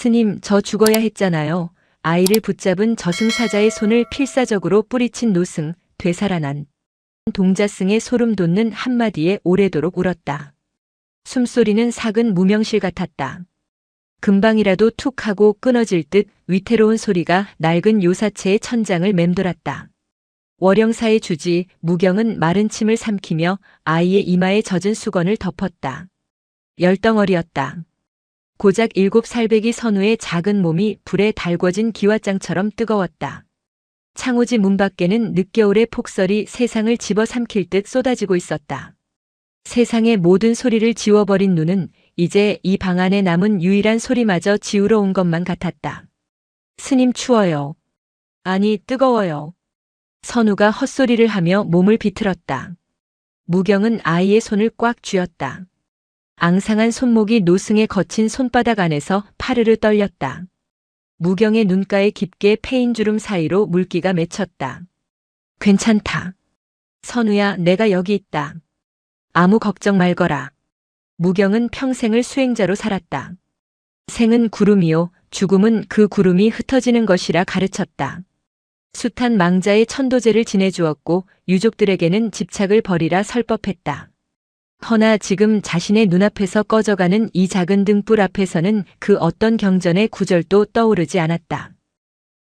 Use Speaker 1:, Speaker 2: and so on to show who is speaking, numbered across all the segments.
Speaker 1: 스님, 저 죽어야 했잖아요. 아이를 붙잡은 저승사자의 손을 필사적으로 뿌리친 노승, 되살아난 동자승의 소름 돋는 한마디에 오래도록 울었다. 숨소리는 삭은 무명실 같았다. 금방이라도 툭 하고 끊어질 듯 위태로운 소리가 낡은 요사체의 천장을 맴돌았다. 월영사의 주지 무경은 마른 침을 삼키며 아이의 이마에 젖은 수건을 덮었다. 열덩어리였다. 고작 7살배기 선우의 작은 몸이 불에 달궈진 기와장처럼 뜨거웠다. 창호지 문 밖에는 늦겨울의 폭설이 세상을 집어삼킬 듯 쏟아지고 있었다. 세상의 모든 소리를 지워버린 눈은 이제 이 방 안에 남은 유일한 소리마저 지우러 온 것만 같았다. 스님, 추워요. 아니, 뜨거워요. 선우가 헛소리를 하며 몸을 비틀었다. 무경은 아이의 손을 꽉 쥐었다. 앙상한 손목이 노승의 거친 손바닥 안에서 파르르 떨렸다. 무경의 눈가에 깊게 패인 주름 사이로 물기가 맺혔다. 괜찮다. 선우야, 내가 여기 있다. 아무 걱정 말거라. 무경은 평생을 수행자로 살았다. 생은 구름이요, 죽음은 그 구름이 흩어지는 것이라 가르쳤다. 숱한 망자의 천도제를 지내주었고 유족들에게는 집착을 버리라 설법했다. 허나 지금 자신의 눈앞에서 꺼져가는 이 작은 등불 앞에서는 그 어떤 경전의 구절도 떠오르지 않았다.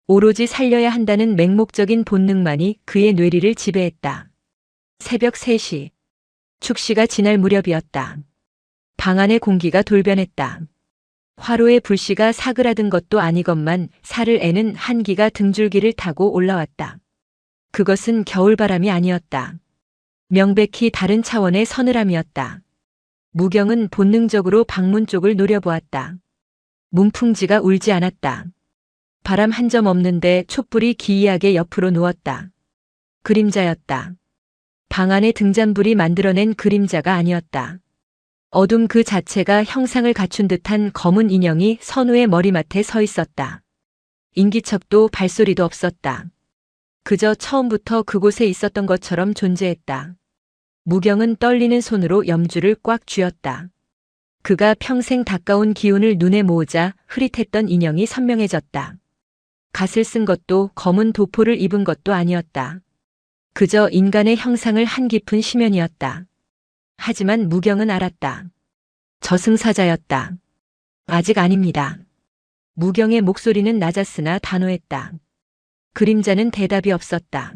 Speaker 1: 오로지 살려야 한다는 맹목적인 본능만이 그의 뇌리를 지배했다. 새벽 3시. 축시가 지날 무렵이었다. 방 안의 공기가 돌변했다. 화로의 불씨가 사그라든 것도 아니건만 살을 애는 한기가 등줄기를 타고 올라왔다. 그것은 겨울바람이 아니었다. 명백히 다른 차원의 서늘함이었다. 무경은 본능적으로 방문 쪽을 노려보았다. 문풍지가 울지 않았다. 바람 한 점 없는데 촛불이 기이하게 옆으로 누웠다. 그림자였다. 방 안의 등잔불이 만들어낸 그림자가 아니었다. 어둠 그 자체가 형상을 갖춘 듯한 검은 인형이 선우의 머리맡에 서 있었다. 인기척도 발소리도 없었다. 그저 처음부터 그곳에 있었던 것처럼 존재했다. 무경은 떨리는 손으로 염주를 꽉 쥐었다. 그가 평생 닦아온 기운을 눈에 모으자 흐릿했던 인형이 선명해졌다. 갓을 쓴 것도 검은 도포를 입은 것도 아니었다. 그저 인간의 형상을 한 깊은 심연이었다. 하지만 무경은 알았다. 저승사자였다. 아직 아닙니다. 무경의 목소리는 낮았으나 단호했다. 그림자는 대답이 없었다.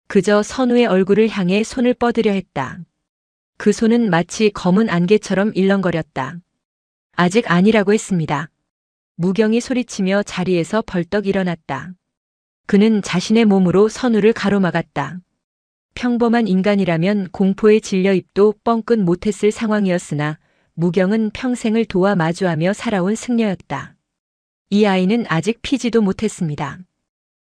Speaker 1: 그저 선우의 얼굴을 향해 손을 뻗으려 했다. 그 손은 마치 검은 안개처럼 일렁거렸다. 아직 아니라고 했습니다. 무경이 소리치며 자리에서 벌떡 일어났다. 그는 자신의 몸으로 선우를 가로막았다. 평범한 인간이라면 공포에 질려 입도 뻥끗 못했을 상황이었으나 무경은 평생을 도와 마주하며 살아온 승려였다. 이 아이는 아직 피지도 못했습니다.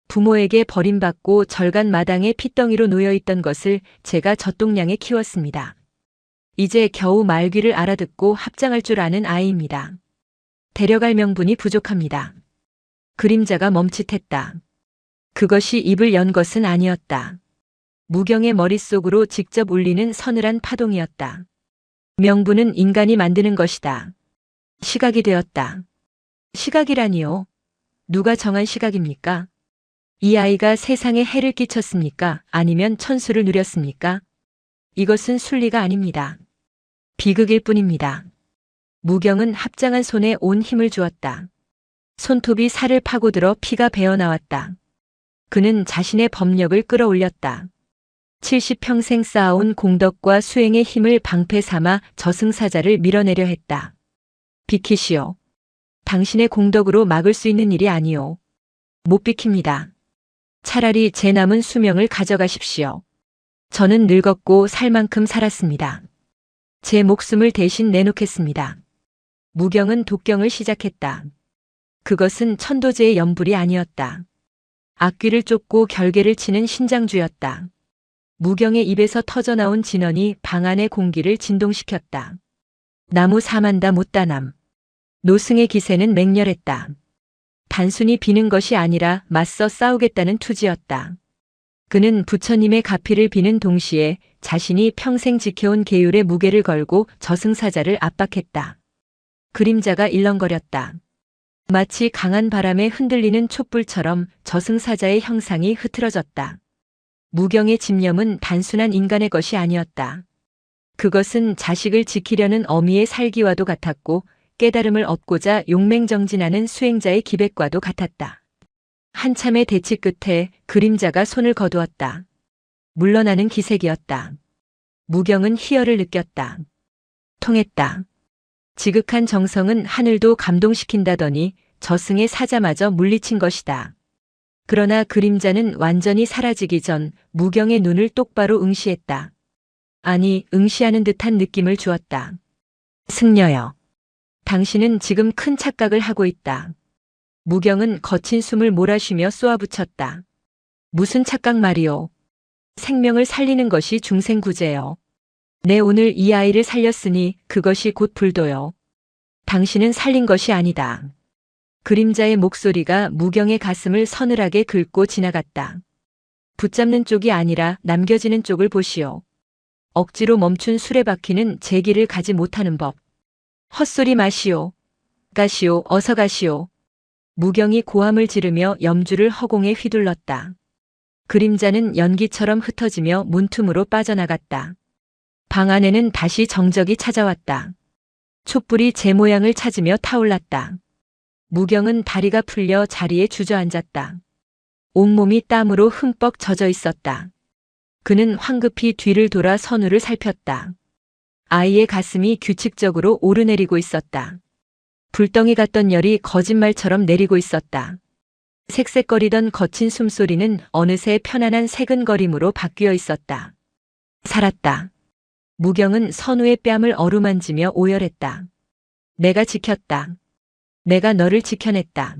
Speaker 1: 부모에게 버림받고 절간 마당에 핏덩이로 놓여있던 것을 제가 젖동량에 키웠습니다. 이제 겨우 말귀를 알아듣고 합장할 줄 아는 아이입니다. 데려갈 명분이 부족합니다. 그림자가 멈칫했다. 그것이 입을 연 것은 아니었다. 무경의 머릿속으로 직접 울리는 서늘한 파동이었다. 명분은 인간이 만드는 것이다. 시각이 되었다. 시각이라니요? 누가 정한 시각입니까? 이 아이가 세상에 해를 끼쳤습니까? 아니면 천수를 누렸습니까? 이것은 순리가 아닙니다. 비극일 뿐입니다. 무경은 합장한 손에 온 힘을 주었다. 손톱이 살을 파고들어 피가 배어나왔다. 그는 자신의 법력을 끌어올렸다. 70평생 쌓아온 공덕과 수행의 힘을 방패 삼아 저승사자를 밀어내려 했다. 비키시오. 당신의 공덕으로 막을 수 있는 일이 아니오. 못 비킵니다. 차라리 제 남은 수명을 가져가십시오. 저는 늙었고 살 만큼 살았습니다. 제 목숨을 대신 내놓겠습니다. 무경은 독경을 시작했다. 그것은 천도제의 연불이 아니었다. 악귀를 쫓고 결계를 치는 신장주였다. 무경의 입에서 터져나온 진언이 방 안의 공기를 진동시켰다. 나무 사만다 못다남. 노승의 기세는 맹렬했다. 단순히 비는 것이 아니라 맞서 싸우겠다는 투지였다. 그는 부처님의 가피를 비는 동시에 자신이 평생 지켜온 계율의 무게를 걸고 저승사자를 압박했다. 그림자가 일렁거렸다. 마치 강한 바람에 흔들리는 촛불처럼 저승사자의 형상이 흐트러졌다. 무경의 집념은 단순한 인간의 것이 아니었다. 그것은 자식을 지키려는 어미의 살기와도 같았고 깨달음을 얻고자 용맹정진하는 수행자의 기백과도 같았다. 한참의 대치 끝에 그림자가 손을 거두었다. 물러나는 기색이었다. 무경은 희열을 느꼈다. 통했다. 지극한 정성은 하늘도 감동시킨다더니 저승의 사자마저 물리친 것이다. 그러나 그림자는 완전히 사라지기 전 무경의 눈을 똑바로 응시했다. 아니, 응시하는 듯한 느낌을 주었다. 승려여. 당신은 지금 큰 착각을 하고 있다. 무경은 거친 숨을 몰아쉬며 쏘아붙였다. 무슨 착각 말이오. 생명을 살리는 것이 중생구제요. 내 오늘 이 아이를 살렸으니 그것이 곧 불도요. 당신은 살린 것이 아니다. 그림자의 목소리가 무경의 가슴을 서늘하게 긁고 지나갔다. 붙잡는 쪽이 아니라 남겨지는 쪽을 보시오. 억지로 멈춘 수레바퀴는 제기를 가지 못하는 법. 헛소리 마시오. 가시오, 어서 가시오. 무경이 고함을 지르며 염주를 허공에 휘둘렀다. 그림자는 연기처럼 흩어지며 문틈으로 빠져나갔다. 방 안에는 다시 정적이 찾아왔다. 촛불이 제 모양을 찾으며 타올랐다. 무경은 다리가 풀려 자리에 주저앉았다. 온몸이 땀으로 흠뻑 젖어 있었다. 그는 황급히 뒤를 돌아 선우를 살폈다. 아이의 가슴이 규칙적으로 오르내리고 있었다. 불덩이 같던 열이 거짓말처럼 내리고 있었다. 색색거리던 거친 숨소리는 어느새 편안한 새근거림으로 바뀌어 있었다. 살았다. 무경은 선우의 뺨을 어루만지며 오열했다. 내가 지켰다. 내가 너를 지켜냈다.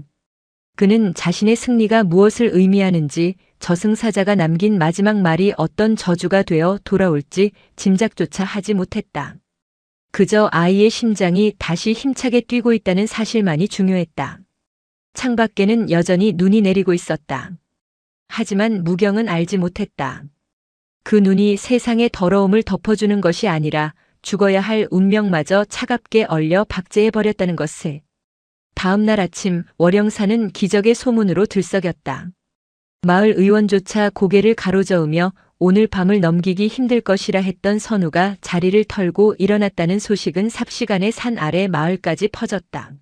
Speaker 1: 그는 자신의 승리가 무엇을 의미하는지, 저승사자가 남긴 마지막 말이 어떤 저주가 되어 돌아올지 짐작조차 하지 못했다. 그저 아이의 심장이 다시 힘차게 뛰고 있다는 사실만이 중요했다. 창밖에는 여전히 눈이 내리고 있었다. 하지만 무경은 알지 못했다. 그 눈이 세상의 더러움을 덮어주는 것이 아니라 죽어야 할 운명마저 차갑게 얼려 박제해버렸다는 것을. 다음 날 아침 월영사는 기적의 소문으로 들썩였다. 마을 의원조차 고개를 가로저으며 오늘 밤을 넘기기 힘들 것이라 했던 선우가 자리를 털고 일어났다는 소식은 삽시간에 산 아래 마을까지 퍼졌다.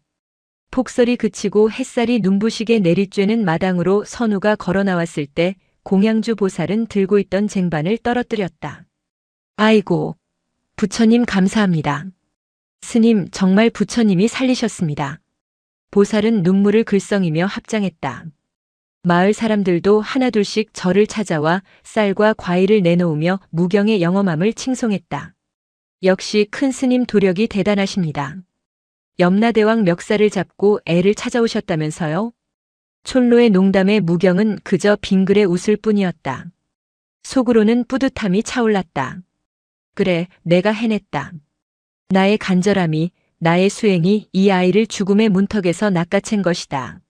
Speaker 1: 폭설이 그치고 햇살이 눈부시게 내리쬐는 마당으로 선우가 걸어 나왔을 때 공양주 보살은 들고 있던 쟁반을 떨어뜨렸다. 아이고, 부처님 감사합니다. 스님, 정말 부처님이 살리셨습니다. 보살은 눈물을 글썽이며 합장했다. 마을 사람들도 하나둘씩 절을 찾아와 쌀과 과일을 내놓으며 무경의 영험함을 칭송했다. 역시 큰 스님 도력이 대단하십니다. 염라대왕 멱살을 잡고 애를 찾아오셨다면서요? 촌로의 농담에 무경은 그저 빙그레 웃을 뿐이었다. 속으로는 뿌듯함이 차올랐다. 그래, 내가 해냈다. 나의 간절함이, 나의 수행이 이 아이를 죽음의 문턱에서 낚아챈 것이다.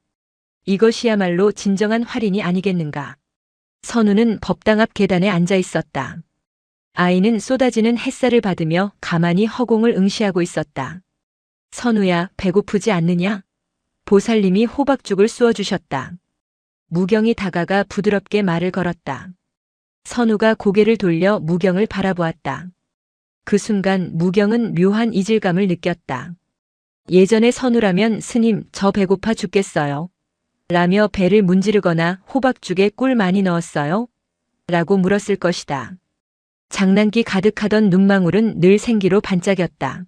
Speaker 1: 이것이야말로 진정한 활인이 아니겠는가. 선우는 법당 앞 계단에 앉아 있었다. 아이는 쏟아지는 햇살을 받으며 가만히 허공을 응시하고 있었다. 선우야, 배고프지 않느냐? 보살님이 호박죽을 쑤어주셨다. 무경이 다가가 부드럽게 말을 걸었다. 선우가 고개를 돌려 무경을 바라보았다. 그 순간 무경은 묘한 이질감을 느꼈다. 예전의 선우라면 스님, 저 배고파 죽겠어요. 라며 배를 문지르거나 호박죽에 꿀 많이 넣었어요? 라고 물었을 것이다. 장난기 가득하던 눈망울은 늘 생기로 반짝였다.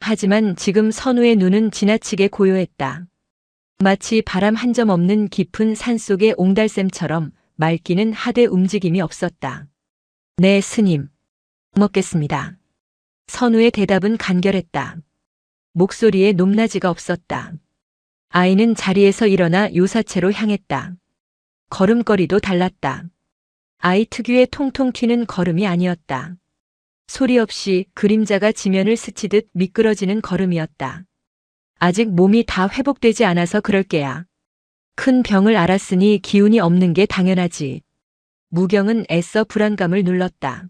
Speaker 1: 하지만 지금 선우의 눈은 지나치게 고요했다. 마치 바람 한 점 없는 깊은 산속의 옹달샘처럼 맑기는 하되 움직임이 없었다. 네, 스님. 먹겠습니다. 선우의 대답은 간결했다. 목소리에 높낮이가 없었다. 아이는 자리에서 일어나 요사체로 향했다. 걸음걸이도 달랐다. 아이 특유의 통통 튀는 걸음이 아니었다. 소리 없이 그림자가 지면을 스치듯 미끄러지는 걸음이었다. 아직 몸이 다 회복되지 않아서 그럴 게야. 큰 병을 앓았으니 기운이 없는 게 당연하지. 무경은 애써 불안감을 눌렀다.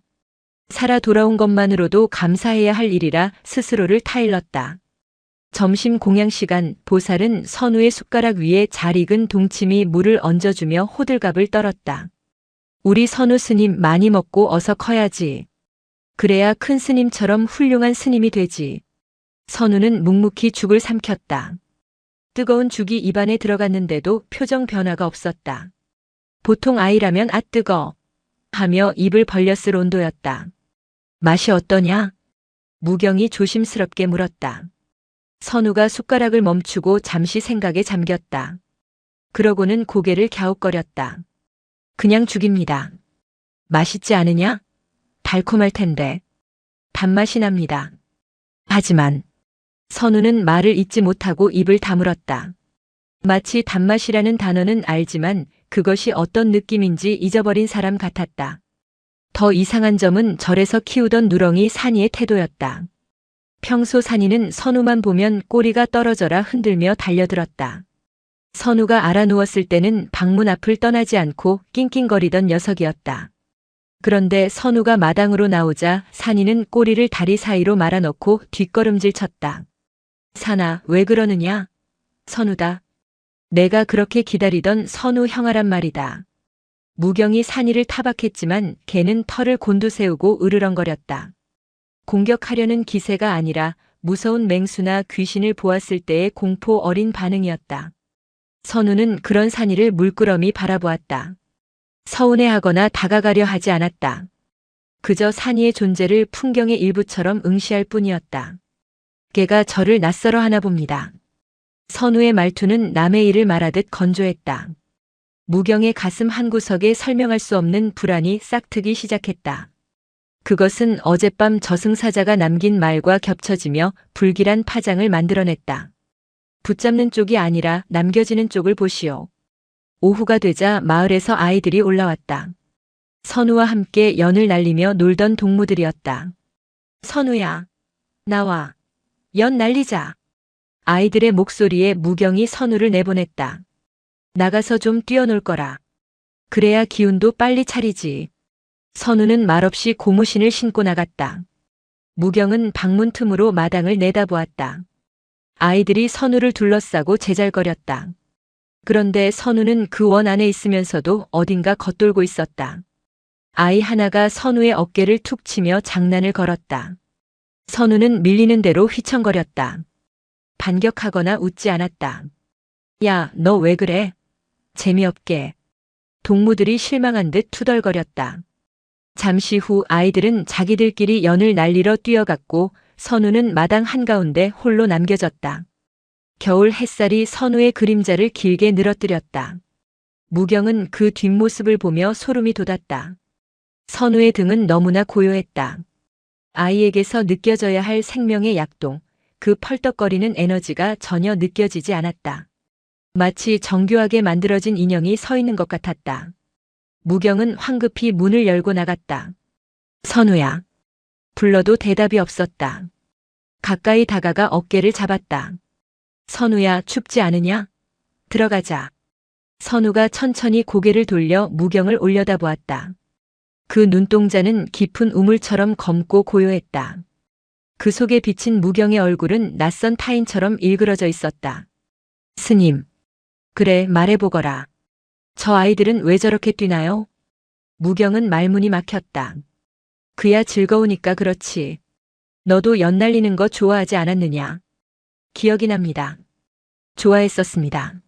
Speaker 1: 살아 돌아온 것만으로도 감사해야 할 일이라 스스로를 타일렀다. 점심 공양 시간, 보살은 선우의 숟가락 위에 잘 익은 동치미 물을 얹어주며 호들갑을 떨었다. 우리 선우 스님 많이 먹고 어서 커야지. 그래야 큰 스님처럼 훌륭한 스님이 되지. 선우는 묵묵히 죽을 삼켰다. 뜨거운 죽이 입안에 들어갔는데도 표정 변화가 없었다. 보통 아이라면 아 뜨거 하며 입을 벌렸을 온도였다. 맛이 어떠냐? 무경이 조심스럽게 물었다. 선우가 숟가락을 멈추고 잠시 생각에 잠겼다. 그러고는 고개를 갸웃거렸다. 그냥 죽입니다. 맛있지 않으냐? 달콤할 텐데. 단맛이 납니다. 하지만 선우는 말을 잇지 못하고 입을 다물었다. 마치 단맛이라는 단어는 알지만 그것이 어떤 느낌인지 잊어버린 사람 같았다. 더 이상한 점은 절에서 키우던 누렁이 산이의 태도였다. 평소 산이는 선우만 보면 꼬리가 떨어져라 흔들며 달려들었다. 선우가 알아누웠을 때는 방문 앞을 떠나지 않고 낑낑거리던 녀석이었다. 그런데 선우가 마당으로 나오자 산이는 꼬리를 다리 사이로 말아넣고 뒷걸음질 쳤다. 산아, 왜 그러느냐? 선우다. 내가 그렇게 기다리던 선우 형아란 말이다. 무경이 산이를 타박했지만 걔는 털을 곤두세우고 으르렁거렸다. 공격하려는 기세가 아니라 무서운 맹수나 귀신을 보았을 때의 공포 어린 반응이었다. 선우는 그런 산이를 물끄러미 바라보았다. 서운해하거나 다가가려 하지 않았다. 그저 산이의 존재를 풍경의 일부처럼 응시할 뿐이었다. 걔가 저를 낯설어 하나 봅니다. 선우의 말투는 남의 일을 말하듯 건조했다. 무경의 가슴 한구석에 설명할 수 없는 불안이 싹트기 시작했다. 그것은 어젯밤 저승사자가 남긴 말과 겹쳐지며 불길한 파장을 만들어냈다. 붙잡는 쪽이 아니라 남겨지는 쪽을 보시오. 오후가 되자 마을에서 아이들이 올라왔다. 선우와 함께 연을 날리며 놀던 동무들이었다. 선우야, 나와. 연 날리자. 아이들의 목소리에 무경이 선우를 내보냈다. 나가서 좀 뛰어놀 거라. 그래야 기운도 빨리 차리지. 선우는 말없이 고무신을 신고 나갔다. 무경은 방문 틈으로 마당을 내다보았다. 아이들이 선우를 둘러싸고 제잘거렸다. 그런데 선우는 그 원 안에 있으면서도 어딘가 겉돌고 있었다. 아이 하나가 선우의 어깨를 툭 치며 장난을 걸었다. 선우는 밀리는 대로 휘청거렸다. 반격하거나 웃지 않았다. 야, 너 왜 그래? 재미없게. 동무들이 실망한 듯 투덜거렸다. 잠시 후 아이들은 자기들끼리 연을 날리러 뛰어갔고 선우는 마당 한가운데 홀로 남겨졌다. 겨울 햇살이 선우의 그림자를 길게 늘어뜨렸다. 무경은 그 뒷모습을 보며 소름이 돋았다. 선우의 등은 너무나 고요했다. 아이에게서 느껴져야 할 생명의 약동, 그 펄떡거리는 에너지가 전혀 느껴지지 않았다. 마치 정교하게 만들어진 인형이 서 있는 것 같았다. 무경은 황급히 문을 열고 나갔다. 선우야. 불러도 대답이 없었다. 가까이 다가가 어깨를 잡았다. 선우야, 춥지 않으냐? 들어가자. 선우가 천천히 고개를 돌려 무경을 올려다보았다. 그 눈동자는 깊은 우물처럼 검고 고요했다. 그 속에 비친 무경의 얼굴은 낯선 타인처럼 일그러져 있었다. 스님. 그래, 말해보거라. 저 아이들은 왜 저렇게 뛰나요? 무경은 말문이 막혔다. 그야 즐거우니까 그렇지. 너도 연 날리는 거 좋아하지 않았느냐? 기억이 납니다. 좋아했었습니다.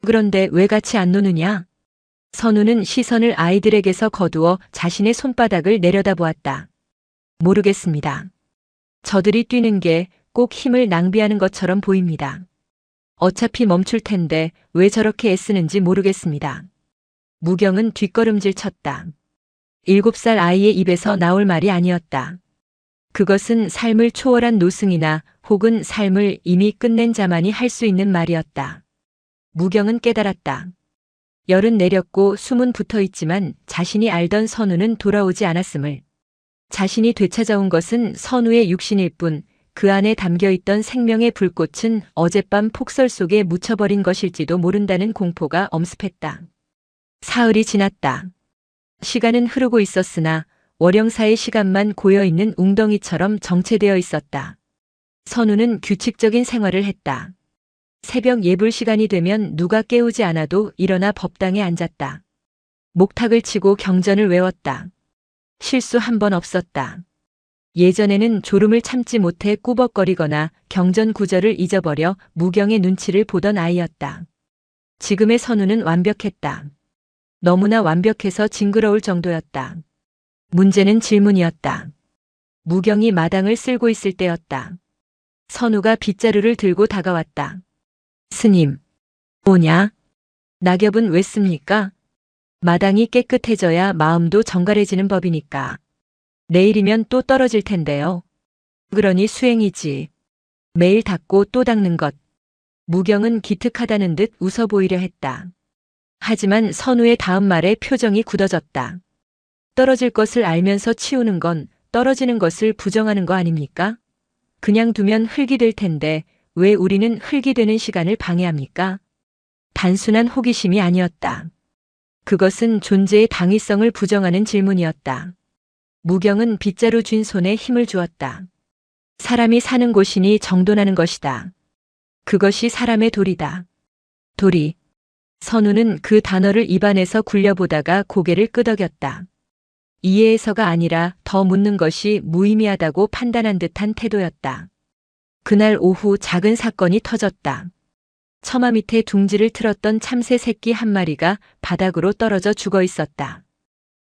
Speaker 1: 그런데 왜 같이 안 노느냐? 선우는 시선을 아이들에게서 거두어 자신의 손바닥을 내려다보았다. 모르겠습니다. 저들이 뛰는 게 꼭 힘을 낭비하는 것처럼 보입니다. 어차피 멈출 텐데 왜 저렇게 애쓰는지 모르겠습니다. 무경은 뒷걸음질 쳤다. 7살 아이의 입에서 나올 말이 아니었다. 그것은 삶을 초월한 노승이나 혹은 삶을 이미 끝낸 자만이 할 수 있는 말이었다. 무경은 깨달았다. 열은 내렸고 숨은 붙어 있지만 자신이 알던 선우는 돌아오지 않았음을. 자신이 되찾아온 것은 선우의 육신일 뿐 그 안에 담겨있던 생명의 불꽃은 어젯밤 폭설 속에 묻혀버린 것일지도 모른다는 공포가 엄습했다. 사흘이 지났다. 시간은 흐르고 있었으나 월영사의 시간만 고여있는 웅덩이처럼 정체되어 있었다. 선우는 규칙적인 생활을 했다. 새벽 예불 시간이 되면 누가 깨우지 않아도 일어나 법당에 앉았다. 목탁을 치고 경전을 외웠다. 실수 한 번 없었다. 예전에는 졸음을 참지 못해 꾸벅거리거나 경전 구절을 잊어버려 무경의 눈치를 보던 아이였다. 지금의 선우는 완벽했다. 너무나 완벽해서 징그러울 정도였다. 문제는 질문이었다. 무경이 마당을 쓸고 있을 때였다. 선우가 빗자루를 들고 다가왔다. 스님, 뭐냐? 낙엽은 왜 씁니까? 마당이 깨끗해져야 마음도 정갈해지는 법이니까. 내일이면 또 떨어질 텐데요. 그러니 수행이지. 매일 닦고 또 닦는 것. 무경은 기특하다는 듯 웃어 보이려 했다. 하지만 선우의 다음 말에 표정이 굳어졌다. 떨어질 것을 알면서 치우는 건 떨어지는 것을 부정하는 거 아닙니까? 그냥 두면 흙이 될 텐데 왜 우리는 흙이 되는 시간을 방해합니까? 단순한 호기심이 아니었다. 그것은 존재의 당위성을 부정하는 질문이었다. 무경은 빗자루 쥔 손에 힘을 주었다. 사람이 사는 곳이니 정돈하는 것이다. 그것이 사람의 도리다. 도리. 선우는 그 단어를 입안에서 굴려보다가 고개를 끄덕였다. 이해해서가 아니라 더 묻는 것이 무의미하다고 판단한 듯한 태도였다. 그날 오후 작은 사건이 터졌다. 처마 밑에 둥지를 틀었던 참새 새끼 한 마리가 바닥으로 떨어져 죽어 있었다.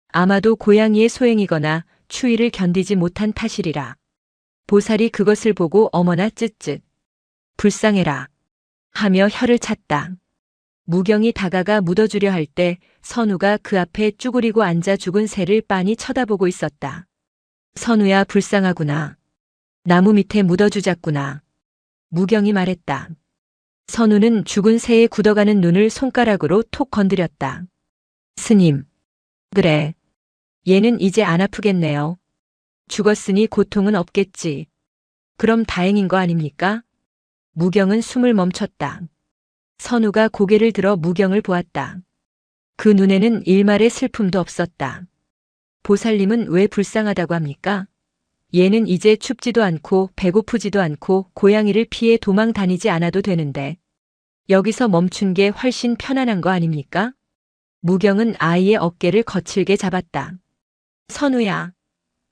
Speaker 1: 아마도 고양이의 소행이거나 추위를 견디지 못한 탓이리라. 보살이 그것을 보고 어머나 쯧쯧. 불쌍해라. 하며 혀를 찼다. 무경이 다가가 묻어주려 할 때 선우가 그 앞에 쭈그리고 앉아 죽은 새를 빤히 쳐다보고 있었다. 선우야, 불쌍하구나. 나무 밑에 묻어주자꾸나. 무경이 말했다. 선우는 죽은 새의 굳어가는 눈을 손가락으로 톡 건드렸다. 스님. 그래. 얘는 이제 안 아프겠네요. 죽었으니 고통은 없겠지. 그럼 다행인 거 아닙니까? 무경은 숨을 멈췄다. 선우가 고개를 들어 무경을 보았다. 그 눈에는 일말의 슬픔도 없었다. 보살님은 왜 불쌍하다고 합니까? 얘는 이제 춥지도 않고 배고프지도 않고 고양이를 피해 도망 다니지 않아도 되는데 여기서 멈춘 게 훨씬 편안한 거 아닙니까? 무경은 아이의 어깨를 거칠게 잡았다. 선우야,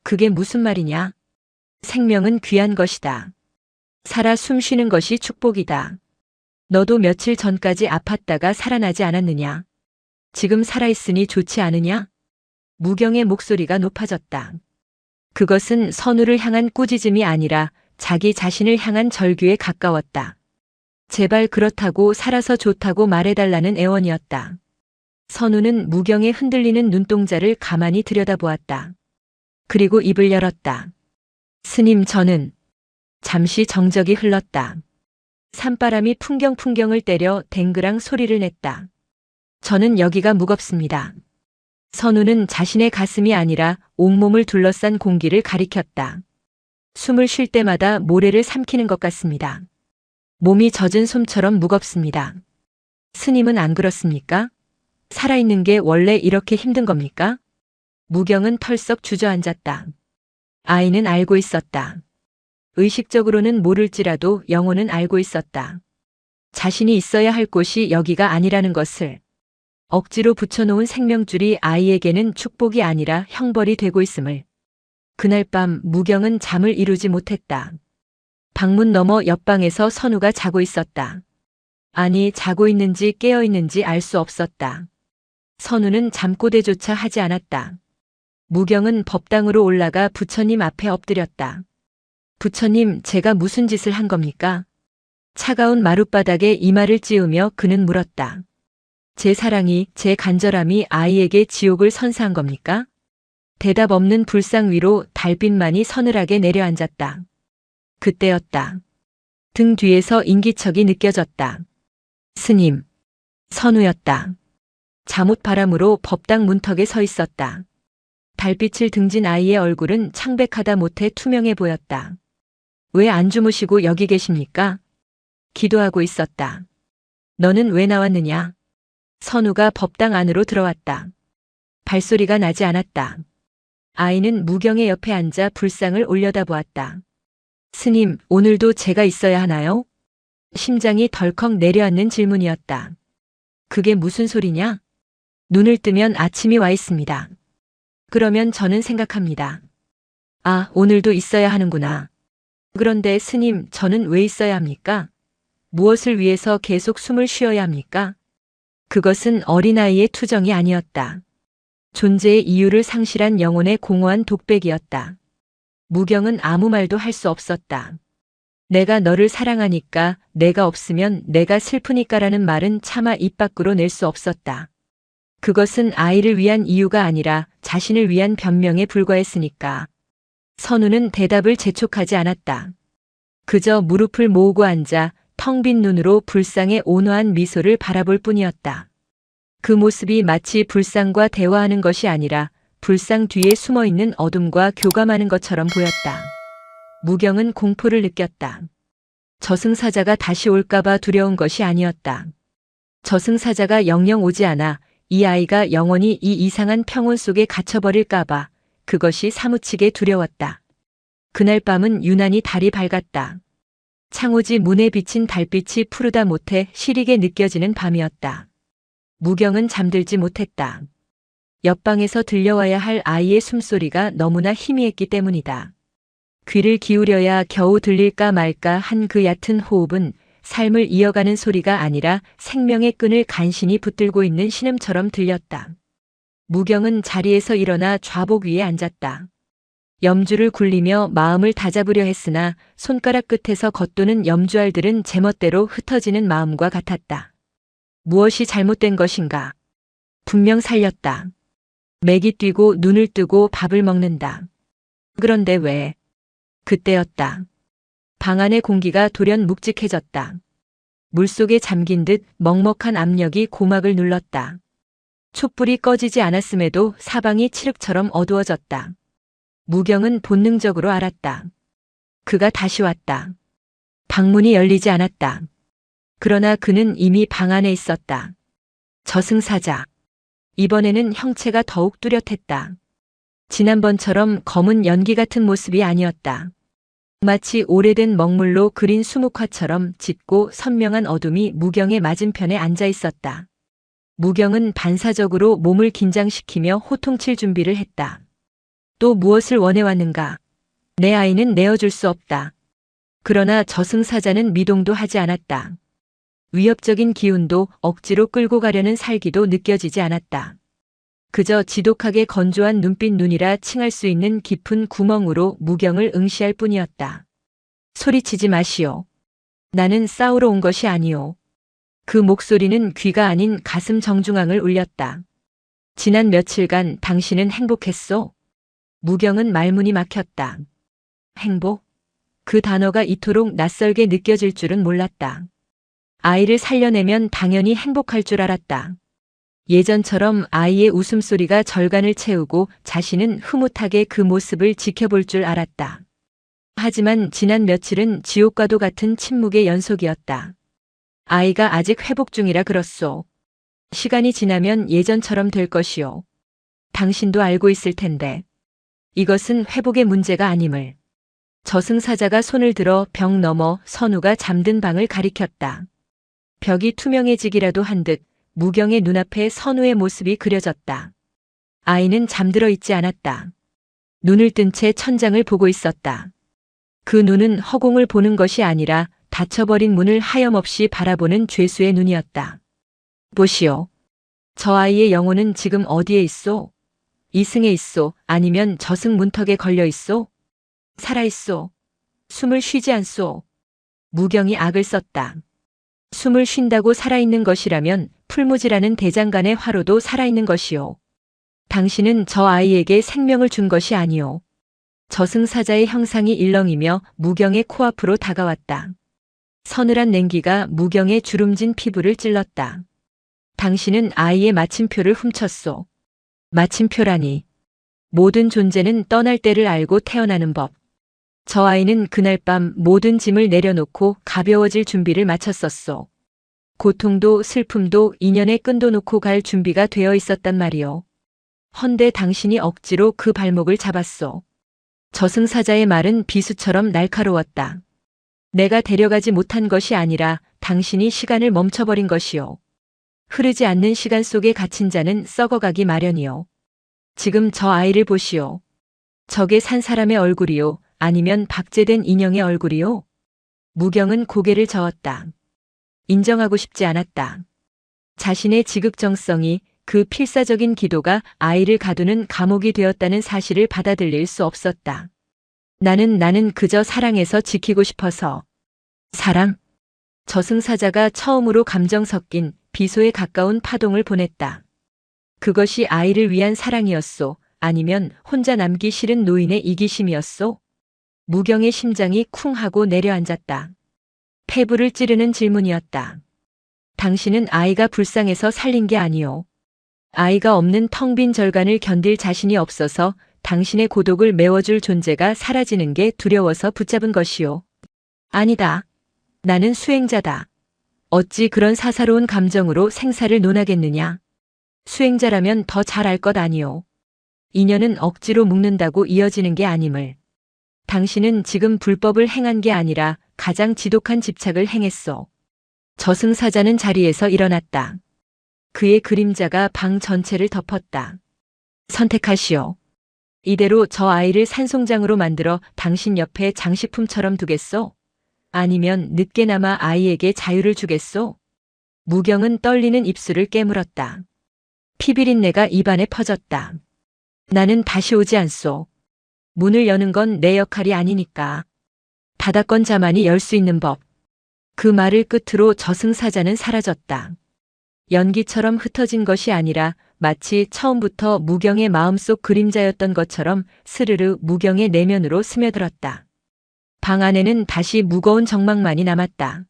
Speaker 1: 그게 무슨 말이냐? 생명은 귀한 것이다. 살아 숨 쉬는 것이 축복이다. 너도 며칠 전까지 아팠다가 살아나지 않았느냐? 지금 살아있으니 좋지 않으냐? 무경의 목소리가 높아졌다. 그것은 선우를 향한 꾸짖음이 아니라 자기 자신을 향한 절규에 가까웠다. 제발 그렇다고 살아서 좋다고 말해달라는 애원이었다. 선우는 무경의 흔들리는 눈동자를 가만히 들여다보았다. 그리고 입을 열었다. 스님, 저는. 잠시 정적이 흘렀다. 산바람이 풍경을 때려 댕그랑 소리를 냈다. 저는 여기가 무겁습니다. 선우는 자신의 가슴이 아니라 온몸을 둘러싼 공기를 가리켰다. 숨을 쉴 때마다 모래를 삼키는 것 같습니다. 몸이 젖은 솜처럼 무겁습니다. 스님은 안 그렇습니까? 살아있는 게 원래 이렇게 힘든 겁니까? 무경은 털썩 주저앉았다. 아이는 알고 있었다. 의식적으로는 모를지라도 영혼은 알고 있었다. 자신이 있어야 할 곳이 여기가 아니라는 것을. 억지로 붙여놓은 생명줄이 아이에게는 축복이 아니라 형벌이 되고 있음을. 그날 밤 무경은 잠을 이루지 못했다. 방문 너머 옆방에서 선우가 자고 있었다. 아니, 자고 있는지 깨어 있는지 알 수 없었다. 선우는 잠꼬대조차 하지 않았다. 무경은 법당으로 올라가 부처님 앞에 엎드렸다. 부처님, 제가 무슨 짓을 한 겁니까? 차가운 마룻바닥에 이마를 찌우며 그는 물었다. 제 사랑이, 제 간절함이 아이에게 지옥을 선사한 겁니까? 대답 없는 불상 위로 달빛만이 서늘하게 내려앉았다. 그때였다. 등 뒤에서 인기척이 느껴졌다. 스님. 선우였다. 잠옷 바람으로 법당 문턱에 서 있었다. 달빛을 등진 아이의 얼굴은 창백하다 못해 투명해 보였다. 왜 안 주무시고 여기 계십니까? 기도하고 있었다. 너는 왜 나왔느냐? 선우가 법당 안으로 들어왔다. 발소리가 나지 않았다. 아이는 무경의 옆에 앉아 불상을 올려다보았다. 스님, 오늘도 제가 있어야 하나요? 심장이 덜컥 내려앉는 질문이었다. 그게 무슨 소리냐? 눈을 뜨면 아침이 와 있습니다. 그러면 저는 생각합니다. 아, 오늘도 있어야 하는구나. 그런데 스님, 저는 왜 있어야 합니까? 무엇을 위해서 계속 숨을 쉬어야 합니까? 그것은 어린아이의 투정이 아니었다. 존재의 이유를 상실한 영혼의 공허한 독백이었다. 무경은 아무 말도 할 수 없었다. 내가 너를 사랑하니까, 내가 없으면 내가 슬프니까라는 말은 차마 입 밖으로 낼 수 없었다. 그것은 아이를 위한 이유가 아니라 자신을 위한 변명에 불과했으니까. 선우는 대답을 재촉하지 않았다. 그저 무릎을 모으고 앉아 텅 빈 눈으로 불상의 온화한 미소를 바라볼 뿐이었다. 그 모습이 마치 불상과 대화하는 것이 아니라 불상 뒤에 숨어있는 어둠과 교감하는 것처럼 보였다. 무경은 공포를 느꼈다. 저승사자가 다시 올까봐 두려운 것이 아니었다. 저승사자가 영영 오지 않아 이 아이가 영원히 이 이상한 평온 속에 갇혀버릴까봐 그것이 사무치게 두려웠다. 그날 밤은 유난히 달이 밝았다. 창호지 문에 비친 달빛이 푸르다 못해 시리게 느껴지는 밤이었다. 무경은 잠들지 못했다. 옆방에서 들려와야 할 아이의 숨소리가 너무나 희미했기 때문이다. 귀를 기울여야 겨우 들릴까 말까 한 그 얕은 호흡은 삶을 이어가는 소리가 아니라 생명의 끈을 간신히 붙들고 있는 신음처럼 들렸다. 무경은 자리에서 일어나 좌복 위에 앉았다. 염주를 굴리며 마음을 다잡으려 했으나 손가락 끝에서 겉도는 염주알들은 제멋대로 흩어지는 마음과 같았다. 무엇이 잘못된 것인가? 분명 살렸다. 맥이 뛰고 눈을 뜨고 밥을 먹는다. 그런데 왜? 그때였다. 방 안의 공기가 돌연 묵직해졌다. 물속에 잠긴 듯 먹먹한 압력이 고막을 눌렀다. 촛불이 꺼지지 않았음에도 사방이 칠흑처럼 어두워졌다. 무경은 본능적으로 알았다. 그가 다시 왔다. 방문이 열리지 않았다. 그러나 그는 이미 방 안에 있었다. 저승사자. 이번에는 형체가 더욱 뚜렷했다. 지난번처럼 검은 연기 같은 모습이 아니었다. 마치 오래된 먹물로 그린 수묵화처럼 짙고 선명한 어둠이 무경의 맞은편에 앉아 있었다. 무경은 반사적으로 몸을 긴장시키며 호통칠 준비를 했다. 또 무엇을 원해왔는가? 내 아이는 내어줄 수 없다. 그러나 저승사자는 미동도 하지 않았다. 위협적인 기운도 억지로 끌고 가려는 살기도 느껴지지 않았다. 그저 지독하게 건조한 눈빛 눈이라 칭할 수 있는 깊은 구멍으로 무경을 응시할 뿐이었다. 소리치지 마시오. 나는 싸우러 온 것이 아니오. 그 목소리는 귀가 아닌 가슴 정중앙을 울렸다. 지난 며칠간 당신은 행복했소? 무경은 말문이 막혔다. 행복? 그 단어가 이토록 낯설게 느껴질 줄은 몰랐다. 아이를 살려내면 당연히 행복할 줄 알았다. 예전처럼 아이의 웃음소리가 절간을 채우고 자신은 흐뭇하게 그 모습을 지켜볼 줄 알았다. 하지만 지난 며칠은 지옥과도 같은 침묵의 연속이었다. 아이가 아직 회복 중이라 그렇소. 시간이 지나면 예전처럼 될 것이오. 당신도 알고 있을 텐데. 이것은 회복의 문제가 아님을. 저승사자가 손을 들어 벽 너머 선우가 잠든 방을 가리켰다. 벽이 투명해지기라도 한 듯 무경의 눈앞에 선우의 모습이 그려졌다. 아이는 잠들어 있지 않았다. 눈을 뜬 채 천장을 보고 있었다. 그 눈은 허공을 보는 것이 아니라 닫혀버린 문을 하염없이 바라보는 죄수의 눈이었다. 보시오. 저 아이의 영혼은 지금 어디에 있소? 이승에 있소? 아니면 저승 문턱에 걸려 있소? 살아있소? 숨을 쉬지 않소? 무경이 악을 썼다. 숨을 쉰다고 살아있는 것이라면 풀무지라는 대장간의 화로도 살아있는 것이오. 당신은 저 아이에게 생명을 준 것이 아니오. 저승사자의 형상이 일렁이며 무경의 코앞으로 다가왔다. 서늘한 냉기가 무경의 주름진 피부를 찔렀다. 당신은 아이의 마침표를 훔쳤소. 마침표라니. 모든 존재는 떠날 때를 알고 태어나는 법. 저 아이는 그날 밤 모든 짐을 내려놓고 가벼워질 준비를 마쳤었소. 고통도 슬픔도 인연의 끈도 놓고 갈 준비가 되어 있었단 말이오. 헌데 당신이 억지로 그 발목을 잡았소. 저승사자의 말은 비수처럼 날카로웠다. 내가 데려가지 못한 것이 아니라 당신이 시간을 멈춰버린 것이요. 흐르지 않는 시간 속에 갇힌 자는 썩어가기 마련이요. 지금 저 아이를 보시오. 저게 산 사람의 얼굴이요. 아니면 박제된 인형의 얼굴이요. 무경은 고개를 저었다. 인정하고 싶지 않았다. 자신의 지극정성이, 그 필사적인 기도가 아이를 가두는 감옥이 되었다는 사실을 받아들일 수 없었다. 나는 그저 사랑해서 지키고 싶어서. 사랑? 저승사자가 처음으로 감정 섞인 비소에 가까운 파동을 보냈다. 그것이 아이를 위한 사랑이었소? 아니면 혼자 남기 싫은 노인의 이기심이었소? 무경의 심장이 쿵 하고 내려앉았다. 폐부를 찌르는 질문이었다. 당신은 아이가 불쌍해서 살린 게 아니오. 아이가 없는 텅 빈 절간을 견딜 자신이 없어서 당신의 고독을 메워줄 존재가 사라지는 게 두려워서 붙잡은 것이오. 아니다. 나는 수행자다. 어찌 그런 사사로운 감정으로 생사를 논하겠느냐. 수행자라면 더 잘 알 것 아니오. 인연은 억지로 묶는다고 이어지는 게 아님을. 당신은 지금 불법을 행한 게 아니라 가장 지독한 집착을 행했소. 저승사자는 자리에서 일어났다. 그의 그림자가 방 전체를 덮었다. 선택하시오. 이대로 저 아이를 산송장으로 만들어 당신 옆에 장식품처럼 두겠소? 아니면 늦게나마 아이에게 자유를 주겠소? 무경은 떨리는 입술을 깨물었다. 피비린내가 입안에 퍼졌다. 나는 다시 오지 않소. 문을 여는 건 내 역할이 아니니까. 닫았건 자만이 열 수 있는 법. 그 말을 끝으로 저승사자는 사라졌다. 연기처럼 흩어진 것이 아니라 마치 처음부터 무경의 마음속 그림자였던 것처럼 스르르 무경의 내면으로 스며들었다. 방 안에는 다시 무거운 정막만이 남았다.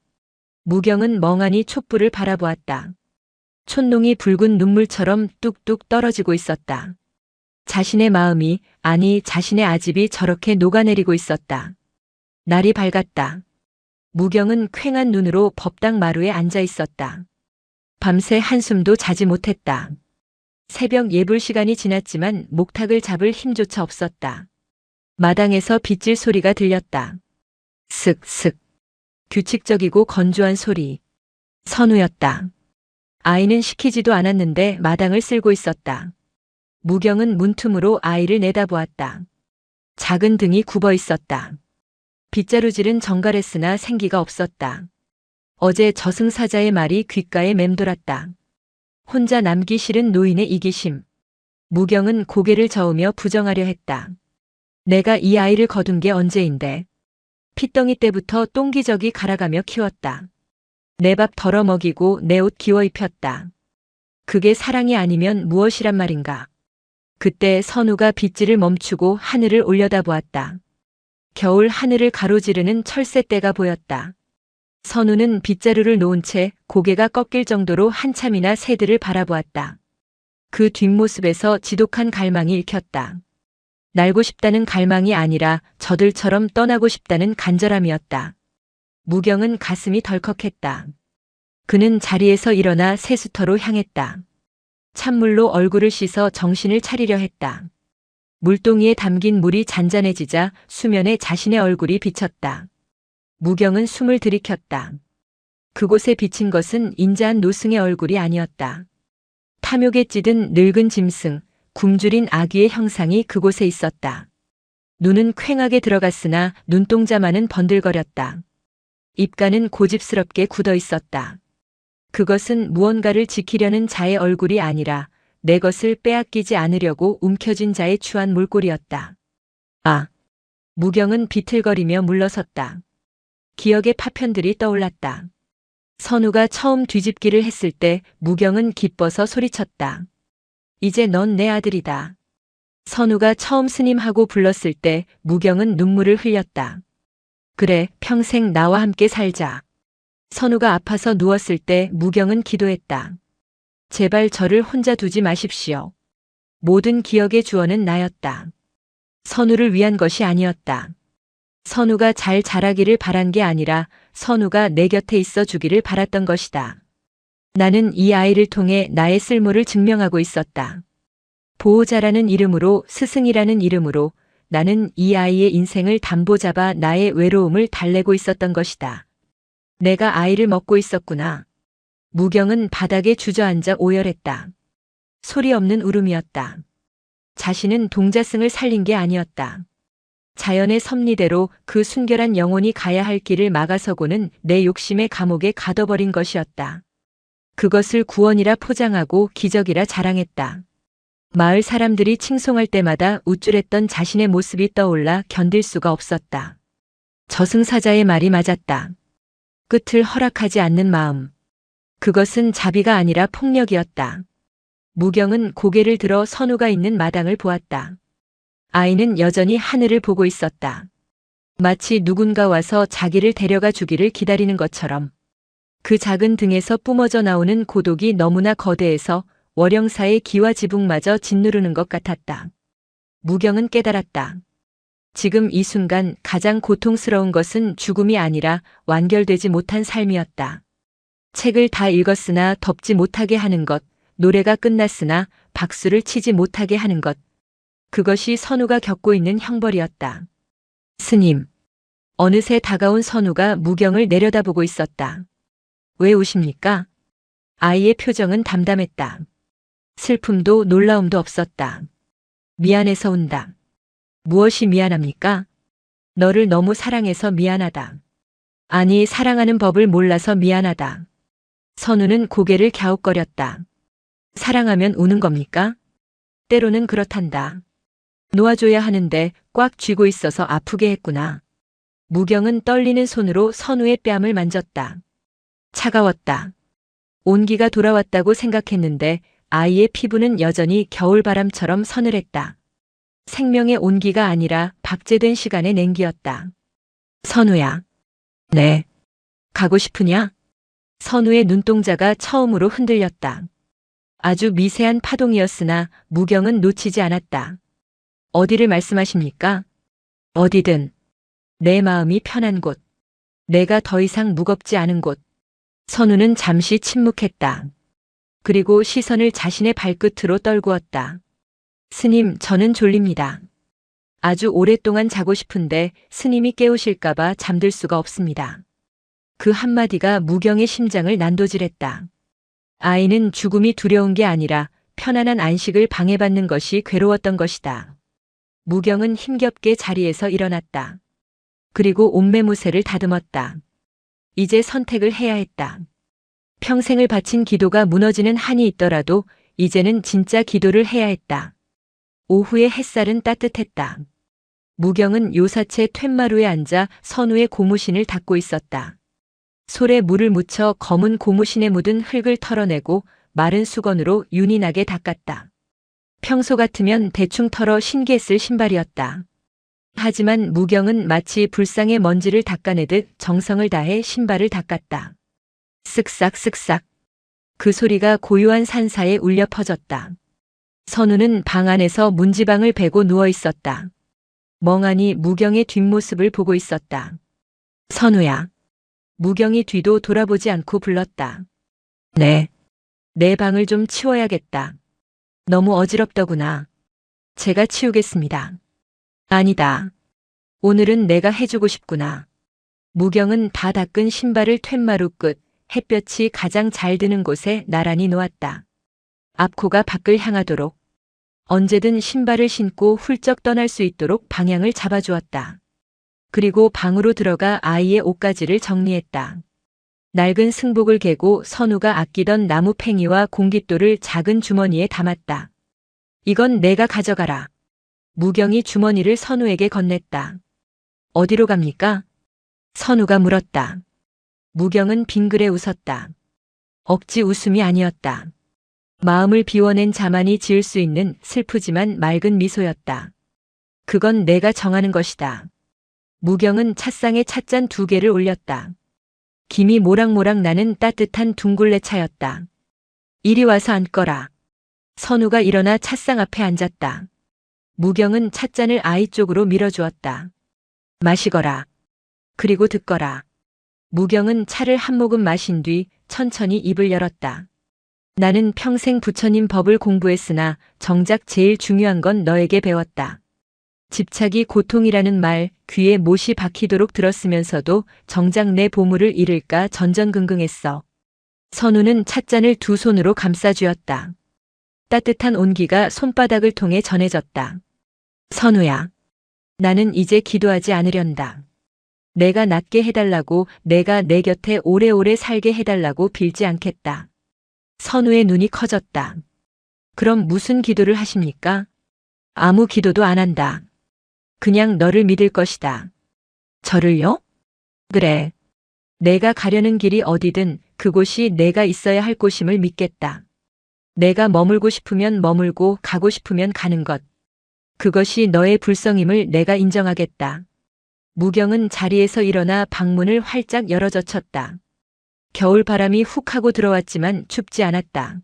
Speaker 1: 무경은 멍하니 촛불을 바라보았다. 촛농이 붉은 눈물처럼 뚝뚝 떨어지고 있었다. 자신의 마음이, 아니 자신의 아집이 저렇게 녹아내리고 있었다. 날이 밝았다. 무경은 퀭한 눈으로 법당 마루에 앉아 있었다. 밤새 한숨도 자지 못했다. 새벽 예불 시간이 지났지만 목탁을 잡을 힘조차 없었다. 마당에서 빗질 소리가 들렸다. 슥슥. 규칙적이고 건조한 소리. 선우였다. 아이는 시키지도 않았는데 마당을 쓸고 있었다. 무경은 문틈으로 아이를 내다보았다. 작은 등이 굽어 있었다. 빗자루질은 정갈했으나 생기가 없었다. 어제 저승사자의 말이 귓가에 맴돌았다. 혼자 남기 싫은 노인의 이기심. 무경은 고개를 저으며 부정하려 했다. 내가 이 아이를 거둔 게 언제인데. 핏덩이 때부터 똥기저귀 갈아가며 키웠다. 내 밥 덜어 먹이고 내 옷 기워 입혔다. 그게 사랑이 아니면 무엇이란 말인가. 그때 선우가 빗질을 멈추고 하늘을 올려다보았다. 겨울 하늘을 가로지르는 철새떼가 보였다. 선우는 빗자루를 놓은 채 고개가 꺾일 정도로 한참이나 새들을 바라보았다. 그 뒷모습에서 지독한 갈망이 읽혔다. 날고 싶다는 갈망이 아니라 저들처럼 떠나고 싶다는 간절함이었다. 무경은 가슴이 덜컥했다. 그는 자리에서 일어나 세수터로 향했다. 찬물로 얼굴을 씻어 정신을 차리려 했다. 물동이에 담긴 물이 잔잔해지자 수면에 자신의 얼굴이 비쳤다. 무경은 숨을 들이켰다. 그곳에 비친 것은 인자한 노승의 얼굴이 아니었다. 탐욕에 찌든 늙은 짐승, 굶주린 아귀의 형상이 그곳에 있었다. 눈은 퀭하게 들어갔으나 눈동자만은 번들거렸다. 입가는 고집스럽게 굳어 있었다. 그것은 무언가를 지키려는 자의 얼굴이 아니라 내 것을 빼앗기지 않으려고 움켜쥔 자의 추한 몰골이었다. 아! 무경은 비틀거리며 물러섰다. 기억의 파편들이 떠올랐다. 선우가 처음 뒤집기를 했을 때 무경은 기뻐서 소리쳤다. 이제 넌 내 아들이다. 선우가 처음 스님하고 불렀을 때 무경은 눈물을 흘렸다. 그래, 평생 나와 함께 살자. 선우가 아파서 누웠을 때 무경은 기도했다. 제발 저를 혼자 두지 마십시오. 모든 기억의 주어는 나였다. 선우를 위한 것이 아니었다. 선우가 잘 자라기를 바란 게 아니라 선우가 내 곁에 있어 주기를 바랐던 것이다. 나는 이 아이를 통해 나의 쓸모를 증명하고 있었다. 보호자라는 이름으로, 스승이라는 이름으로, 나는 이 아이의 인생을 담보 잡아 나의 외로움을 달래고 있었던 것이다. 내가 아이를 먹고 있었구나. 무경은 바닥에 주저앉아 오열했다. 소리 없는 울음이었다. 자신은 동자승을 살린 게 아니었다. 자연의 섭리대로 그 순결한 영혼이 가야 할 길을 막아서고는 내 욕심의 감옥에 가둬버린 것이었다. 그것을 구원이라 포장하고 기적이라 자랑했다. 마을 사람들이 칭송할 때마다 우쭐했던 자신의 모습이 떠올라 견딜 수가 없었다. 저승사자의 말이 맞았다. 끝을 허락하지 않는 마음. 그것은 자비가 아니라 폭력이었다. 무경은 고개를 들어 선우가 있는 마당을 보았다. 아이는 여전히 하늘을 보고 있었다. 마치 누군가 와서 자기를 데려가 주기를 기다리는 것처럼. 그 작은 등에서 뿜어져 나오는 고독이 너무나 거대해서 월영사의 기와 지붕마저 짓누르는 것 같았다. 무경은 깨달았다. 지금 이 순간 가장 고통스러운 것은 죽음이 아니라 완결되지 못한 삶이었다. 책을 다 읽었으나 덮지 못하게 하는 것, 노래가 끝났으나 박수를 치지 못하게 하는 것. 그것이 선우가 겪고 있는 형벌이었다. 스님. 어느새 다가온 선우가 무경을 내려다보고 있었다. 왜 우십니까? 아이의 표정은 담담했다. 슬픔도 놀라움도 없었다. 미안해서 운다. 무엇이 미안합니까? 너를 너무 사랑해서 미안하다. 아니, 사랑하는 법을 몰라서 미안하다. 선우는 고개를 갸웃거렸다. 사랑하면 우는 겁니까? 때로는 그렇단다. 놓아줘야 하는데 꽉 쥐고 있어서 아프게 했구나. 무경은 떨리는 손으로 선우의 뺨을 만졌다. 차가웠다. 온기가 돌아왔다고 생각했는데 아이의 피부는 여전히 겨울바람처럼 서늘했다. 생명의 온기가 아니라 박제된 시간의 냉기였다. 선우야. 네. 가고 싶으냐? 선우의 눈동자가 처음으로 흔들렸다. 아주 미세한 파동이었으나 무경은 놓치지 않았다. 어디를 말씀하십니까? 어디든. 내 마음이 편한 곳. 내가 더 이상 무겁지 않은 곳. 선우는 잠시 침묵했다. 그리고 시선을 자신의 발끝으로 떨구었다. 스님, 저는 졸립니다. 아주 오랫동안 자고 싶은데 스님이 깨우실까봐 잠들 수가 없습니다. 그 한마디가 무경의 심장을 난도질했다. 아이는 죽음이 두려운 게 아니라 편안한 안식을 방해받는 것이 괴로웠던 것이다. 무경은 힘겹게 자리에서 일어났다. 그리고 옷매무새를 다듬었다. 이제 선택을 해야 했다. 평생을 바친 기도가 무너지는 한이 있더라도 이제는 진짜 기도를 해야 했다. 오후의 햇살은 따뜻했다. 무경은 요사체 툇마루에 앉아 선우의 고무신을 닦고 있었다. 솔에 물을 묻혀 검은 고무신에 묻은 흙을 털어내고 마른 수건으로 윤이 나게 닦았다. 평소 같으면 대충 털어 신게 쓸 신발이었다. 하지만 무경은 마치 불상의 먼지를 닦아내듯 정성을 다해 신발을 닦았다. 쓱싹 쓱싹. 그 소리가 고요한 산사에 울려 퍼졌다. 선우는 방 안에서 문지방을 베고 누워 있었다. 멍하니 무경의 뒷모습을 보고 있었다. 선우야. 무경이 뒤도 돌아보지 않고 불렀다. 네. 내 방을 좀 치워야겠다. 너무 어지럽더구나. 제가 치우겠습니다. 아니다. 오늘은 내가 해주고 싶구나. 무경은 다 닦은 신발을 툇마루 끝, 햇볕이 가장 잘 드는 곳에 나란히 놓았다. 앞코가 밖을 향하도록. 언제든 신발을 신고 훌쩍 떠날 수 있도록 방향을 잡아주었다. 그리고 방으로 들어가 아이의 옷가지를 정리했다. 낡은 승복을 개고 선우가 아끼던 나무 팽이와 공깃돌을 작은 주머니에 담았다. 이건 내가 가져가라. 무경이 주머니를 선우에게 건넸다. 어디로 갑니까? 선우가 물었다. 무경은 빙그레 웃었다. 억지 웃음이 아니었다. 마음을 비워낸 자만이 지을 수 있는 슬프지만 맑은 미소였다. 그건 내가 정하는 것이다. 무경은 찻상에 찻잔 2개를 올렸다. 김이 모락모락 나는 따뜻한 둥글레 차였다. 이리 와서 앉거라. 선우가 일어나 찻상 앞에 앉았다. 무경은 찻잔을 아이 쪽으로 밀어주었다. 마시거라. 그리고 듣거라. 무경은 차를 한 모금 마신 뒤 천천히 입을 열었다. 나는 평생 부처님 법을 공부했으나 정작 제일 중요한 건 너에게 배웠다. 집착이 고통이라는 말 귀에 못이 박히도록 들었으면서도 정작 내 보물을 잃을까 전전긍긍했어. 선우는 찻잔을 두 손으로 감싸 쥐었다. 따뜻한 온기가 손바닥을 통해 전해졌다. 선우야, 나는 이제 기도하지 않으련다. 내가 낫게 해달라고, 내가 내 곁에 오래오래 살게 해달라고 빌지 않겠다. 선우의 눈이 커졌다. 그럼 무슨 기도를 하십니까? 아무 기도도 안 한다. 그냥 너를 믿을 것이다. 저를요? 그래. 내가 가려는 길이 어디든 그곳이 내가 있어야 할 곳임을 믿겠다. 내가 머물고 싶으면 머물고 가고 싶으면 가는 것. 그것이 너의 불성임을 내가 인정하겠다. 무경은 자리에서 일어나 방문을 활짝 열어젖혔다. 겨울 바람이 훅 하고 들어왔지만 춥지 않았다.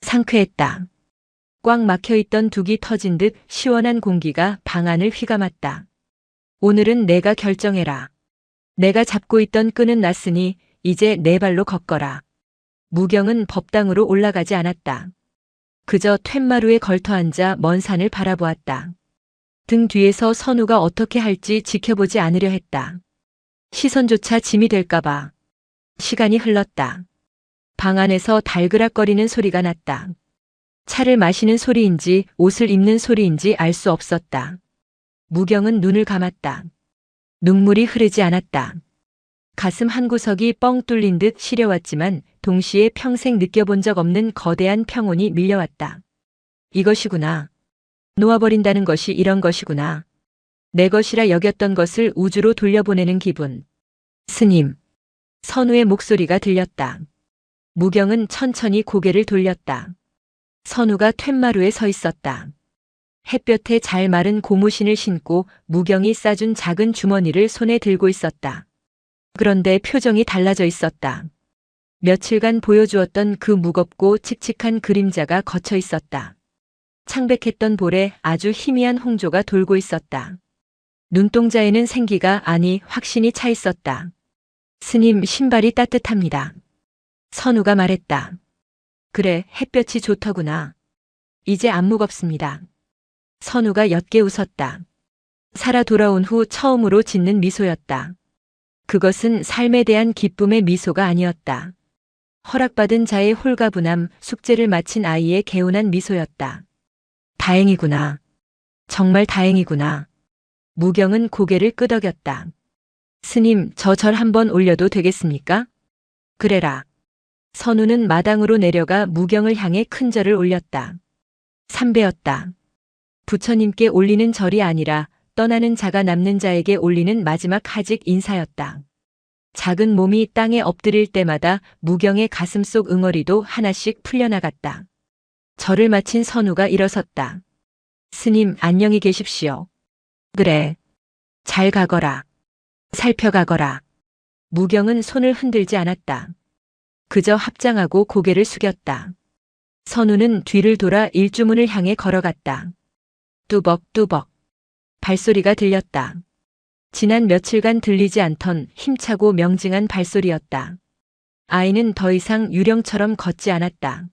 Speaker 1: 상쾌했다. 꽉 막혀있던 둑이 터진 듯 시원한 공기가 방 안을 휘감았다. 오늘은 내가 결정해라. 내가 잡고 있던 끈은 났으니 이제 내 발로 걷거라. 무경은 법당으로 올라가지 않았다. 그저 툇마루에 걸터앉아 먼 산을 바라보았다. 등 뒤에서 선우가 어떻게 할지 지켜보지 않으려 했다. 시선조차 짐이 될까봐. 시간이 흘렀다. 방 안에서 달그락거리는 소리가 났다. 차를 마시는 소리인지 옷을 입는 소리인지 알 수 없었다. 무경은 눈을 감았다. 눈물이 흐르지 않았다. 가슴 한구석이 뻥 뚫린 듯 시려왔지만 동시에 평생 느껴본 적 없는 거대한 평온이 밀려왔다. 이것이구나. 놓아버린다는 것이 이런 것이구나. 내 것이라 여겼던 것을 우주로 돌려보내는 기분. 스님. 선우의 목소리가 들렸다. 무경은 천천히 고개를 돌렸다. 선우가 툇마루에 서 있었다. 햇볕에 잘 마른 고무신을 신고 무경이 싸준 작은 주머니를 손에 들고 있었다. 그런데 표정이 달라져 있었다. 며칠간 보여주었던 그 무겁고 칙칙한 그림자가 걷혀 있었다. 창백했던 볼에 아주 희미한 홍조가 돌고 있었다. 눈동자에는 생기가 아니 확신이 차 있었다. 스님 신발이 따뜻합니다. 선우가 말했다. 그래, 햇볕이 좋더구나. 이제 안 무겁습니다. 선우가 옅게 웃었다. 살아 돌아온 후 처음으로 짓는 미소였다. 그것은 삶에 대한 기쁨의 미소가 아니었다. 허락받은 자의 홀가분함, 숙제를 마친 아이의 개운한 미소였다. 다행이구나. 정말 다행이구나. 무경은 고개를 끄덕였다. 스님, 저 절 한번 올려도 되겠습니까? 그래라. 선우는 마당으로 내려가 무경을 향해 큰 절을 올렸다. 삼배였다. 부처님께 올리는 절이 아니라 떠나는 자가 남는 자에게 올리는 마지막 하직 인사였다. 작은 몸이 땅에 엎드릴 때마다 무경의 가슴속 응어리도 하나씩 풀려나갔다. 절을 마친 선우가 일어섰다. 스님, 안녕히 계십시오. 그래. 잘 가거라. 살펴가거라. 무경은 손을 흔들지 않았다. 그저 합장하고 고개를 숙였다. 선우는 뒤를 돌아 일주문을 향해 걸어갔다. 뚜벅뚜벅. 발소리가 들렸다. 지난 며칠간 들리지 않던 힘차고 명징한 발소리였다. 아이는 더 이상 유령처럼 걷지 않았다.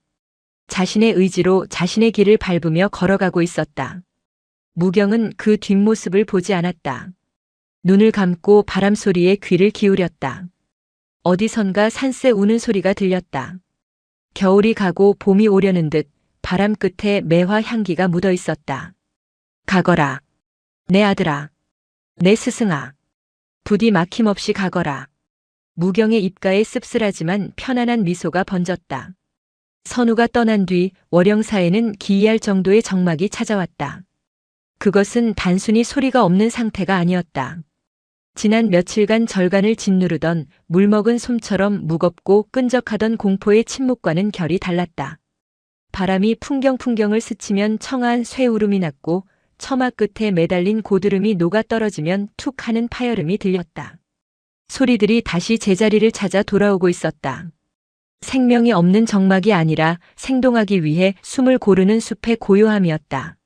Speaker 1: 자신의 의지로 자신의 길을 밟으며 걸어가고 있었다. 무경은 그 뒷모습을 보지 않았다. 눈을 감고 바람 소리에 귀를 기울였다. 어디선가 산새 우는 소리가 들렸다. 겨울이 가고 봄이 오려는 듯 바람 끝에 매화 향기가 묻어 있었다. 가거라. 내 아들아. 내 스승아. 부디 막힘없이 가거라. 무경의 입가에 씁쓸하지만 편안한 미소가 번졌다. 선우가 떠난 뒤 월영사에는 기이할 정도의 적막이 찾아왔다. 그것은 단순히 소리가 없는 상태가 아니었다. 지난 며칠간 절간을 짓누르던 물먹은 솜처럼 무겁고 끈적하던 공포의 침묵과는 결이 달랐다. 바람이 풍경풍경을 스치면 청아한 쇠울음이 났고 처마 끝에 매달린 고드름이 녹아 떨어지면 툭 하는 파열음이 들렸다. 소리들이 다시 제자리를 찾아 돌아오고 있었다. 생명이 없는 적막이 아니라 생동하기 위해 숨을 고르는 숲의 고요함이었다.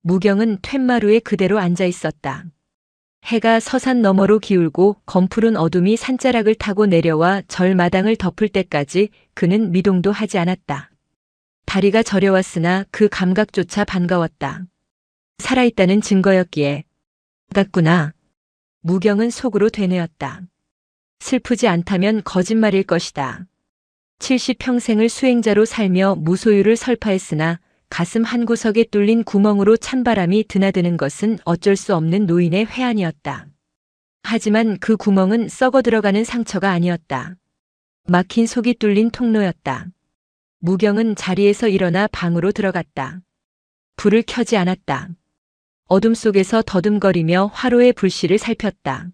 Speaker 1: 무경은 툇마루에 그대로 앉아 있었다. 해가 서산 너머로 기울고 검푸른 어둠이 산자락을 타고 내려와 절마당을 덮을 때까지 그는 미동도 하지 않았다. 다리가 저려왔으나 그 감각조차 반가웠다. 살아있다는 증거였기에. 같구나. 무경은 속으로 되뇌었다. 슬프지 않다면 거짓말일 것이다. 70평생을 수행자로 살며 무소유를 설파했으나 가슴 한구석에 뚫린 구멍으로 찬바람이 드나드는 것은 어쩔 수 없는 노인의 회한이었다. 하지만 그 구멍은 썩어 들어가는 상처가 아니었다. 막힌 속이 뚫린 통로였다. 무경은 자리에서 일어나 방으로 들어갔다. 불을 켜지 않았다. 어둠 속에서 더듬거리며 화로의 불씨를 살폈다.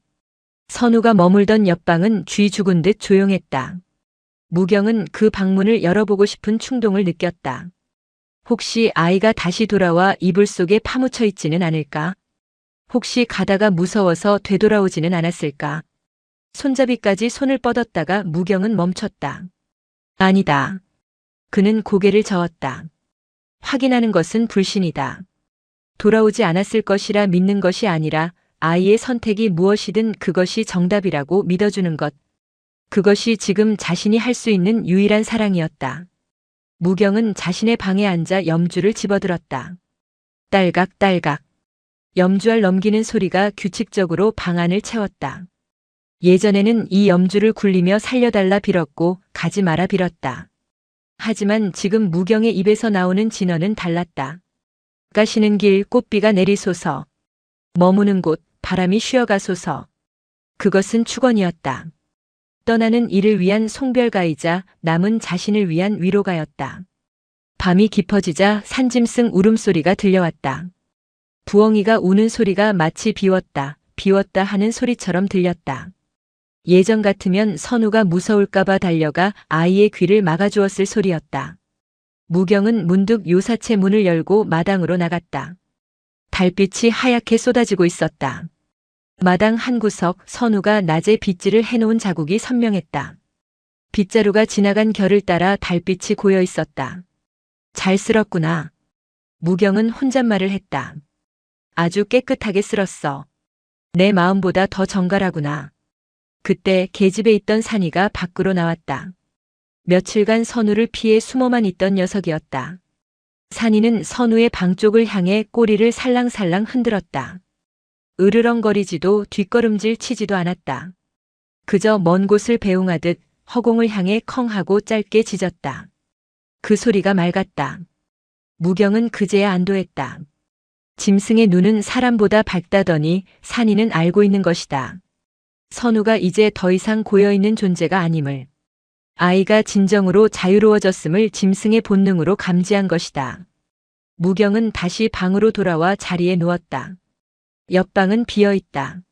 Speaker 1: 선우가 머물던 옆방은 쥐 죽은 듯 조용했다. 무경은 그 방문을 열어보고 싶은 충동을 느꼈다. 혹시 아이가 다시 돌아와 이불 속에 파묻혀 있지는 않을까? 혹시 가다가 무서워서 되돌아오지는 않았을까? 손잡이까지 손을 뻗었다가 무경은 멈췄다. 아니다. 그는 고개를 저었다. 확인하는 것은 불신이다. 돌아오지 않았을 것이라 믿는 것이 아니라 아이의 선택이 무엇이든 그것이 정답이라고 믿어주는 것. 그것이 지금 자신이 할 수 있는 유일한 사랑이었다. 무경은 자신의 방에 앉아 염주를 집어들었다. 딸각딸각. 염주알 넘기는 소리가 규칙적으로 방 안을 채웠다. 예전에는 이 염주를 굴리며 살려달라 빌었고 가지 마라 빌었다. 하지만 지금 무경의 입에서 나오는 진언은 달랐다. 가시는 길 꽃비가 내리소서. 머무는 곳 바람이 쉬어가소서. 그것은 축원이었다. 떠나는 이를 위한 송별가이자 남은 자신을 위한 위로가였다. 밤이 깊어지자 산짐승 울음소리가 들려왔다. 부엉이가 우는 소리가 마치 비웠다, 비웠다 하는 소리처럼 들렸다. 예전 같으면 선우가 무서울까봐 달려가 아이의 귀를 막아주었을 소리였다. 무경은 문득 요사채 문을 열고 마당으로 나갔다. 달빛이 하얗게 쏟아지고 있었다. 마당 한 구석 선우가 낮에 빗질을 해놓은 자국이 선명했다. 빗자루가 지나간 결을 따라 달빛이 고여 있었다. 잘 쓸었구나. 무경은 혼잣말을 했다. 아주 깨끗하게 쓸었어. 내 마음보다 더 정갈하구나. 그때 계집에 있던 산이가 밖으로 나왔다. 며칠간 선우를 피해 숨어만 있던 녀석이었다. 산이는 선우의 방 쪽을 향해 꼬리를 살랑살랑 흔들었다. 으르렁거리지도 뒷걸음질 치지도 않았다. 그저 먼 곳을 배웅하듯 허공을 향해 컹 하고 짧게 짖었다. 그 소리가 맑았다. 무경은 그제야 안도했다. 짐승의 눈은 사람보다 밝다더니 산이는 알고 있는 것이다. 선우가 이제 더 이상 고여있는 존재가 아님을. 아이가 진정으로 자유로워졌음을 짐승의 본능으로 감지한 것이다. 무경은 다시 방으로 돌아와 자리에 누웠다. 옆방은 비어있다.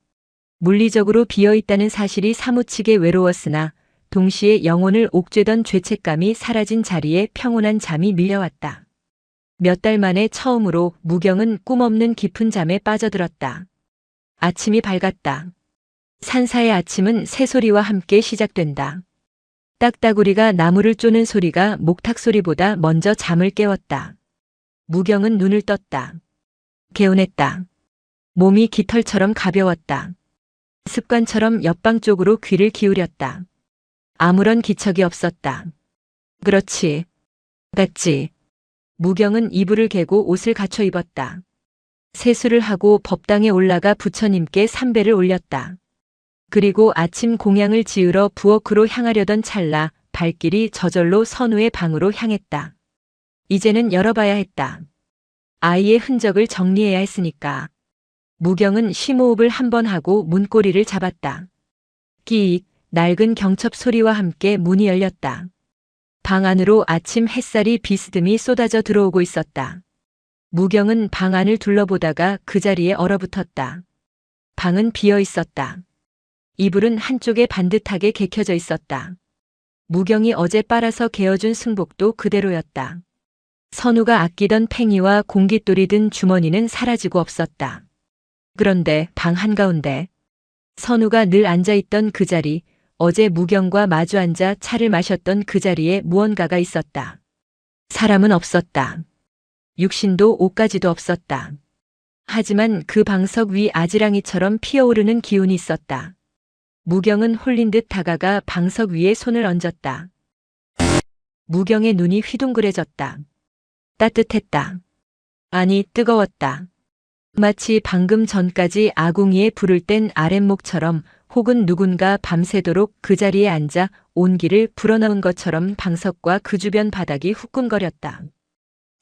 Speaker 1: 물리적으로 비어있다는 사실이 사무치게 외로웠으나 동시에 영혼을 옥죄던 죄책감이 사라진 자리에 평온한 잠이 밀려왔다. 몇 달 만에 처음으로 무경은 꿈없는 깊은 잠에 빠져들었다. 아침이 밝았다. 산사의 아침은 새소리와 함께 시작된다. 딱따구리가 나무를 쪼는 소리가 목탁 소리보다 먼저 잠을 깨웠다. 무경은 눈을 떴다. 개운했다. 몸이 깃털처럼 가벼웠다. 습관처럼 옆방 쪽으로 귀를 기울였다. 아무런 기척이 없었다. 그렇지. 같지. 무경은 이불을 개고 옷을 갖춰 입었다. 세수를 하고 법당에 올라가 부처님께 삼배를 올렸다. 그리고 아침 공양을 지으러 부엌으로 향하려던 찰나 발길이 저절로 선우의 방으로 향했다. 이제는 열어봐야 했다. 아이의 흔적을 정리해야 했으니까. 무경은 심호흡을 한 번 하고 문고리를 잡았다. 끼익, 낡은 경첩 소리와 함께 문이 열렸다. 방 안으로 아침 햇살이 비스듬히 쏟아져 들어오고 있었다. 무경은 방 안을 둘러보다가 그 자리에 얼어붙었다. 방은 비어 있었다. 이불은 한쪽에 반듯하게 개켜져 있었다. 무경이 어제 빨아서 개어준 승복도 그대로였다. 선우가 아끼던 팽이와 공깃돌이 든 주머니는 사라지고 없었다. 그런데 방 한가운데 선우가 늘 앉아있던 그 자리, 어제 무경과 마주 앉아 차를 마셨던 그 자리에 무언가가 있었다. 사람은 없었다. 육신도 옷가지도 없었다. 하지만 그 방석 위 아지랑이처럼 피어오르는 기운이 있었다. 무경은 홀린 듯 다가가 방석 위에 손을 얹었다. 무경의 눈이 휘둥그레졌다. 따뜻했다. 아니, 뜨거웠다. 마치 방금 전까지 아궁이에 불을 뗀 아랫목처럼 혹은 누군가 밤새도록 그 자리에 앉아 온기를 불어넣은 것처럼 방석과 그 주변 바닥이 후끈거렸다.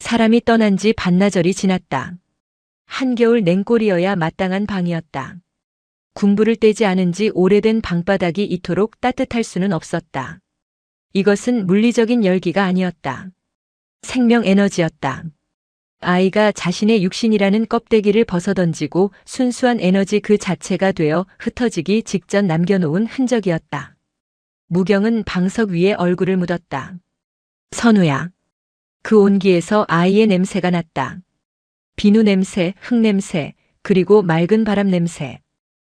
Speaker 1: 사람이 떠난 지 반나절이 지났다. 한겨울 냉골이어야 마땅한 방이었다. 군부를 떼지 않은 지 오래된 방바닥이 이토록 따뜻할 수는 없었다. 이것은 물리적인 열기가 아니었다. 생명 에너지였다. 아이가 자신의 육신이라는 껍데기를 벗어던지고 순수한 에너지 그 자체가 되어 흩어지기 직전 남겨놓은 흔적이었다. 무경은 방석 위에 얼굴을 묻었다. 선우야. 그 온기에서 아이의 냄새가 났다. 비누 냄새, 흙 냄새, 그리고 맑은 바람 냄새.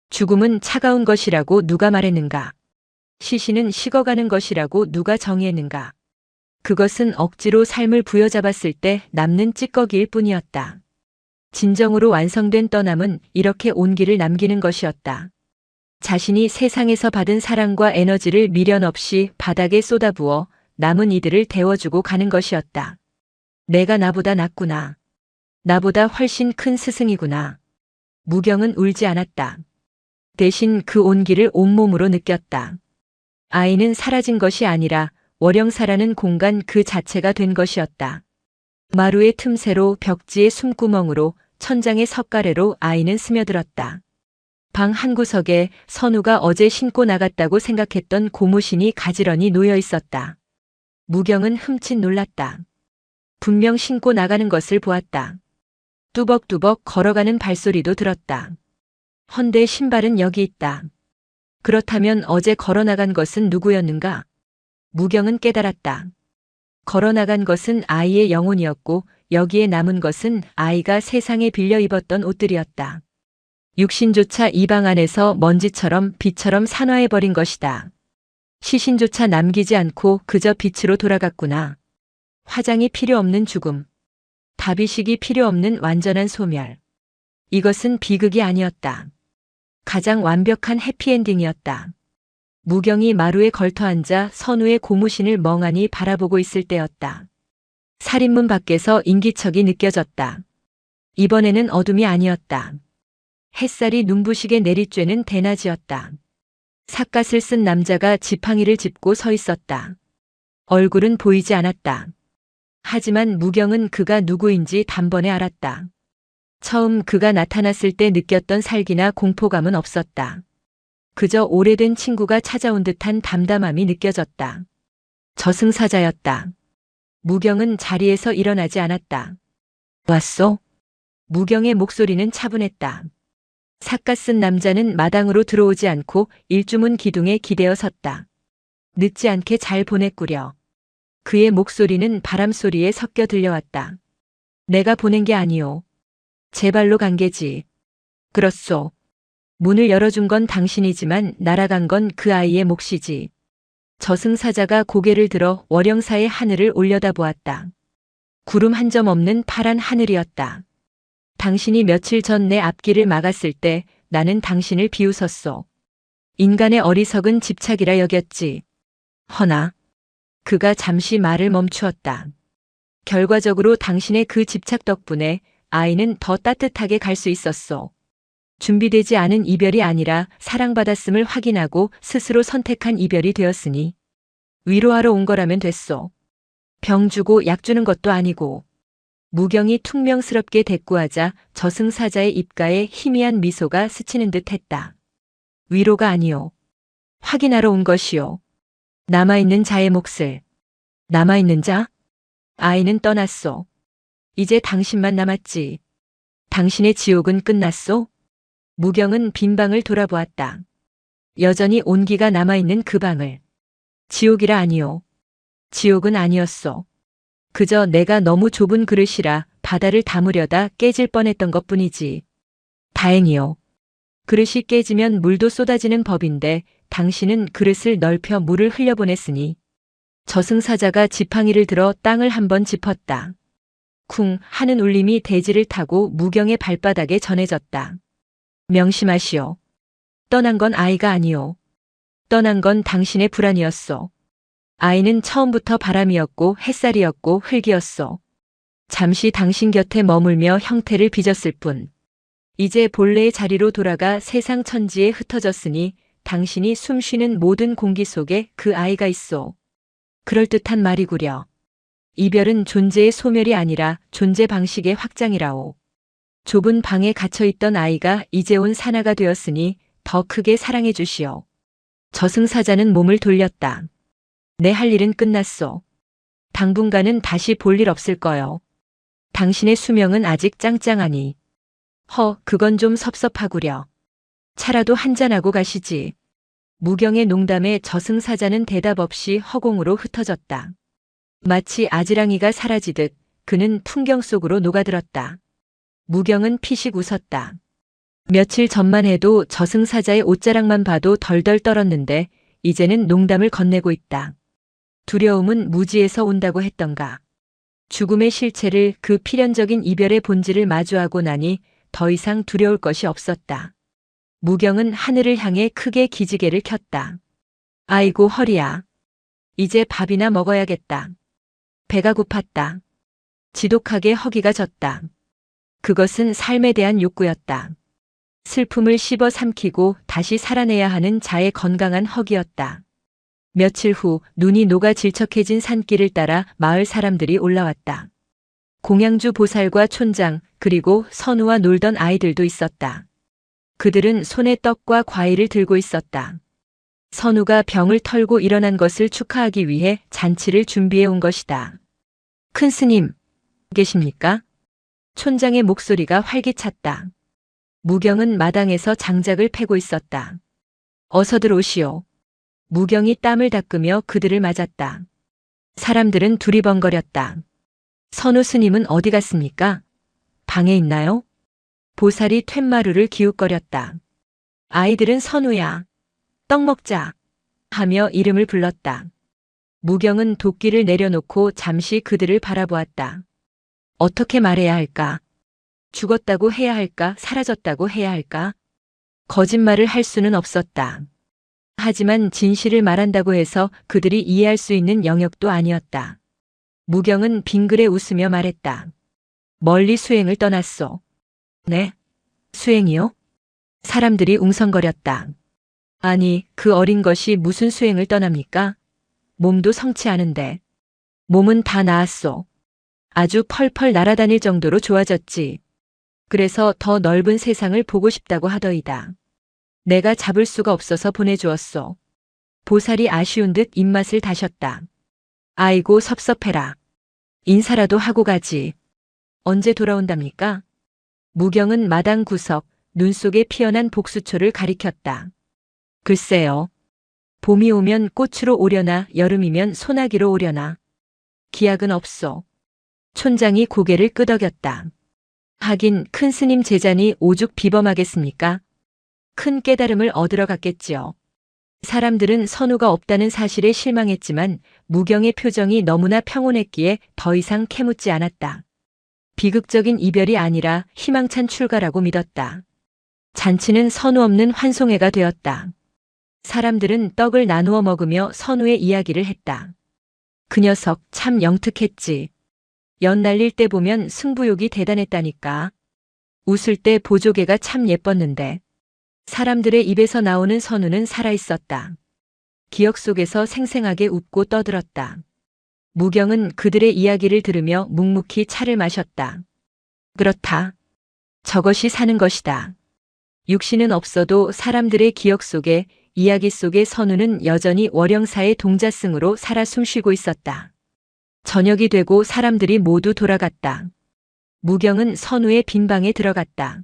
Speaker 1: 죽음은 차가운 것이라고 누가 말했는가? 시신은 식어가는 것이라고 누가 정의했는가? 그것은 억지로 삶을 부여잡았을 때 남는 찌꺼기일 뿐이었다. 진정으로 완성된 떠남은 이렇게 온기를 남기는 것이었다. 자신이 세상에서 받은 사랑과 에너지를 미련 없이 바닥에 쏟아부어 남은 이들을 데워주고 가는 것이었다. 내가 나보다 낫구나. 나보다 훨씬 큰 스승이구나. 무경은 울지 않았다. 대신 그 온기를 온몸으로 느꼈다. 아이는 사라진 것이 아니라 월영사라는 공간 그 자체가 된 것이었다. 마루의 틈새로 벽지의 숨구멍으로 천장의 석가래로 아이는 스며들었다. 방 한구석에 선우가 어제 신고 나갔다고 생각했던 고무신이 가지런히 놓여 있었다. 무경은 흠칫 놀랐다. 분명 신고 나가는 것을 보았다. 뚜벅뚜벅 걸어가는 발소리도 들었다. 헌데 신발은 여기 있다. 그렇다면 어제 걸어나간 것은 누구였는가? 무경은 깨달았다. 걸어나간 것은 아이의 영혼이었고 여기에 남은 것은 아이가 세상에 빌려 입었던 옷들이었다. 육신조차 이 방 안에서 먼지처럼 빛처럼 산화해버린 것이다. 시신조차 남기지 않고 그저 빛으로 돌아갔구나. 화장이 필요 없는 죽음. 다비식이 필요 없는 완전한 소멸. 이것은 비극이 아니었다. 가장 완벽한 해피엔딩이었다. 무경이 마루에 걸터앉아 선우의 고무신을 멍하니 바라보고 있을 때였다. 살인문 밖에서 인기척이 느껴졌다. 이번에는 어둠이 아니었다. 햇살이 눈부시게 내리쬐는 대낮이었다. 삿갓을 쓴 남자가 지팡이를 짚고 서 있었다. 얼굴은 보이지 않았다. 하지만 무경은 그가 누구인지 단번에 알았다. 처음 그가 나타났을 때 느꼈던 살기나 공포감은 없었다. 그저 오래된 친구가 찾아온 듯한 담담함이 느껴졌다. 저승사자였다. 무경은 자리에서 일어나지 않았다. 왔소? 무경의 목소리는 차분했다. 삿갓 쓴 남자는 마당으로 들어오지 않고 일주문 기둥에 기대어 섰다. 늦지 않게 잘 보냈구려. 그의 목소리는 바람소리에 섞여 들려왔다. 내가 보낸 게 아니오. 제 발로 간 게지. 그렇소. 문을 열어준 건 당신이지만 날아간 건 그 아이의 몫이지. 저승사자가 고개를 들어 월영사의 하늘을 올려다보았다. 구름 한 점 없는 파란 하늘이었다. 당신이 며칠 전 내 앞길을 막았을 때 나는 당신을 비웃었소. 인간의 어리석은 집착이라 여겼지. 허나 그가 잠시 말을 멈추었다. 결과적으로 당신의 그 집착 덕분에 아이는 더 따뜻하게 갈 수 있었소. 준비되지 않은 이별이 아니라 사랑받았음을 확인하고 스스로 선택한 이별이 되었으니 위로하러 온 거라면 됐소. 병 주고 약 주는 것도 아니고. 무경이 퉁명스럽게 대꾸하자 저승사자의 입가에 희미한 미소가 스치는 듯 했다. 위로가 아니오. 확인하러 온 것이오. 남아있는 자의 몫을. 남아있는 자? 아이는 떠났소. 이제 당신만 남았지. 당신의 지옥은 끝났소? 무경은 빈 방을 돌아보았다. 여전히 온기가 남아있는 그 방을. 지옥이라 아니오. 지옥은 아니었소. 그저 내가 너무 좁은 그릇이라 바다를 담으려다 깨질 뻔했던 것뿐이지. 다행이오. 그릇이 깨지면 물도 쏟아지는 법인데 당신은 그릇을 넓혀 물을 흘려보냈으니. 저승사자가 지팡이를 들어 땅을 한번 짚었다. 쿵 하는 울림이 대지를 타고 무경의 발바닥에 전해졌다. 명심하시오. 떠난 건 아이가 아니오. 떠난 건 당신의 불안이었소. 아이는 처음부터 바람이었고 햇살이었고 흙이었소. 잠시 당신 곁에 머물며 형태를 빚었을 뿐. 이제 본래의 자리로 돌아가 세상 천지에 흩어졌으니 당신이 숨쉬는 모든 공기 속에 그 아이가 있소. 그럴듯한 말이구려. 이별은 존재의 소멸이 아니라 존재 방식의 확장이라오. 좁은 방에 갇혀있던 아이가 이제 온 산하가 되었으니 더 크게 사랑해 주시오. 저승사자는 몸을 돌렸다. 내 할 일은 끝났소. 당분간은 다시 볼 일 없을 거요. 당신의 수명은 아직 짱짱하니. 그건 좀 섭섭하구려. 차라도 한잔하고 가시지. 무경의 농담에 저승사자는 대답 없이 허공으로 흩어졌다. 마치 아지랑이가 사라지듯 그는 풍경 속으로 녹아들었다. 무경은 피식 웃었다. 며칠 전만 해도 저승사자의 옷자락만 봐도 덜덜 떨었는데 이제는 농담을 건네고 있다. 두려움은 무지에서 온다고 했던가. 죽음의 실체를, 그 필연적인 이별의 본질을 마주하고 나니 더 이상 두려울 것이 없었다. 무경은 하늘을 향해 크게 기지개를 켰다. 아이고 허리야. 이제 밥이나 먹어야겠다. 배가 고팠다. 지독하게 허기가 졌다. 그것은 삶에 대한 욕구였다. 슬픔을 씹어 삼키고 다시 살아내야 하는 자의 건강한 허기였다. 며칠 후 눈이 녹아 질척해진 산길을 따라 마을 사람들이 올라왔다. 공양주 보살과 촌장 그리고 선우와 놀던 아이들도 있었다. 그들은 손에 떡과 과일을 들고 있었다. 선우가 병을 털고 일어난 것을 축하하기 위해 잔치를 준비해 온 것이다. 큰 스님, 계십니까? 촌장의 목소리가 활기찼다. 무경은 마당에서 장작을 패고 있었다. 어서들 오시오. 무경이 땀을 닦으며 그들을 맞았다. 사람들은 두리번거렸다. 선우 스님은 어디 갔습니까? 방에 있나요? 보살이 툇마루를 기웃거렸다. 아이들은 선우야. 떡 먹자. 하며 이름을 불렀다. 무경은 도끼를 내려놓고 잠시 그들을 바라보았다. 어떻게 말해야 할까? 죽었다고 해야 할까? 사라졌다고 해야 할까? 거짓말을 할 수는 없었다. 하지만 진실을 말한다고 해서 그들이 이해할 수 있는 영역도 아니었다. 무경은 빙그레 웃으며 말했다. 멀리 수행을 떠났소. 네? 수행이요? 사람들이 웅성거렸다. 아니, 그 어린 것이 무슨 수행을 떠납니까? 몸도 성치 않은데. 몸은 다 나았소. 아주 펄펄 날아다닐 정도로 좋아졌지. 그래서 더 넓은 세상을 보고 싶다고 하더이다. 내가 잡을 수가 없어서 보내주었소. 보살이 아쉬운 듯 입맛을 다셨다. 아이고 섭섭해라. 인사라도 하고 가지. 언제 돌아온답니까? 무경은 마당 구석, 눈 속에 피어난 복수초를 가리켰다. 글쎄요. 봄이 오면 꽃으로 오려나 여름이면 소나기로 오려나. 기약은 없소. 촌장이 고개를 끄덕였다. 하긴 큰 스님 제자니 오죽 비범하겠습니까? 큰 깨달음을 얻으러 갔겠지요. 사람들은 선우가 없다는 사실에 실망했지만 무경의 표정이 너무나 평온했기에 더 이상 캐묻지 않았다. 비극적인 이별이 아니라 희망찬 출가라고 믿었다. 잔치는 선우 없는 환송회가 되었다. 사람들은 떡을 나누어 먹으며 선우의 이야기를 했다. 그 녀석 참 영특했지. 연 날릴 때 보면 승부욕이 대단했다니까. 웃을 때 보조개가 참 예뻤는데. 사람들의 입에서 나오는 선우는 살아있었다. 기억 속에서 생생하게 웃고 떠들었다. 무경은 그들의 이야기를 들으며 묵묵히 차를 마셨다. 그렇다. 저것이 사는 것이다. 육신은 없어도 사람들의 기억 속에, 이야기 속의 선우는 여전히 월영사의 동자승으로 살아 숨쉬고 있었다. 저녁이 되고 사람들이 모두 돌아갔다. 무경은 선우의 빈 방에 들어갔다.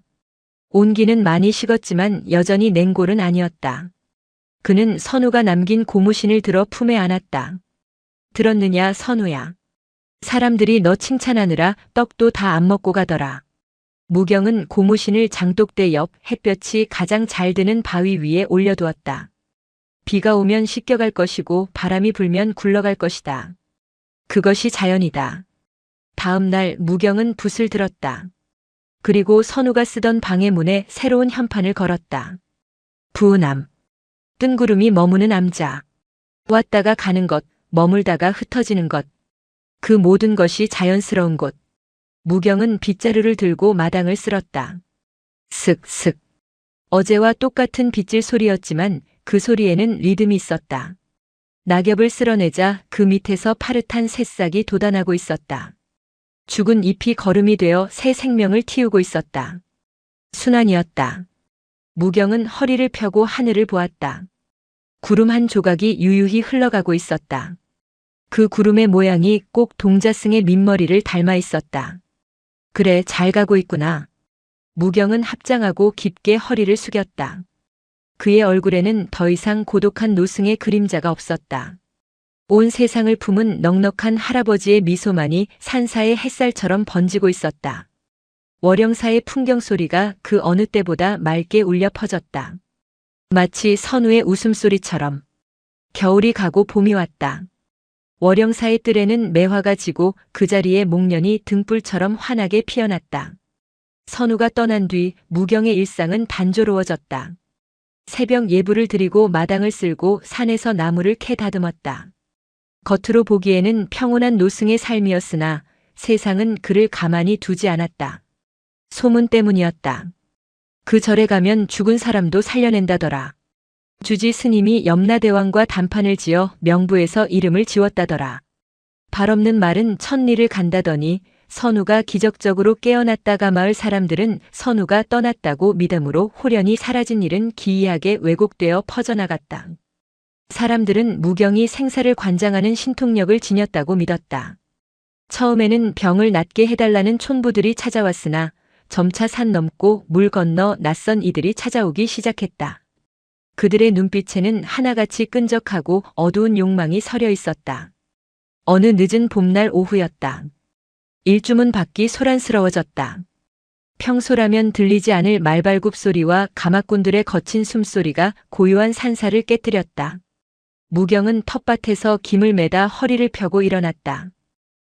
Speaker 1: 온기는 많이 식었지만 여전히 냉골은 아니었다. 그는 선우가 남긴 고무신을 들어 품에 안았다. 들었느냐 선우야. 사람들이 너 칭찬하느라 떡도 다 안 먹고 가더라. 무경은 고무신을 장독대 옆 햇볕이 가장 잘 드는 바위 위에 올려두었다. 비가 오면 씻겨갈 것이고 바람이 불면 굴러갈 것이다. 그것이 자연이다. 다음 날 무경은 붓을 들었다. 그리고 선우가 쓰던 방의 문에 새로운 현판을 걸었다. 부은암. 뜬구름이 머무는 암자. 왔다가 가는 것, 머물다가 흩어지는 것. 그 모든 것이 자연스러운 곳. 무경은 빗자루를 들고 마당을 쓸었다. 슥슥. 어제와 똑같은 빗질 소리였지만 그 소리에는 리듬이 있었다. 낙엽을 쓸어내자 그 밑에서 파릇한 새싹이 돋아나고 있었다. 죽은 잎이 거름이 되어 새 생명을 틔우고 있었다. 순환이었다. 무경은 허리를 펴고 하늘을 보았다. 구름 한 조각이 유유히 흘러가고 있었다. 그 구름의 모양이 꼭 동자승의 민머리를 닮아 있었다. 그래, 잘 가고 있구나. 무경은 합장하고 깊게 허리를 숙였다. 그의 얼굴에는 더 이상 고독한 노승의 그림자가 없었다. 온 세상을 품은 넉넉한 할아버지의 미소만이 산사의 햇살처럼 번지고 있었다. 월영사의 풍경 소리가 그 어느 때보다 맑게 울려 퍼졌다. 마치 선우의 웃음소리처럼. 겨울이 가고 봄이 왔다. 월영사의 뜰에는 매화가 지고 그 자리에 목련이 등불처럼 환하게 피어났다. 선우가 떠난 뒤 무경의 일상은 단조로워졌다. 새벽 예불을 드리고 마당을 쓸고 산에서 나무를 캐 다듬었다. 겉으로 보기에는 평온한 노승의 삶이었으나 세상은 그를 가만히 두지 않았다. 소문 때문이었다. 그 절에 가면 죽은 사람도 살려낸다더라. 주지 스님이 염라대왕과 단판을 지어 명부에서 이름을 지웠다더라. 발없는 말은 천리를 간다더니 선우가 기적적으로 깨어났다가 마을 사람들은 선우가 떠났다고 믿음으로 홀연히 사라진 일은 기이하게 왜곡되어 퍼져나갔다. 사람들은 무경이 생사를 관장하는 신통력을 지녔다고 믿었다. 처음에는 병을 낫게 해달라는 촌부들이 찾아왔으나 점차 산 넘고 물 건너 낯선 이들이 찾아오기 시작했다. 그들의 눈빛에는 하나같이 끈적하고 어두운 욕망이 서려 있었다. 어느 늦은 봄날 오후였다. 일주문 밖이 소란스러워졌다. 평소라면 들리지 않을 말발굽 소리와 가마꾼들의 거친 숨소리가 고요한 산사를 깨뜨렸다. 무경은 텃밭에서 김을 매다 허리를 펴고 일어났다.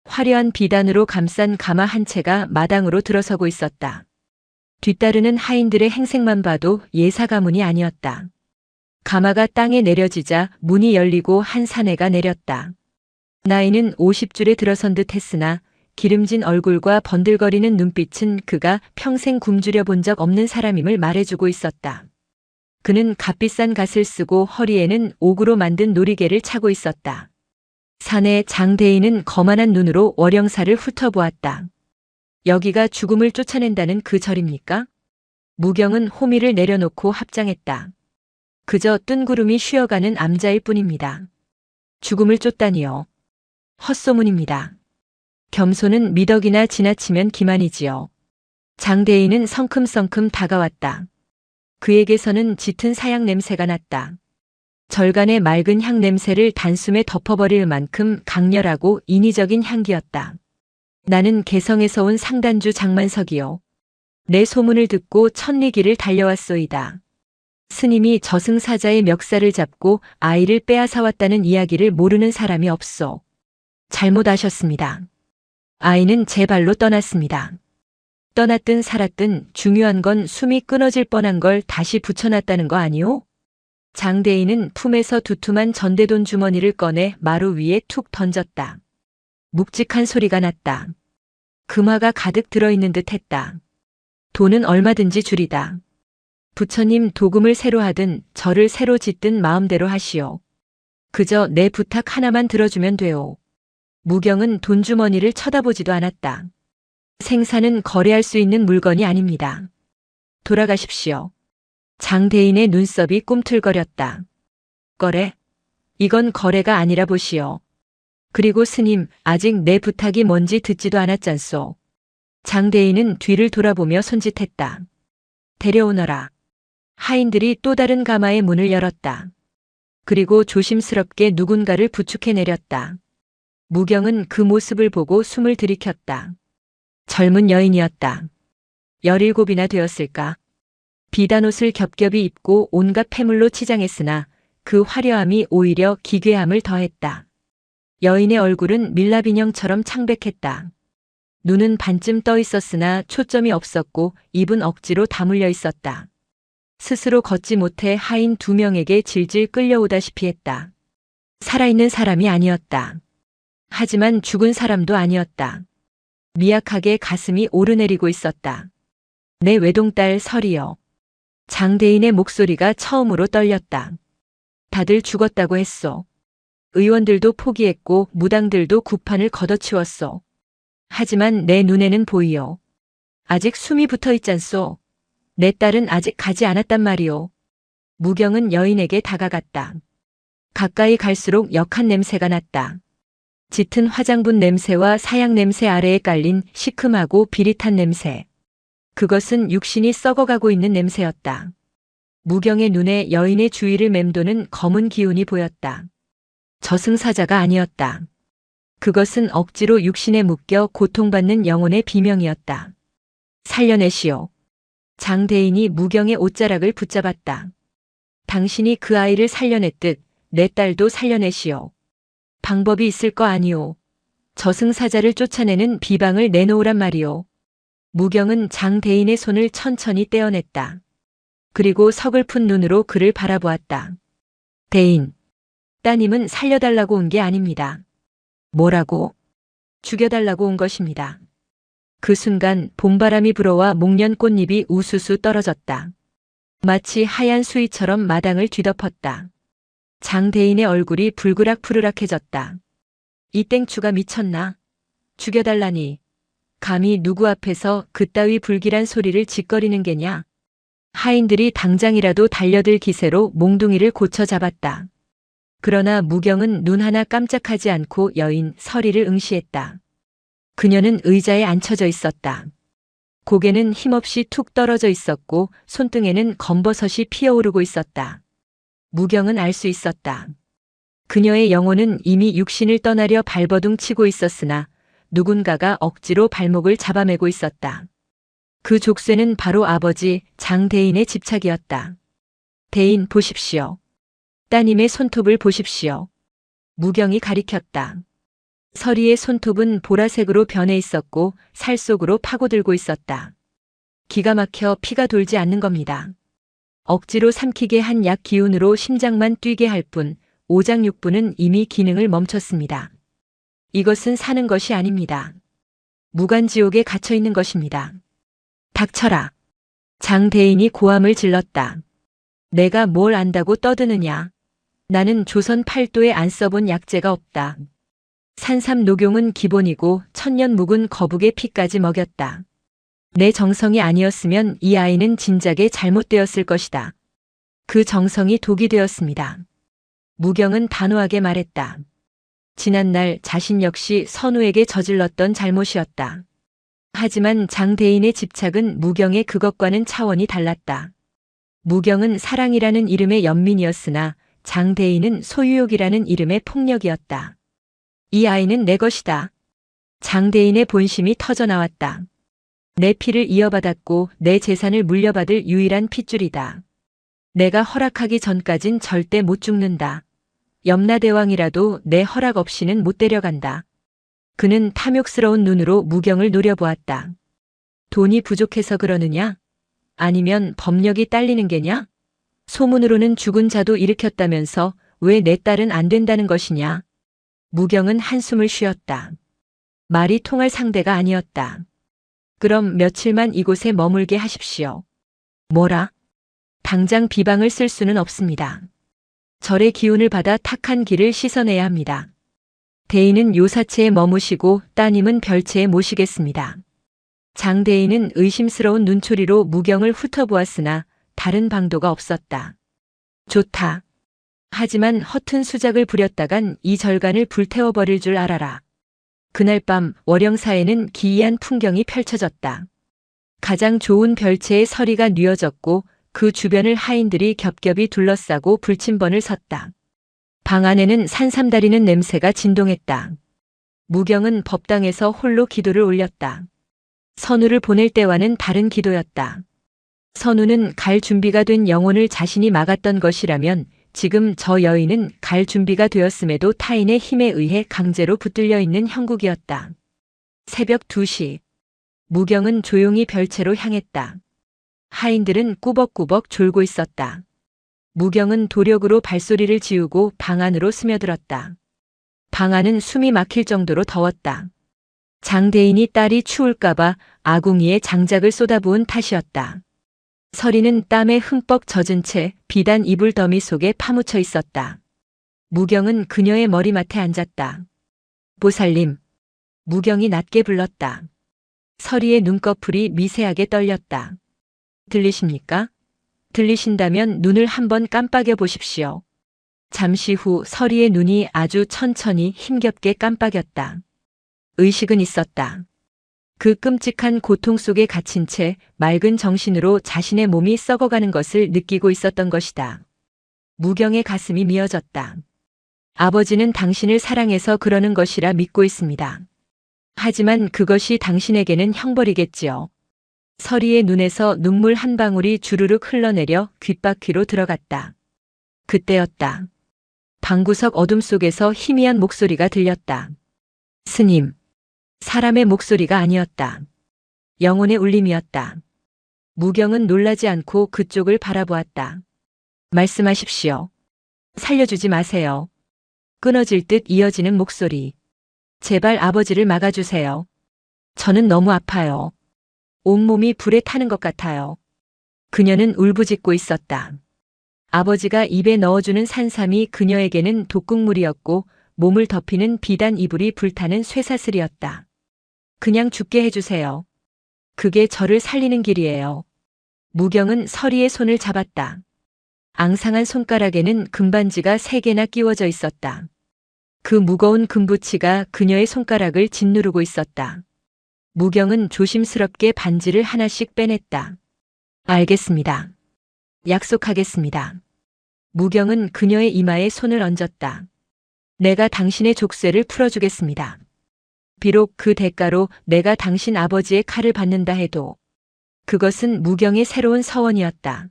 Speaker 1: 화려한 비단으로 감싼 가마 한 채가 마당으로 들어서고 있었다. 뒤따르는 하인들의 행색만 봐도 예사 가문이 아니었다. 가마가 땅에 내려지자 문이 열리고 한 사내가 내렸다. 나이는 50줄에 들어선 듯 했으나 기름진 얼굴과 번들거리는 눈빛은 그가 평생 굶주려 본 적 없는 사람임을 말해주고 있었다. 그는 값비싼 갓을 쓰고 허리에는 옥으로 만든 놀이개를 차고 있었다. 사내 장대인은 거만한 눈으로 월영사를 훑어보았다. 여기가 죽음을 쫓아낸다는 그 절입니까? 무경은 호미를 내려놓고 합장했다. 그저 뜬구름이 쉬어가는 암자일 뿐입니다. 죽음을 쫓다니요. 헛소문입니다. 겸손은 미덕이나 지나치면 기만이지요. 장대인은 성큼성큼 다가왔다. 그에게서는 짙은 사약 냄새가 났다. 절간의 맑은 향 냄새를 단숨에 덮어버릴 만큼 강렬하고 인위적인 향기였다. 나는 개성에서 온 상단주 장만석이요. 내 소문을 듣고 천리길을 달려왔소이다. 스님이 저승사자의 멱살을 잡고 아이를 빼앗아왔다는 이야기를 모르는 사람이 없소. 잘못 아셨습니다. 아이는 제 발로 떠났습니다. 떠났든 살았든 중요한 건 숨이 끊어질 뻔한 걸 다시 붙여놨다는 거 아니오? 장대인은 품에서 두툼한 전대돈 주머니를 꺼내 마루 위에 툭 던졌다. 묵직한 소리가 났다. 금화가 가득 들어있는 듯 했다. 돈은 얼마든지 주리다. 부처님 도금을 새로 하든 절을 새로 짓든 마음대로 하시오. 그저 내 부탁 하나만 들어주면 돼오. 무경은 돈주머니를 쳐다보지도 않았다. 생사는 거래할 수 있는 물건이 아닙니다. 돌아가십시오. 장대인의 눈썹이 꿈틀거렸다. 거래? 이건 거래가 아니라 보시오. 그리고 스님, 아직 내 부탁이 뭔지 듣지도 않았잖소. 장대인은 뒤를 돌아보며 손짓했다. 데려오너라. 하인들이 또 다른 가마의 문을 열었다. 그리고 조심스럽게 누군가를 부축해 내렸다. 무경은 그 모습을 보고 숨을 들이켰다. 젊은 여인이었다. 17이나 되었을까. 비단옷을 겹겹이 입고 온갖 패물로 치장했으나 그 화려함이 오히려 기괴함을 더했다. 여인의 얼굴은 밀랍인형처럼 창백했다. 눈은 반쯤 떠 있었으나 초점이 없었고 입은 억지로 다물려 있었다. 스스로 걷지 못해 하인 2명에게 질질 끌려오다시피 했다. 살아있는 사람이 아니었다. 하지만 죽은 사람도 아니었다. 미약하게 가슴이 오르내리고 있었다. 내 외동딸 설이여. 장대인의 목소리가 처음으로 떨렸다. 다들 죽었다고 했소. 의원들도 포기했고 무당들도 구판을 걷어치웠소. 하지만 내 눈에는 보이요. 아직 숨이 붙어 있잖소. 내 딸은 아직 가지 않았단 말이오. 무경은 여인에게 다가갔다. 가까이 갈수록 역한 냄새가 났다. 짙은 화장분 냄새와 사약 냄새 아래에 깔린 시큼하고 비릿한 냄새. 그것은 육신이 썩어가고 있는 냄새였다. 무경의 눈에 여인의 주위를 맴도는 검은 기운이 보였다. 저승사자가 아니었다. 그것은 억지로 육신에 묶여 고통받는 영혼의 비명이었다. 살려내시오. 장대인이 무경의 옷자락을 붙잡았다. 당신이 그 아이를 살려냈듯 내 딸도 살려내시오. 방법이 있을 거 아니오. 저승사자를 쫓아내는 비방을 내놓으란 말이오. 무경은 장대인의 손을 천천히 떼어냈다. 그리고 서글픈 눈으로 그를 바라보았다. 대인, 따님은 살려달라고 온 게 아닙니다. 뭐라고? 죽여달라고 온 것입니다. 그 순간 봄바람이 불어와 목련 꽃잎이 우수수 떨어졌다. 마치 하얀 수위처럼 마당을 뒤덮었다. 장대인의 얼굴이 불그락푸르락해졌다. 이 땡추가 미쳤나? 죽여달라니. 감히 누구 앞에서 그따위 불길한 소리를 짓거리는 게냐? 하인들이 당장이라도 달려들 기세로 몽둥이를 고쳐 잡았다. 그러나 무경은 눈 하나 깜짝하지 않고 여인 설이를 응시했다. 그녀는 의자에 앉혀져 있었다. 고개는 힘없이 툭 떨어져 있었고 손등에는 검버섯이 피어오르고 있었다. 무경은 알 수 있었다. 그녀의 영혼은 이미 육신을 떠나려 발버둥 치고 있었으나 누군가가 억지로 발목을 잡아매고 있었다. 그 족쇄는 바로 아버지 장대인의 집착이었다. 대인 보십시오. 따님의 손톱을 보십시오. 무경이 가리켰다. 설이의 손톱은 보라색으로 변해 있었고 살 속으로 파고들고 있었다. 기가 막혀 피가 돌지 않는 겁니다. 억지로 삼키게 한 약 기운으로 심장만 뛰게 할 뿐 오장육부는 이미 기능을 멈췄습니다. 이것은 사는 것이 아닙니다. 무간지옥에 갇혀 있는 것입니다. 닥쳐라. 장대인이 고함을 질렀다. 내가 뭘 안다고 떠드느냐. 나는 조선 팔도에 안 써본 약재가 없다. 산삼 녹용은 기본이고 천년 묵은 거북의 피까지 먹였다. 내 정성이 아니었으면 이 아이는 진작에 잘못되었을 것이다. 그 정성이 독이 되었습니다. 무경은 단호하게 말했다. 지난날 자신 역시 선우에게 저질렀던 잘못이었다. 하지만 장대인의 집착은 무경의 그것과는 차원이 달랐다. 무경은 사랑이라는 이름의 연민이었으나 장대인은 소유욕이라는 이름의 폭력이었다. 이 아이는 내 것이다. 장대인의 본심이 터져나왔다. 내 피를 이어받았고 내 재산을 물려받을 유일한 핏줄이다. 내가 허락하기 전까진 절대 못 죽는다. 염라대왕이라도 내 허락 없이는 못 데려간다. 그는 탐욕스러운 눈으로 무경을 노려보았다. 돈이 부족해서 그러느냐? 아니면 법력이 딸리는 게냐? 소문으로는 죽은 자도 일으켰다면서 왜 내 딸은 안 된다는 것이냐? 무경은 한숨을 쉬었다. 말이 통할 상대가 아니었다. 그럼 며칠만 이곳에 머물게 하십시오. 뭐라? 당장 비방을 쓸 수는 없습니다. 절의 기운을 받아 탁한 길을 씻어내야 합니다. 대인은 요사체에 머무시고 따님은 별체에 모시겠습니다. 장대인은 의심스러운 눈초리로 무경을 훑어보았으나 다른 방도가 없었다. 좋다. 하지만 허튼 수작을 부렸다간 이 절간을 불태워버릴 줄 알아라. 그날 밤 월영사에는 기이한 풍경이 펼쳐졌다. 가장 좋은 별채의 서리가 뉘어졌고 그 주변을 하인들이 겹겹이 둘러싸고 불침번을 섰다. 방 안에는 산삼다리는 냄새가 진동했다. 무경은 법당에서 홀로 기도를 올렸다. 선우를 보낼 때와는 다른 기도였다. 선우는 갈 준비가 된 영혼을 자신이 막았던 것이라면 지금 저 여인은 갈 준비가 되었음에도 타인의 힘에 의해 강제로 붙들려 있는 형국이었다. 새벽 2시. 무경은 조용히 별채로 향했다. 하인들은 꾸벅꾸벅 졸고 있었다. 무경은 도력으로 발소리를 지우고 방 안으로 스며들었다. 방 안은 숨이 막힐 정도로 더웠다. 장대인이 딸이 추울까봐 아궁이에 장작을 쏟아부은 탓이었다. 서리는 땀에 흠뻑 젖은 채 비단 이불 더미 속에 파묻혀 있었다. 무경은 그녀의 머리맡에 앉았다. 보살님. 무경이 낮게 불렀다. 서리의 눈꺼풀이 미세하게 떨렸다. 들리십니까? 들리신다면 눈을 한번 깜빡여 보십시오. 잠시 후 서리의 눈이 아주 천천히 힘겹게 깜빡였다. 의식은 있었다. 그 끔찍한 고통 속에 갇힌 채 맑은 정신으로 자신의 몸이 썩어가는 것을 느끼고 있었던 것이다. 무경의 가슴이 미어졌다. 아버지는 당신을 사랑해서 그러는 것이라 믿고 있습니다. 하지만 그것이 당신에게는 형벌이겠지요. 서리의 눈에서 눈물 한 방울이 주르륵 흘러내려 귓바퀴로 들어갔다. 그때였다. 방구석 어둠 속에서 희미한 목소리가 들렸다. 스님. 사람의 목소리가 아니었다. 영혼의 울림이었다. 무경은 놀라지 않고 그쪽을 바라보았다. 말씀하십시오. 살려주지 마세요. 끊어질 듯 이어지는 목소리. 제발 아버지를 막아주세요. 저는 너무 아파요. 온몸이 불에 타는 것 같아요. 그녀는 울부짖고 있었다. 아버지가 입에 넣어주는 산삼이 그녀에게는 독국물이었고 몸을 덮이는 비단 이불이 불타는 쇠사슬이었다. 그냥 죽게 해주세요. 그게 저를 살리는 길이에요. 무경은 서리의 손을 잡았다. 앙상한 손가락에는 금반지가 3개나 끼워져 있었다. 그 무거운 금부치가 그녀의 손가락을 짓누르고 있었다. 무경은 조심스럽게 반지를 하나씩 빼냈다. 알겠습니다. 약속하겠습니다. 무경은 그녀의 이마에 손을 얹었다. 내가 당신의 족쇄를 풀어주겠습니다. 비록 그 대가로 내가 당신 아버지의 칼을 받는다 해도 그것은 무경의 새로운 서원이었다.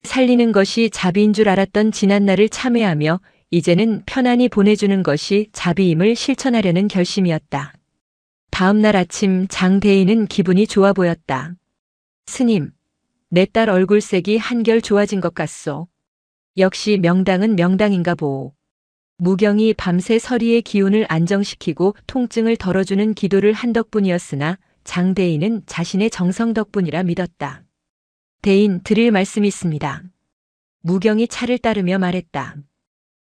Speaker 1: 살리는 것이 자비인 줄 알았던 지난날을 참회하며 이제는 편안히 보내주는 것이 자비임을 실천하려는 결심이었다. 다음 날 아침 장대인은 기분이 좋아 보였다. 스님, 내 딸 얼굴색이 한결 좋아진 것 같소. 역시 명당은 명당인가 보오. 무경이 밤새 서리의 기운을 안정시키고 통증을 덜어주는 기도를 한 덕분이었으나 장대인은 자신의 정성 덕분이라 믿었다. 대인 드릴 말씀이 있습니다. 무경이 차를 따르며 말했다.